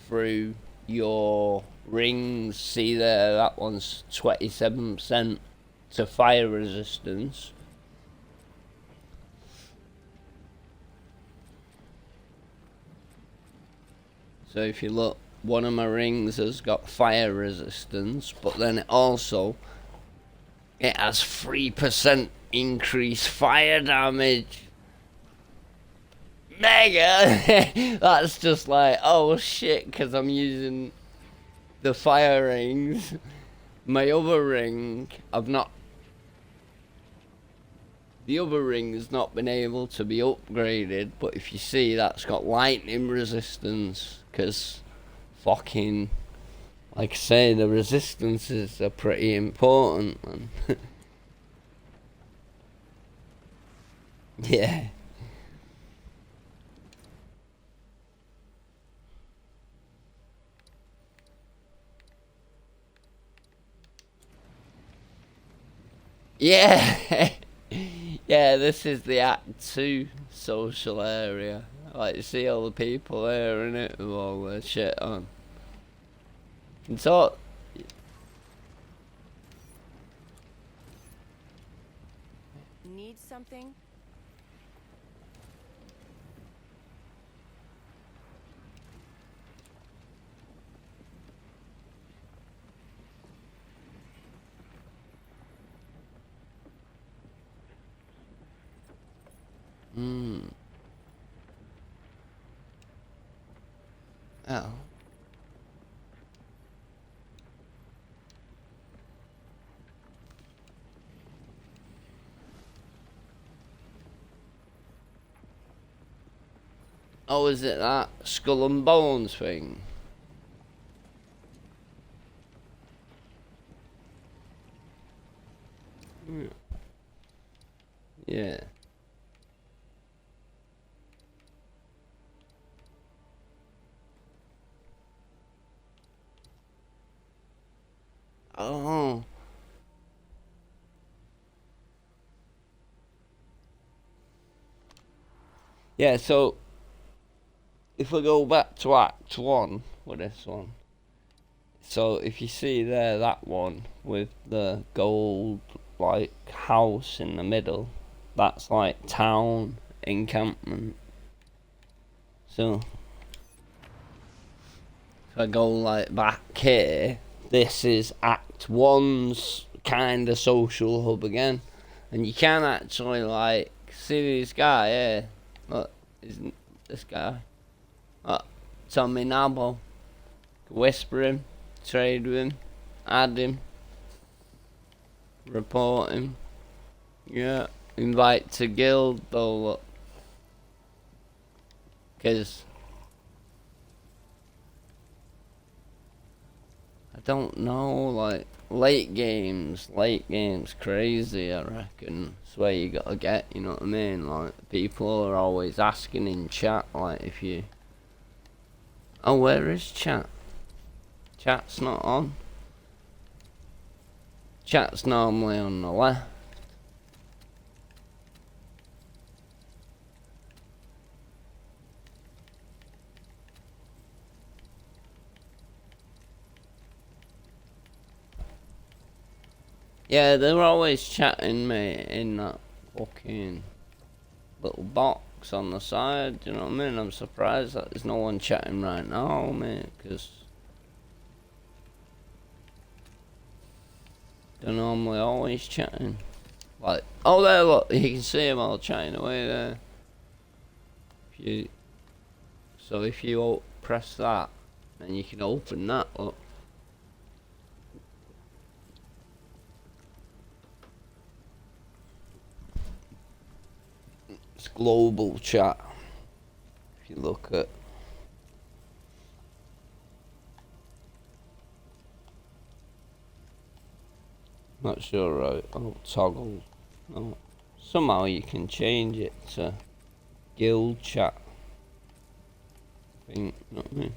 through your rings. See there, that one's 27% to fire resistance. So if you look, one of my rings has got fire resistance, but then it also, it has 3% increased fire damage. Mega! That's just like, oh shit, because I'm using the fire rings. My other ring, the other ring has not been able to be upgraded, but if you see, that's got lightning resistance, because fucking, like I say, the resistances are pretty important, man. Yeah. Yeah. Yeah, this is the Act 2 social area. Like, you see all the people there, innit, with all their shit on. And so, Need something? oh. Oh, is it that Skull and Bones thing? Yeah. Oh. Yeah, so if we go back to Act 1 with this one. So if you see there, that one with the gold like house in the middle, that's like town encampment. So if I go like back here, this is Act 1's kind of social hub again. And you can actually like see this guy here. Look, isn't this guy? Look, Tommy Nabo. Whisper him, trade with him, add him, report him. Yeah, invite to guild though, look. Because I don't know, like late games crazy, I reckon. It's where you gotta get, you know what I mean? Like people are always asking in chat, like if you. Oh, where is chat? Chat's not on. Chat's normally on the left. Yeah, they're always chatting, mate, in that fucking little box on the side, you know what I mean? I'm surprised that there's no one chatting right now, mate, because they're normally always chatting. Like, oh there, look, you can see them all chatting away there. So if you press that, then you can open that up. It's global chat. If you look at. Not sure, right? Oh, toggle. No. Somehow you can change it to guild chat. You know what I mean?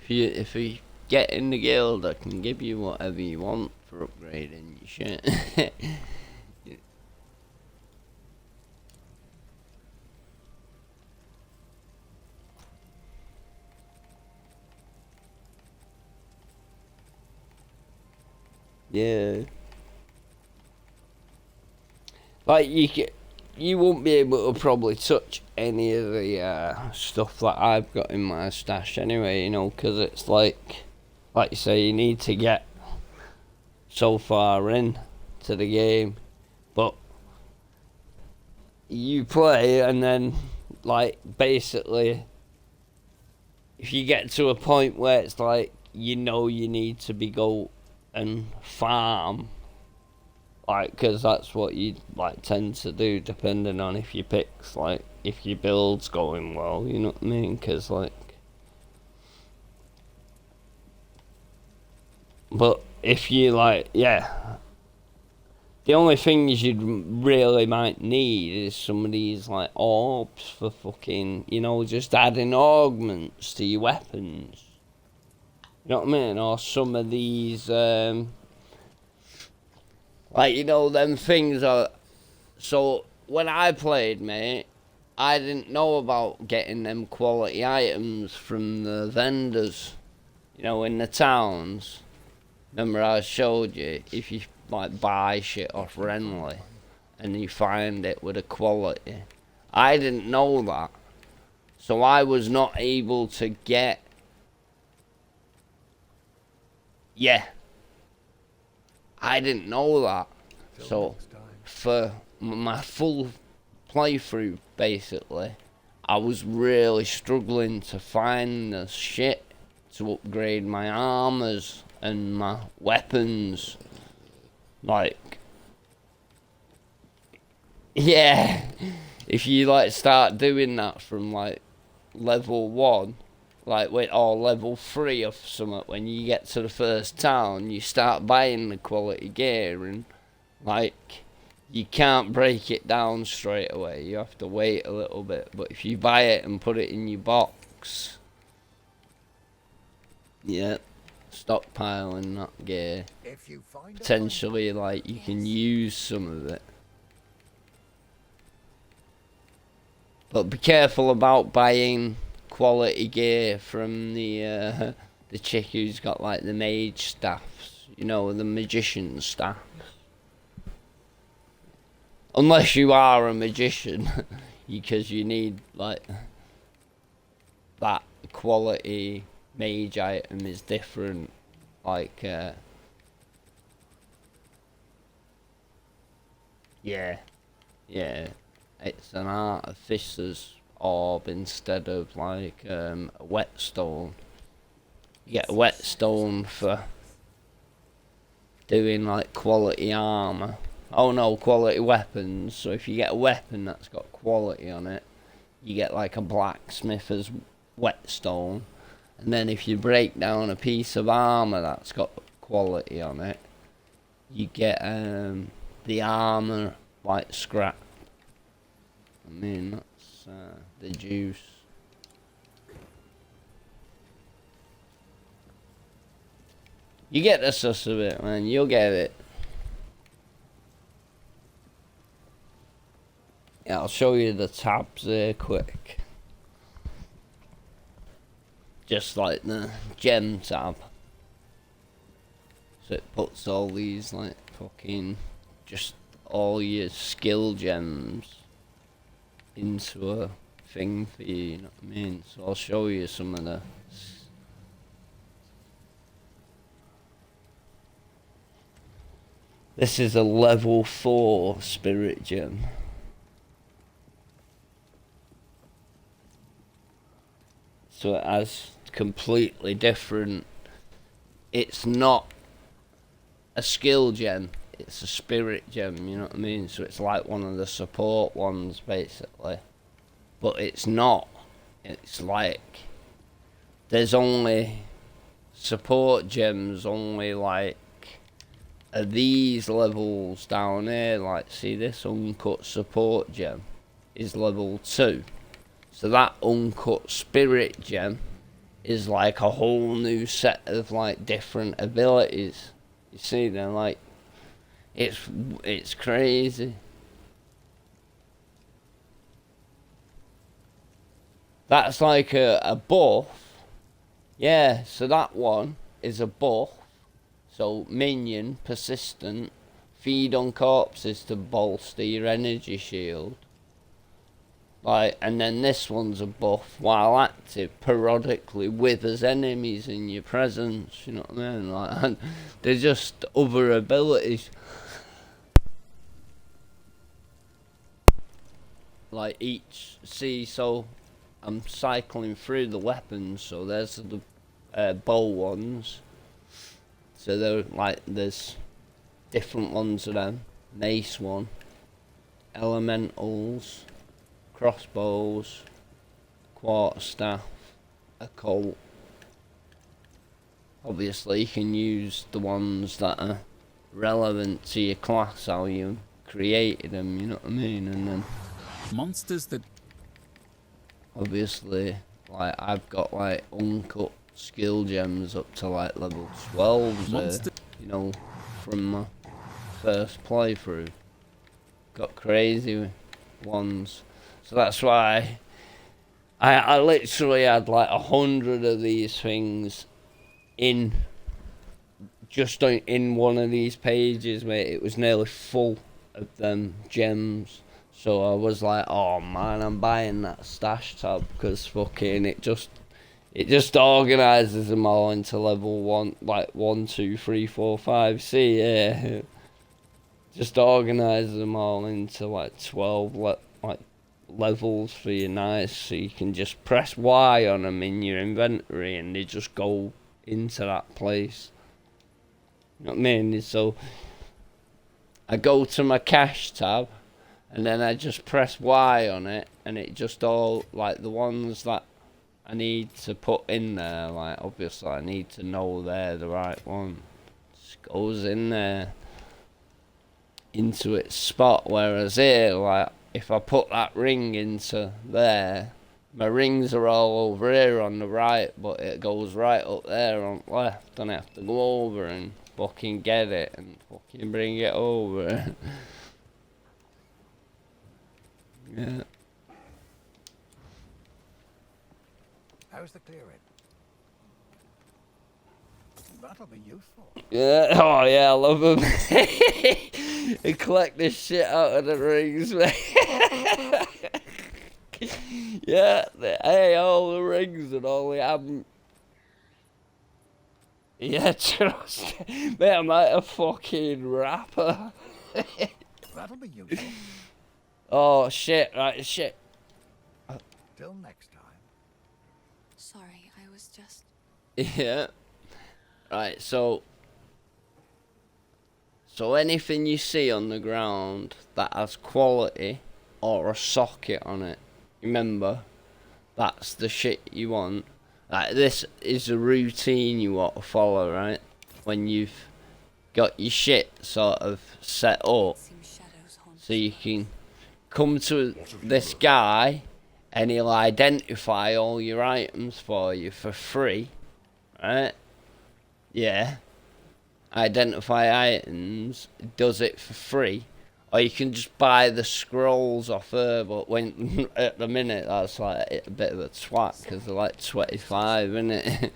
If you get in the guild, I can give you whatever you want for upgrading your shit. Yeah. Like you won't be able to probably touch any of the stuff that I've got in my stash anyway, you know, because it's like you say, you need to get so far in to the game, but you play and then like basically if you get to a point where it's like you know you need to go and farm, like, because that's what you like tend to do depending on if your picks, like if your build's going well, you know what I mean? Because like, but if you like, yeah, the only things you really might need is some of these like orbs for fucking, you know, just adding augments to your weapons. You know what I mean? Or some of these, like, you know, them things are... So, when I played, mate, I didn't know about getting them quality items from the vendors, you know, in the towns. Remember I showed you, if you, like, buy shit off Renly, and you find it with a quality. I didn't know that. So I was not able to get... Yeah. I didn't know that. So, for my full playthrough, basically, I was really struggling to find the shit to upgrade my armors and my weapons. Like, yeah, if you, like, start doing that from, like, level 1, like, or level 3 or something, when you get to the first town, you start buying the quality gear and, Like, you can't break it down straight away. You have to wait a little bit. But if you buy it and put it in your box, yeah, stockpiling that gear. If you find Potentially, like, you can use some of it. But be careful about buying quality gear from the chick who's got like the mage staffs, you know, the magician staff. Unless you are a magician, because you need like that quality mage item is different. Like, yeah, it's an artificer's orb instead of like a whetstone. You get a whetstone for doing like quality armor. Oh no, quality weapons. So if you get a weapon that's got quality on it, you get like a blacksmith's whetstone. And then if you break down a piece of armor that's got quality on it, you get the armor like scrap. I mean, that's the juice. You get the sus of it, man. You'll get it. Yeah, I'll show you the tabs there quick. Just like the gem tab. So it puts all these like fucking just all your skill gems into a thing for you, you know what I mean? So I'll show you some of the this is a level 4 spirit gem. So it has completely different, it's not a skill gem, it's a spirit gem, you know what I mean? So it's like one of the support ones basically. But it's not. It's like there's only support gems only like are these levels down here. Like, see this uncut support gem is level 2. So that uncut spirit gem is like a whole new set of like different abilities. You see, they're like it's crazy. That's like a buff. Yeah, so that one is a buff. So minion, persistent, feed on corpses to bolster your energy shield. Like, and then this one's a buff while active, periodically withers enemies in your presence, you know what I mean? Like, and they're just other abilities. Like each, see, so I'm cycling through the weapons, so there's the bow ones. So they're like, there's different ones of them. Mace one, elementals, crossbows, quarterstaff, a colt. Obviously you can use the ones that are relevant to your class, how you created them, you know what I mean? And then monsters that obviously, like, I've got like uncut skill gems up to like level 12, you know, from my first playthrough. Got crazy ones. So that's why I literally had like 100 of these things in just in one of these pages, mate. It was nearly full of them gems. So I was like, oh man, I'm buying that stash tab because fucking it just organises them all into level 1, like 1, 2, 3, 4, 5. See, yeah, just organises them all into like 12 like levels for you, nice. So you can just press Y on them in your inventory and they just go into that place. You know what I mean? So I go to my cache tab. And then I just press Y on it, and it just all, like, the ones that I need to put in there, like, obviously I need to know they're the right one. Just goes in there. into its spot, whereas here, like, if I put that ring into there, my rings are all over here on the right, but it goes right up there on the left, and I have to go over and fucking get it and fucking bring it over. Yeah. How's the clearing? That'll be useful. Yeah, oh yeah, I love them. They collect this shit out of the rings, man. Yeah, hey, all the rings and all the haven't. Yeah, trust me. Man, I'm like a fucking rapper. That'll be useful. Oh shit, right, shit. Till next time. Sorry, I was just... Yeah. Right, so anything you see on the ground that has quality or a socket on it, remember, that's the shit you want. Like, this is a routine you want to follow, right? When you've got your shit sort of set up, so you can come to this guy and he'll identify all your items for you for free, right? Yeah. Identify items, does it for free. Or you can just buy the scrolls off her, but when at the minute that's like a bit of a twat because they're like 25, innit?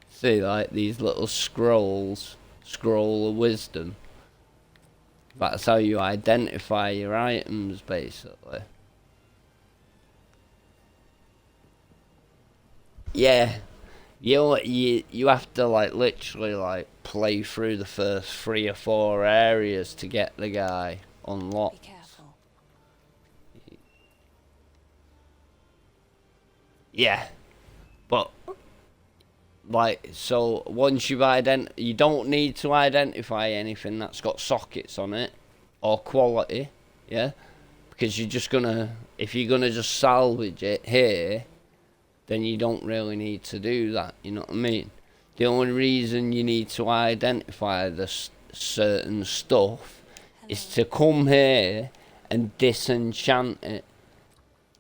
See, like these little scrolls, scroll of wisdom. That's how you identify your items, basically. Yeah. You have to like literally like play through the first 3 or 4 areas to get the guy unlocked. Be careful. Yeah, but like, so once you've you don't need to identify anything that's got sockets on it or quality, yeah, because you're just gonna, if you're gonna just salvage it here, then you don't really need to do that, you know what I mean? The only reason you need to identify this certain stuff is to come here and disenchant it.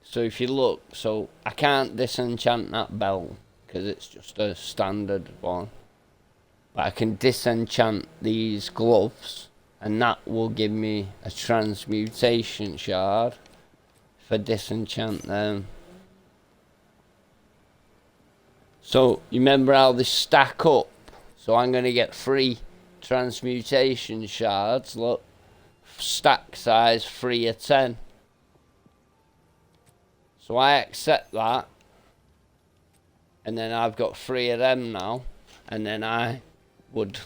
So if you look, so I can't disenchant that bell because it's just a standard one. But I can disenchant these gloves and that will give me a transmutation shard for disenchant them. So, you remember how they stack up? So I'm going to get 3 transmutation shards, look. Stack size 3 of 10. So I accept that. And then I've got 3 of them now. And then I would,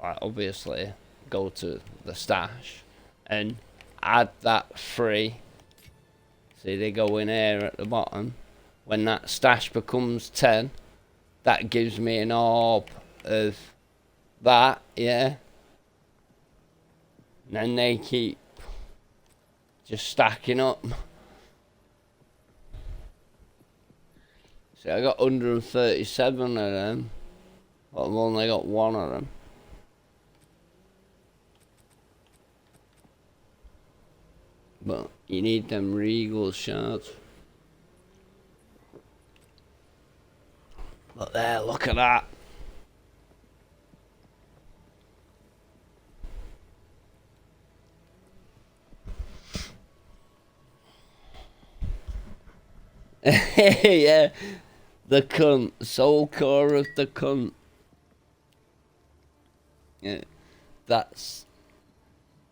like, obviously, go to the stash. And add that 3. See, they go in here at the bottom. When that stash becomes 10... that gives me an orb of that, yeah. And then they keep just stacking up. See, I got 137 of them, but I've only got 1 of them. But you need them regal shards. But there, look at that. Yeah, the cunt, soul core of the cunt. Yeah, that's,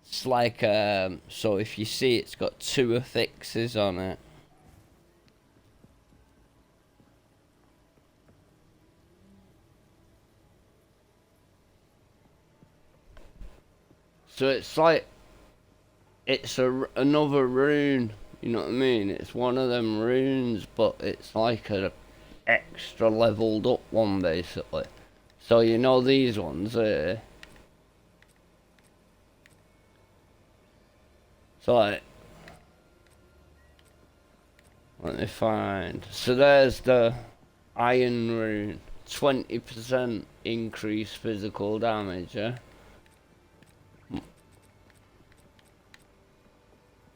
it's like, so if you see it's got 2 affixes on it. So it's like, it's another rune, you know what I mean? It's one of them runes, but it's like a extra leveled up one, basically. So you know these ones here? So like, let me find. So there's the iron rune, 20% increased physical damage, yeah?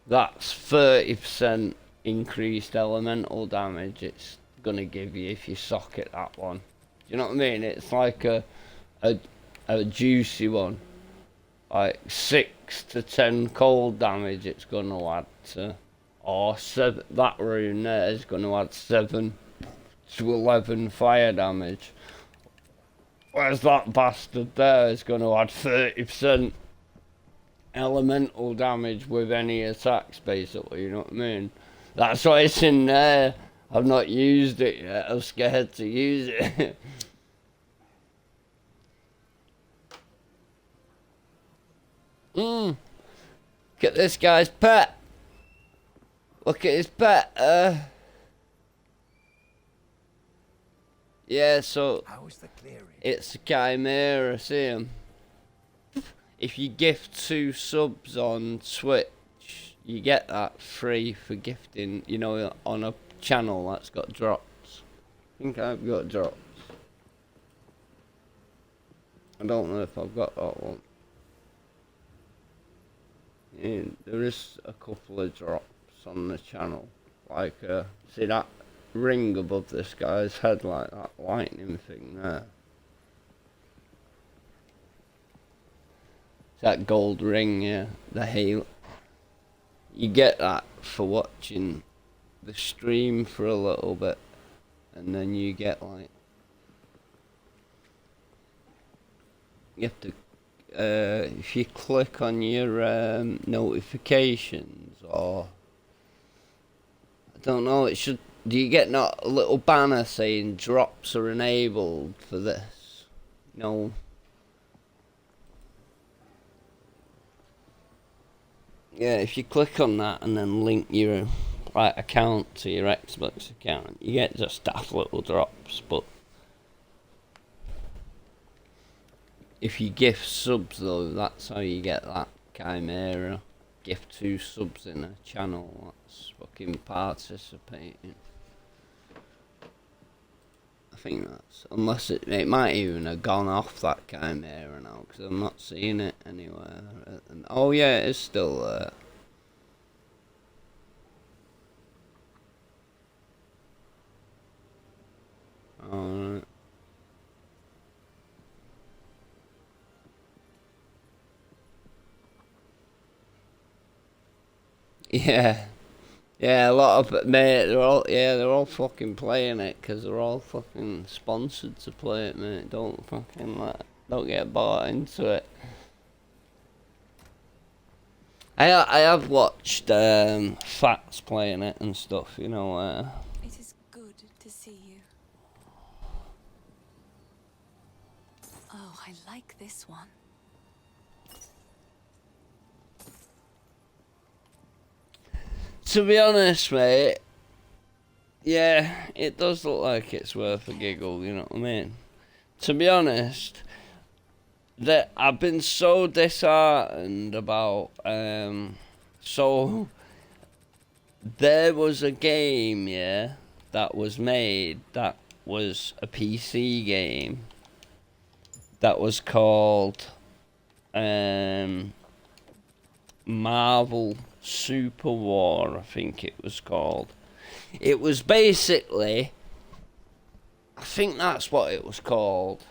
that's 30% increased elemental damage it's gonna give you if you socket that one. Do you know what I mean? It's like a juicy one. Like 6 to 10 cold damage it's gonna add to, or 7, that rune there is gonna add 7 to 11 fire damage. Whereas that bastard there is gonna add 30% elemental damage with any attacks, basically, you know what I mean? That's why it's in there. I've not used it yet, I'm scared to use it. Look at this guy's pet. Look at his pet. Yeah, so it's a chimera, see him? If you gift 2 subs on Twitch, you get that free for gifting, you know, on a channel that's got drops. I think I've got drops. I don't know if I've got that one. Yeah, there is a couple of drops on the channel. Like, see that ring above this guy's head, like that lightning thing there? That gold ring, yeah, the halo. You get that for watching the stream for a little bit, and then you get like, you have to, if you click on your notifications, or I don't know, it should. Do you get not a little banner saying drops are enabled for this? No. Yeah, if you click on that and then link your like account to your Xbox account, you get just daft little drops. But if you gift subs though, that's how you get that chimera. Gift 2 subs in a channel that's fucking participating. I think that's, unless it might even have gone off that chimera now, because I'm not seeing it anywhere. Oh yeah, it is still there. Alright. Yeah. Yeah, a lot of mate, they're all fucking playing it because they're all fucking sponsored to play it, mate. Don't get bought into it. I have watched Fats playing it and stuff, you know. It is good to see you. Oh, I like this one. To be honest, mate, yeah, it does look like it's worth a giggle, you know what I mean? To be honest, that I've been so disheartened about, so there was a game, yeah, that was made, that was a PC game, that was called, Marvel Super War, I think it was called. It was basically, I think that's what it was called,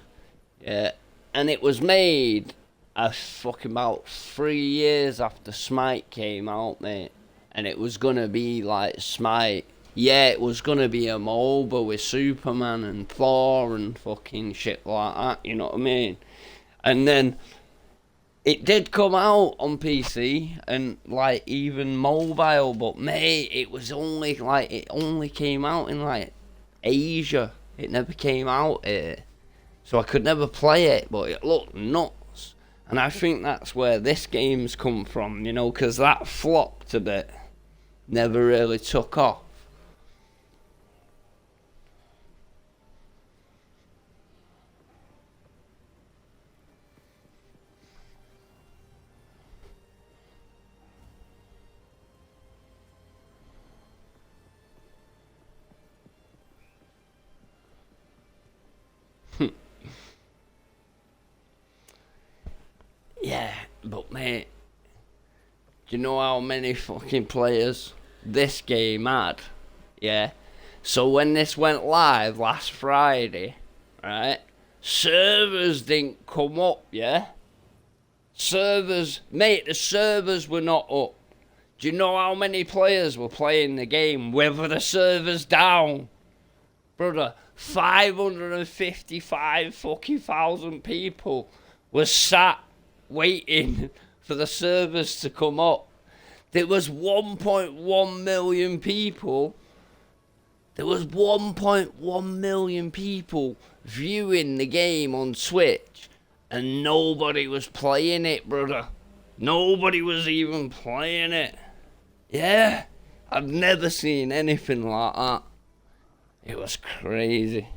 yeah, and it was made a fucking about 3 years after Smite came out, mate, and it was gonna be like Smite. Yeah, it was gonna be a MOBA with Superman and Thor and fucking shit like that, you know what I mean? And then it did come out on PC and like even mobile, but mate, it was only like, it only came out in like Asia. It never came out here, so I could never play it, but it looked nuts. And I think that's where this game's come from, you know, because that flopped a bit, never really took off. Yeah, but mate, Do you know how many fucking players this game had? Yeah. So when this went live last Friday, right, servers didn't come up, yeah? Servers, mate, the servers were not up. Do you know how many players were playing the game with the servers down? Brother, 555 fucking thousand people were sat waiting for the servers to come up. There was 1.1 million people. There was 1.1 million people viewing the game on Twitch, and nobody was playing it, brother. Nobody was even playing it. Yeah, I've never seen anything like that. It was crazy.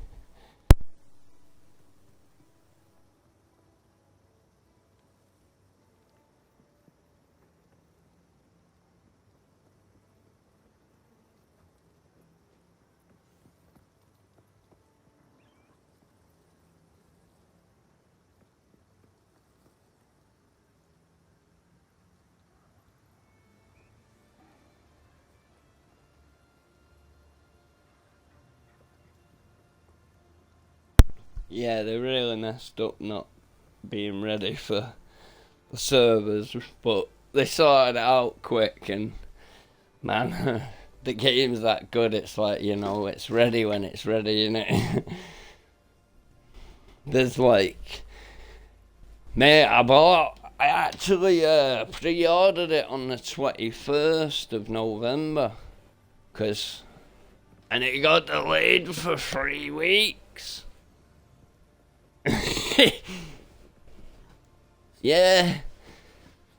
Yeah, they really messed up not being ready for the servers, but they sorted it out quick, and man, the game's that good, it's like, you know, it's ready when it's ready, innit? There's like, mate, I actually pre-ordered it on the 21st of November, and it got delayed for 3 weeks. Yeah,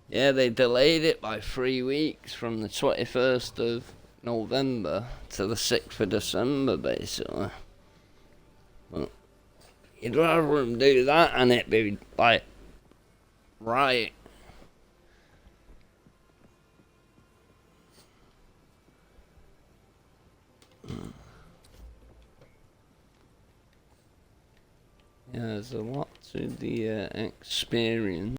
they delayed it by 3 weeks from the 21st of November to the 6th of December, basically. But you'd rather them do that and it be like right. Yeah, there's a lot to the experience.